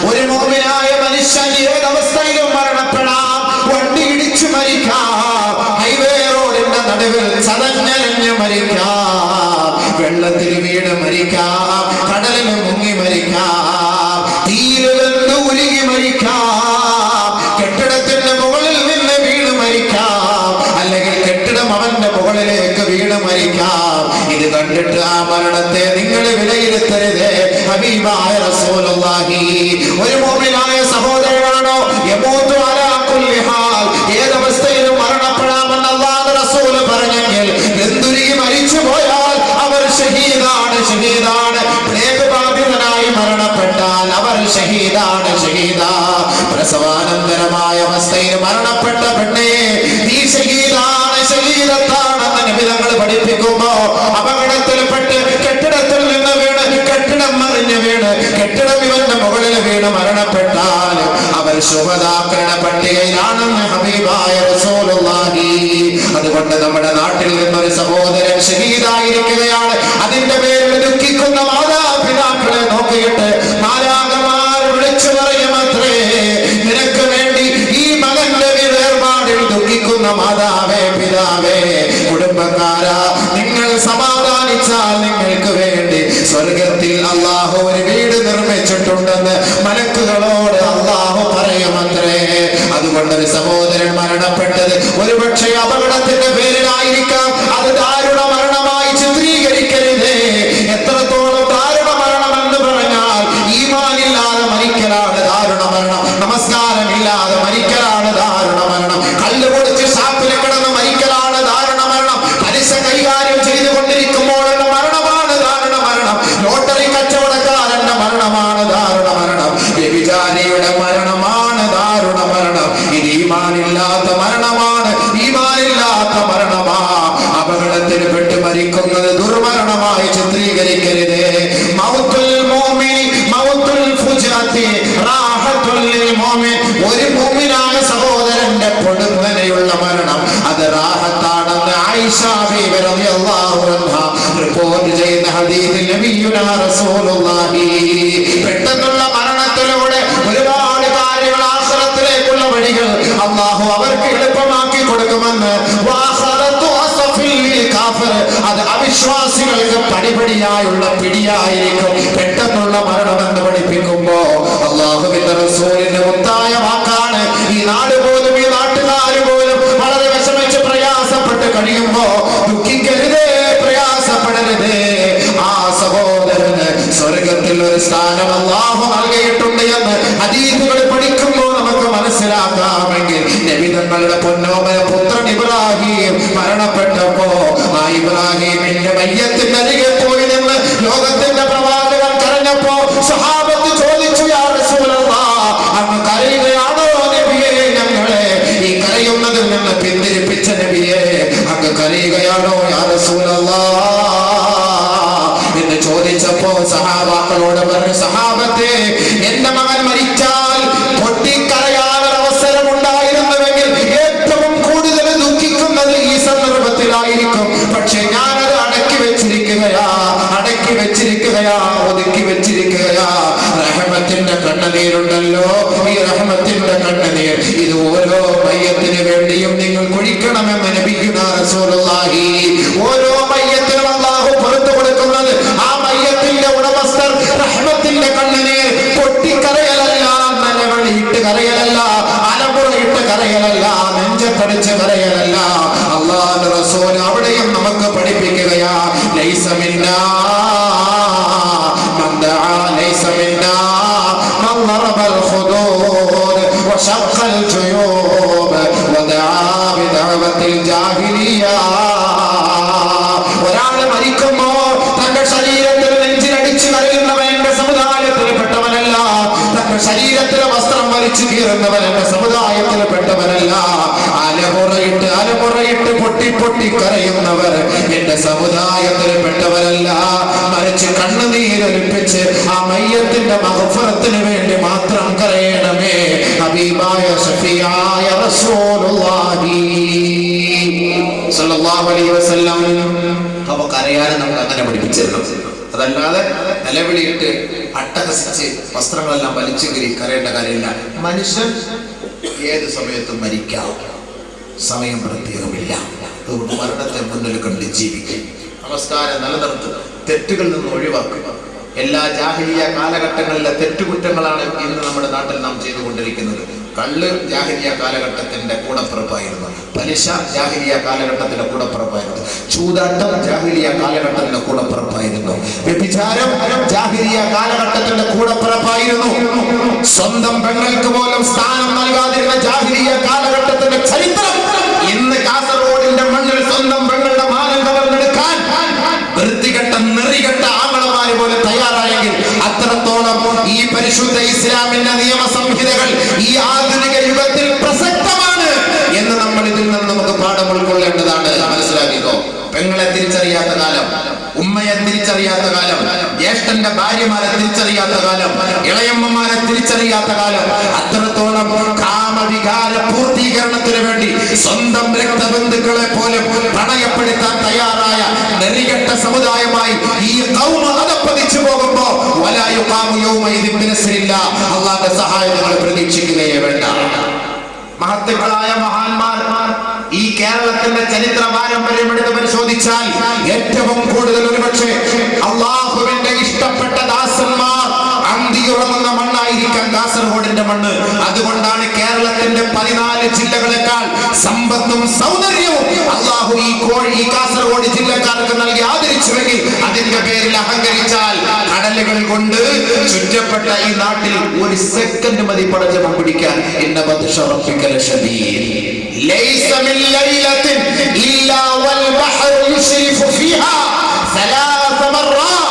ഒരു മുഅ്മിനായ മനുഷ്യൻ ഏതവസ്ഥയിലും മരണപ്പെടാം. വണ്ടി ഇടിച്ചു മരിക്കാം, ഹൈവേ റോഡിന്റെ നടുവിൽ ചതഞ്ഞരഞ്ഞ് മരിക്കാം, വെള്ളത്തിൽ വീണ് മരിക്കാം, കടലിൽ മുങ്ങി മരിക്കാം, തീയിൽ ഉരുകി മരിക്കാം, കെട്ടിടത്തിന്റെ മുകളിൽ നിന്ന് വീണ് മരിക്കാം, അല്ലെങ്കിൽ കെട്ടിടം അവന്റെ മുകളിലേക്ക് വീണ് മരിക്കാം. ഇത് കണ്ടിട്ട് ആ മരണത്തെ നിങ്ങൾ വിലയിരുത്തരുത്. ഹബീബായ റസൂലുള്ളാഹി ഒരു മുഅ്മിനായ സഹോദരനാണോ യമൂതു അലാ കുല്ലി ഹാൽ, ഏതവസ്ഥയിലും മരണപ്പെടാമെന്ന് അല്ലാഹുവിന്റെ റസൂൽ പറഞ്ഞെങ്കിൽ എന്തുരുകി മരിച്ചു പോയാൽ അവർ ഷഹീദാണ്, ഷഹീദാണ്. പ്ലേഗ് ബാധിതനായി മരണപ്പെട്ടാൽ അവർ ഷഹീദാണ്, ഷഹീദാ. പ്രസവാനന്തരമായ അവസ്ഥയിൽ മരണപ്പെട്ട പെണ്ണെ നീ ഷഹീദാണ്, ഷഹീദത്താണെന്ന് നബി തങ്ങൾ പഠിപ്പിക്കുമ്പോ അപകടത്തിൽപ്പെട്ട് കെട്ടിടത്തിൽ നിന്ന് വീണ്, കെട്ടിടം മറിഞ്ഞ് വീണ്, കെട്ടിടം ഇവന്റെ മുകളിൽ വീണ് മരണപ്പെട്ടാൽ അവർ ശുഹദാക്കളുടെ പട്ടികയിലാണെന്ന് ഹബീബായ റസൂലുള്ളാഹി. അതുകൊണ്ട് നമ്മുടെ നാട്ടിൽ നിന്നൊരു സഹോദരൻ ഷഹീദായിരിക്കുകയാണ്. അതിന്റെ പേരിൽ ദുഃഖിക്കുന്ന മാതാപിതാക്കളെ നോക്കിയിട്ട് മാലാഖമാർ വിളിച്ചു പറയുമത്രേ, നിനക്ക് വേണ്ടി ഈ മകന്റെ വേർപാടിൽ ദുഃഖിക്കുന്ന മാതാവേ, പിതാവേ, കുടുംബക്കാരാ, നിങ്ങൾ സമാധാനിച്ചാൽ നിങ്ങൾക്ക് വേണ്ടി സ്വർഗത്തിൽ അല്ലാഹു ഒരു വീട് നിർമ്മിച്ചിട്ടുണ്ടെന്ന് മലക്കുകളോട് അല്ലാഹു പറയുമത്രേ. അതുകൊണ്ടൊരു സഹോദരൻ മരണപ്പെട്ടത് ഒരുപക്ഷെ അപകടത്തിന്റെ പേരിലായിരിക്കാം. അത് ദാരുണ മരണമായി ചിത്രീകരിക്കരുത്. എത്രത്തോളം ദാരുണ ദുർമരണമായി ചിത്രീകരിക്കരുത്. മൗത്തുൽ മുഅ്മിനി മൗത്തുൽ ഫുജാത്തി റാഹത്തുൽ ലിൽ മുഅ്മിൻ. ഒരു മുഅ്മിനായ സഹോദരന്റെ പൊടുന്നനെയുള്ള മരണം അത് റാഹത്താണെന്ന് ആയിഷ ബീവി റളിയല്ലാഹു അൻഹാ റിപ്പോർട്ട് ചെയ്യുന്ന ഹദീസിൽ നബിയുനാ റസൂലുള്ളാഹി പെട്ടെന്നുള്ള മരണത്തിലൂടെ ഒരുപാട് കാര്യങ്ങൾ ആഖിറത്തിലേക്കുള്ള വഴികൾ അല്ലാഹു അവർക്ക് എളുപ്പമാക്കി കൊടുക്കുമെന്ന്. അത് അവിശ്വാസികൾക്ക് പടിപടിയായുള്ള പിടിയായിരിക്കും പെട്ടെന്നുള്ള മരണമെന്ന് പഠിപ്പിക്കുമ്പോ അല്ലാഹുവിന്റെ റസൂലിന്റെ മുത്തായ വാക്കാണ്. ഈ നാട് പോലും ഈ നാട്ടുകാര് പോലും വളരെ വിഷമിച്ച് പ്രയാസപ്പെട്ട് കഴിയുമ്പോ ദുഃഖിക്കരുതേ, പ്രയാസപ്പെടരുതേ. ആ സഹോദരന് സ്വർഗത്തിൽ ഒരു സ്ഥാനം അല്ലാഹു നൽകിയിട്ടുണ്ട് എന്ന് ഹദീസുകൾ പഠിക്കുമ്പോൾ നമുക്ക് മനസ്സിലാക്കാമെങ്കിൽ നബി തങ്ങളുടെ പൊന്നോമന പുത്രൻ ഇബ്രാഹിം മരണപ്പെട്ടപ്പോ ആ ഇബ്രാഹിമിന്റെ മയ്യത്തിന്റെ അരികെ പോയി നിന്ന് ലോകത്തിന്റെ പ്രവാചകൻ കരഞ്ഞപ്പോ സ്വഹാബത്ത് ചോദിച്ചു, യാ റസൂലല്ലാഹ്, അങ്ങ് കരയുകയാണോ നബിയെ? ഞങ്ങളെ ഈ കരയുന്നതിൽ നിന്ന് പിന്തിരിപ്പിച്ച നബിയെ, അങ്ങ് കരയുകയാണോ യാ റസൂലല്ലാഹ് എന്ന് ചോദിച്ചപ്പോ സഹാബാക്കളോട് പറഞ്ഞു, സഹാബത്തെ, എന്റെ മകൻ മരിച്ചാൽ പൊട്ടിക്കരയാനൊരവസരം ഉണ്ടായിരുന്നുവെങ്കിൽ ഏറ്റവും കൂടുതൽ ദുഃഖിക്കുന്നത് ഈ സന്ദർഭത്തിലായിരിക്കും. പക്ഷെ ഞാനത് അടക്കി വെച്ചിരിക്കുകയാ, ഒതുക്കി വെച്ചിരിക്കുകയാ. റഹ്മത്തിന്റെ കണ്ണുനീരുണ്ടല്ലോ, ഈ റഹ്മത്തിന്റെ കണ്ണുനീർ ഇത് ഓരോ മയ്യത്തിന് വേണ്ടിയും നിങ്ങൾ കുഴിക്കണമെന്ന് നബിയുനാ റസൂലുള്ളാഹി. ഓരോ മയ്യത്തിനും അല്ലാഹു പുറത്തു കൊടുക്കുന്നത് ആ മയ്യത്തിന്റെ ഉടമസ്ഥർ റഹ്മത്തിന്റെ കണ്ണുനീർ പൊട്ടിക്കരയലല്ല, നിലവിളിയിട്ട് കരയലല്ല, അലമുറയിട്ട് കരയലല്ല, നെഞ്ചത്തടിച്ച് കരയലല്ല. അല്ലാഹുവിന്റെ റസൂൽ അവിടെയും നമുക്ക് പഠിപ്പിക്കുകയാ, ലൈസ മിന്നാ മൻ ദആ, ലൈസ മിന്നാ മൻ ളറബൽ ഖുദൂദ് വശഖൽ ജുയൂബ് വദആ ബിദഅവത്തിൽ ജാഹിലിയ്യ. ഒരാൾ മരിക്കുമ്പോ തന്റെ ശരീരത്തിൽ നെഞ്ചിലടിച്ച് കരയുന്നവൻ എന്റെ സമുദായത്തിൽ പെട്ടവനല്ല. തന്റെ ശരീരത്തിലെ വസ്ത്രം വലിച്ചു കീറുന്നവൻ എന്റെ സമുദായത്തിൽ പെട്ടവനല്ല. അലമുറയിട്ട് പൊട്ടി കരയുന്നവർ എന്റെ സമുദായത്തിൽ പെട്ടവരല്ല. മറിച്ച് കണ്ണുനീരൊലിപ്പിച്ച് ആ മയ്യത്തിന്റെ മഗ്ഫിറത്തിന് വേണ്ടി മാത്രം കരയണമേ. ഹബീബായ ശഫീആയ റസൂലുള്ളാഹി സ്വല്ലല്ലാഹു അലൈഹി വസല്ലം അപ്പൊ കരയാൻ നമുക്ക് അങ്ങനെ പഠിപ്പിച്ചിരുന്നു. അതല്ലാതെ നിലവിളിയിട്ട് അട്ടഹസിച്ച് വസ്ത്രങ്ങളെല്ലാം വലിച്ചു കീറി കരയേണ്ട കാര്യമില്ല. മനുഷ്യൻ ഏത് സമയത്തും മരിക്കാം, സമയം പ്രത്യേകമില്ല. അതുകൊണ്ട് മരണത്തെ മുന്നിൽ കണ്ട് ജീവിക്കും, നമസ്കാരം നിലനിർത്തുക, തെറ്റുകളിൽ നിന്ന് ഒഴിവാക്കുക. എല്ലാ ജാഹിലിയ കാലഘട്ടങ്ങളിലെ തെറ്റുകുറ്റങ്ങളാണ് ഇന്ന് നമ്മുടെ നാട്ടിൽ നാം ചെയ്തുകൊണ്ടിരിക്കുന്നത്. കള്ള് ജാഹിലിയ കാലഘട്ടത്തിന്റെ കൂടപ്പിറപ്പായിരുന്നു, പലിശ ജാഹിലിയ കാലഘട്ടത്തിന്റെ കൂടപ്പിറപ്പായിരുന്നു, ചൂതാട്ടം ജാഹിലിയ കാലഘട്ടത്തിന്റെ കൂടപ്പിറപ്പായിരുന്നു, വ്യഭിചാരം ജാഹിലിയ കാലഘട്ടത്തിന്റെ കൂടപ്പിറപ്പായിരുന്നു, സ്വന്തം പെങ്ങൾക്ക് പോലും സ്ഥാനം നൽകാതിരുന്ന ജാഹിലിയ കാലഘട്ടത്തിന്റെ ചരിത്രം ഇന്ന് കാസർഗോഡിന്റെ മണ്ണിൽ സ്വന്തം പെങ്ങളുടെ മാനം കവർന്നെടുക്കാൻ വൃത്തികെട്ട നെറികെട്ട ആങ്ങളമാര് പോലെ തയ്യാറായെങ്കിൽ അത്രത്തോളം ഈ പരിശുദ്ധ ഇസ്ലാമിന്റെ നിയമ സംഹിതകൾ ഈ ആധുനിക യുഗത്തിൽ പ്രസക്തമാണ് എന്ന് നമ്മൾ ഇതിൽ നിന്ന് നമുക്ക് പാഠം ഉൾക്കൊള്ളേണ്ടതാണ്. മനസ്സിലാക്കിക്കോ, പെങ്ങളെ തിരിച്ചറിയാത്ത കാലം, ഉമ്മയെ തിരിച്ചറിയാത്ത കാലം, ജ്യേഷ്ഠന്റെ ഭാര്യമാരെ തിരിച്ചറിയാത്ത കാലം, ഇളയമ്മമാരെ തിരിച്ചറിയാത്ത കാലം, അത്രത്തോളം കാമവികാര പൂർത്തീകരണത്തിന് വേണ്ടി സ്വന്തം രക്തബന്ധുക്കളെ പോലും പ്രണയപ്പെടുത്താൻ തയ്യാറായ നെറികെട്ട സമുദായമായി ഈ ഖൗമ അതപ്പതിച്ചു പോകുമ്പോ അള്ളാന്റെ സഹായം നിങ്ങൾ പ്രതീക്ഷിക്കുകയേ വേണ്ട. മഹത്തുക്കളായ മഹാന്മാർ ഈ കേരളത്തിന്റെ ചരിത്ര പാരമ്പര്യം എടുത്ത് പരിശോധിച്ചാൽ ഏറ്റവും കൂടുതൽ ഒരുപക്ഷെ അള്ളാഹുവിന്റെ ഇഷ്ടപ്പെട്ട ദാസന്മാർ അന്തിയുറങ്ങുന്ന മണ്ണായിരിക്കാം കാസർഗോഡിന്റെ മണ്ണ്. അതുകൊണ്ടാണ് കേരളത്തിന്റെ 14 ജില്ലകളെക്കാൾ സമ്പത്തും സൗന്ദര്യവും അള്ളാഹു ഈ കാസർഗോഡ് ജില്ലക്കാർക്ക് നൽകി ആദരിച്ചുവെങ്കിൽ അതിന്റെ പേരിൽ അഹങ്കരിച്ചാൽ കടലുകൾ കൊണ്ട് ചുറ്റപ്പെട്ട ഈ നാട്ടിൽ ഒരു സെക്കൻഡ് മതി പടച്ചവൻ പിടിക്കാൻ. ഇന്ന ബത്ഷ റബ്ബിക ലശദീദ് ലൈസ മിൻ ലൈലത്തിൻ ഇല്ലാ വൽ ബഹ്റു യുശ്രിഫു ഫീഹാ ثلاث مرات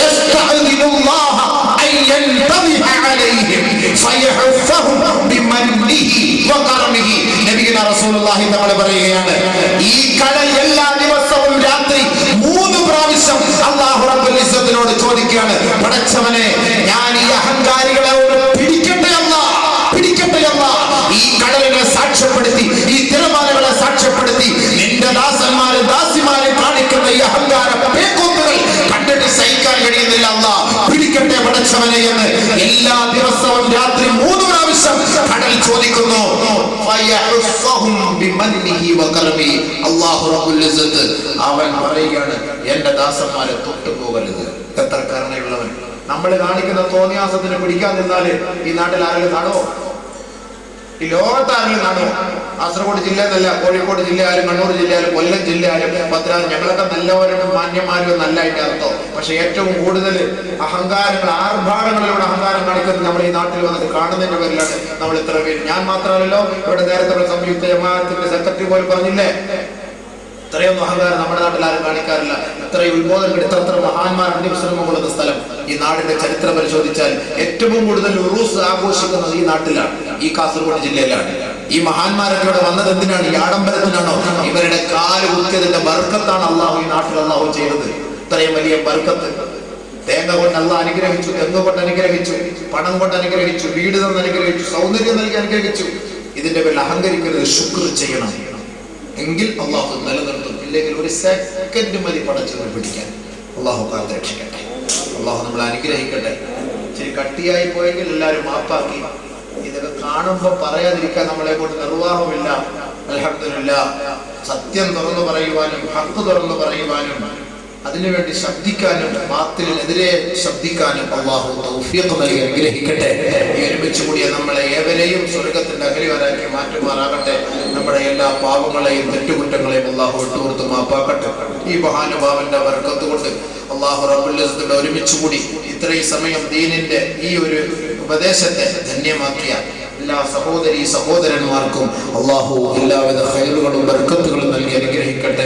يستأذن الله أن ينتبه عليهم فيحفهم بمنه وكرمه. നബിയുനാ റസൂലുള്ളാഹി തആല പറയുകയാണ്, ഈ കടൽ എല്ലാ ദിവസവും രാത്രി 3 പറയുകയാണ്, പടച്ചവനെ ഞാൻ ഈ അഹങ്കാരികളെ പിടിക്കട്ടെ അല്ലാ, പിടിക്കട്ടെ അല്ലാ. ഈ കടലിനെ സാക്ഷ്യപ്പെടുത്തി, ഈ തിരമാലകളെ സാക്ഷ്യപ്പെടുത്തി നിന്റെ ദാസന്മാരും ദാസിമാരും കാണിക്കുന്ന ഈ അഹങ്കാര പേക്കൊമ്പുകൾ കണ്ടിട്ട് സഹിക്കാൻ കഴിയുന്നില്ല അല്ലാ, പിടിക്കട്ടെ പടച്ചവനെ എന്ന് എല്ലാ ദിവസവും രാത്രി 3 പ്രാവശ്യം കടൽ ചോദിക്കുന്നു. അല്ലാഹു റബ്ബുൽ ഇസ്സത്ത് അവൻ പറയുകയാണ്, എന്റെ ദാസന്മാരെ തൊട്ടുപോകരുത്. എത്ര കരുണയുള്ളവൻ. നമ്മൾ കാണിക്കുന്ന തോന്നിയാസത്തിന് പിടിക്കാൻ നിന്നാല് ഈ നാട്ടിൽ ആരെങ്കിലും കാണുമോ? ഈ ലോകത്ത് ആരെങ്കിലും കാണുമോ? കാസർഗോഡ് ജില്ല എന്നല്ല, കോഴിക്കോട് ജില്ലയായാലും കണ്ണൂർ ജില്ലയായാലും കൊല്ലം ജില്ലയായാലും പത്തനാപുരം, ഞങ്ങളൊക്കെ നല്ലവരും മാന്യന്മാരും നല്ലതായിട്ട് അർത്ഥം. പക്ഷെ ഏറ്റവും കൂടുതൽ അഹങ്കാരങ്ങൾ, ആർഭാടങ്ങളിലൂടെ അഹങ്കാരം കാണിക്കുന്നത് നമ്മൾ ഈ നാട്ടിൽ വന്നിട്ട് കാണുന്നതിന്റെ പേരിലാണ് നമ്മൾ ഇത്ര പേര്. ഞാൻ മാത്രമല്ലല്ലോ, ഇവിടെ നേരത്തെ സംയുക്ത ജമാഅത്തിന്റെ സെക്രട്ടറി പോലും പറഞ്ഞില്ലേ, ഇത്രയൊന്നും അഹങ്കാരം നമ്മുടെ നാട്ടിൽ ആരും കാണിക്കാറില്ല. ഇത്രയും ഉത്ബോധനം ഇത്ര മഹാന്മാർ അന്യശ്രമമുള്ള സ്ഥലം. ഈ നാടിന്റെ ചരിത്രം പരിശോധിച്ചാൽ ഏറ്റവും കൂടുതൽ ഉറൂസ് ആഘോഷിക്കുന്നത് ഈ നാട്ടിലാണ്, ഈ കാസർഗോഡ് ജില്ലയിലാണ്. ഈ മഹാന്മാരൊക്കെ ഇവിടെ വന്നത് എന്തിനാണ്? ഈ ആഡംബരത്തിനാണോ? ഇവരുടെ കാല് കുത്തിയതിന്റെ ബർക്കത്താണ് അള്ളാഹു ഈ നാട്ടിൽ അള്ളാഹു ചെയ്തത്. ഇത്രയും വലിയ ബർക്കത്ത്. തേങ്ങ കൊണ്ട് അള്ളാഹ് അനുഗ്രഹിച്ചു, തെങ്ങ് കൊണ്ട് അനുഗ്രഹിച്ചു, പണം കൊണ്ട് അനുഗ്രഹിച്ചു, വീട് തന്ന് അനുഗ്രഹിച്ചു, സൗന്ദര്യം നൽകി അനുഗ്രഹിച്ചു. ഇതിന്റെ പേരിൽ അഹങ്കരിക്കരുത്, ശുക്ർ ചെയ്യണം. എങ്കിൽ അള്ളാഹു നിലനിർത്തും. ഇല്ലെങ്കിൽ ഒരു സെക്കൻഡ് മതി പടച്ചവനെ പിടിക്കാൻ. അള്ളാഹു കാത്ത് രക്ഷിക്കട്ടെ, അള്ളാഹു നമ്മളെ അനുഗ്രഹിക്കട്ടെ. ഇച്ചിരി കട്ടിയായി പോയെങ്കിൽ എല്ലാവരും മാപ്പാക്കി. ഇതൊക്കെ കാണുമ്പോൾ പറയാതിരിക്കാൻ നമ്മളെ കൊണ്ട് നിർവാഹമില്ല. അൽഹംദുലില്ലാഹ്, സത്യം തുറന്നു പറയുവാനും ഹഖ് തുറന്നു പറയുവാനും അതിനുവേണ്ടി ശബ്ദിക്കാനും ബാത്തിലിനെതിരെ ശബ്ദിക്കാനും അള്ളാഹു തൗഫീഖ് നൽകി അനുഗ്രഹിക്കട്ടെ. ഈ ഒരുമിച്ച് കൂടിയ നമ്മളെ ഏവരെയും സ്വർഗത്തിന്റെ അഖിലവരാക്കി മാറ്റുമാറാകട്ടെ. നമ്മുടെ എല്ലാ പാപങ്ങളെയും തെറ്റുകുറ്റങ്ങളെയും അള്ളാഹു വിട്ടുകൊടുത്ത് മാപ്പാക്കട്ടെ. ഈ മഹാനുഭാവന്റെ ബർക്കത്ത് കൊണ്ട് അള്ളാഹു റബ്ബുൽ ഇസ്സത്ത് ഒരുമിച്ച് കൂടി ഇത്രയും സമയം ദീനിന്റെ ഈ ഒരു ഉപദേശത്തെ ധന്യമാക്കിയ എല്ലാ സഹോദരീ സഹോദരന്മാർക്കും അള്ളാഹു എല്ലാവിധ ഖൈറുകളും ബർക്കത്തുകളും നൽകി അനുഗ്രഹിക്കട്ടെ.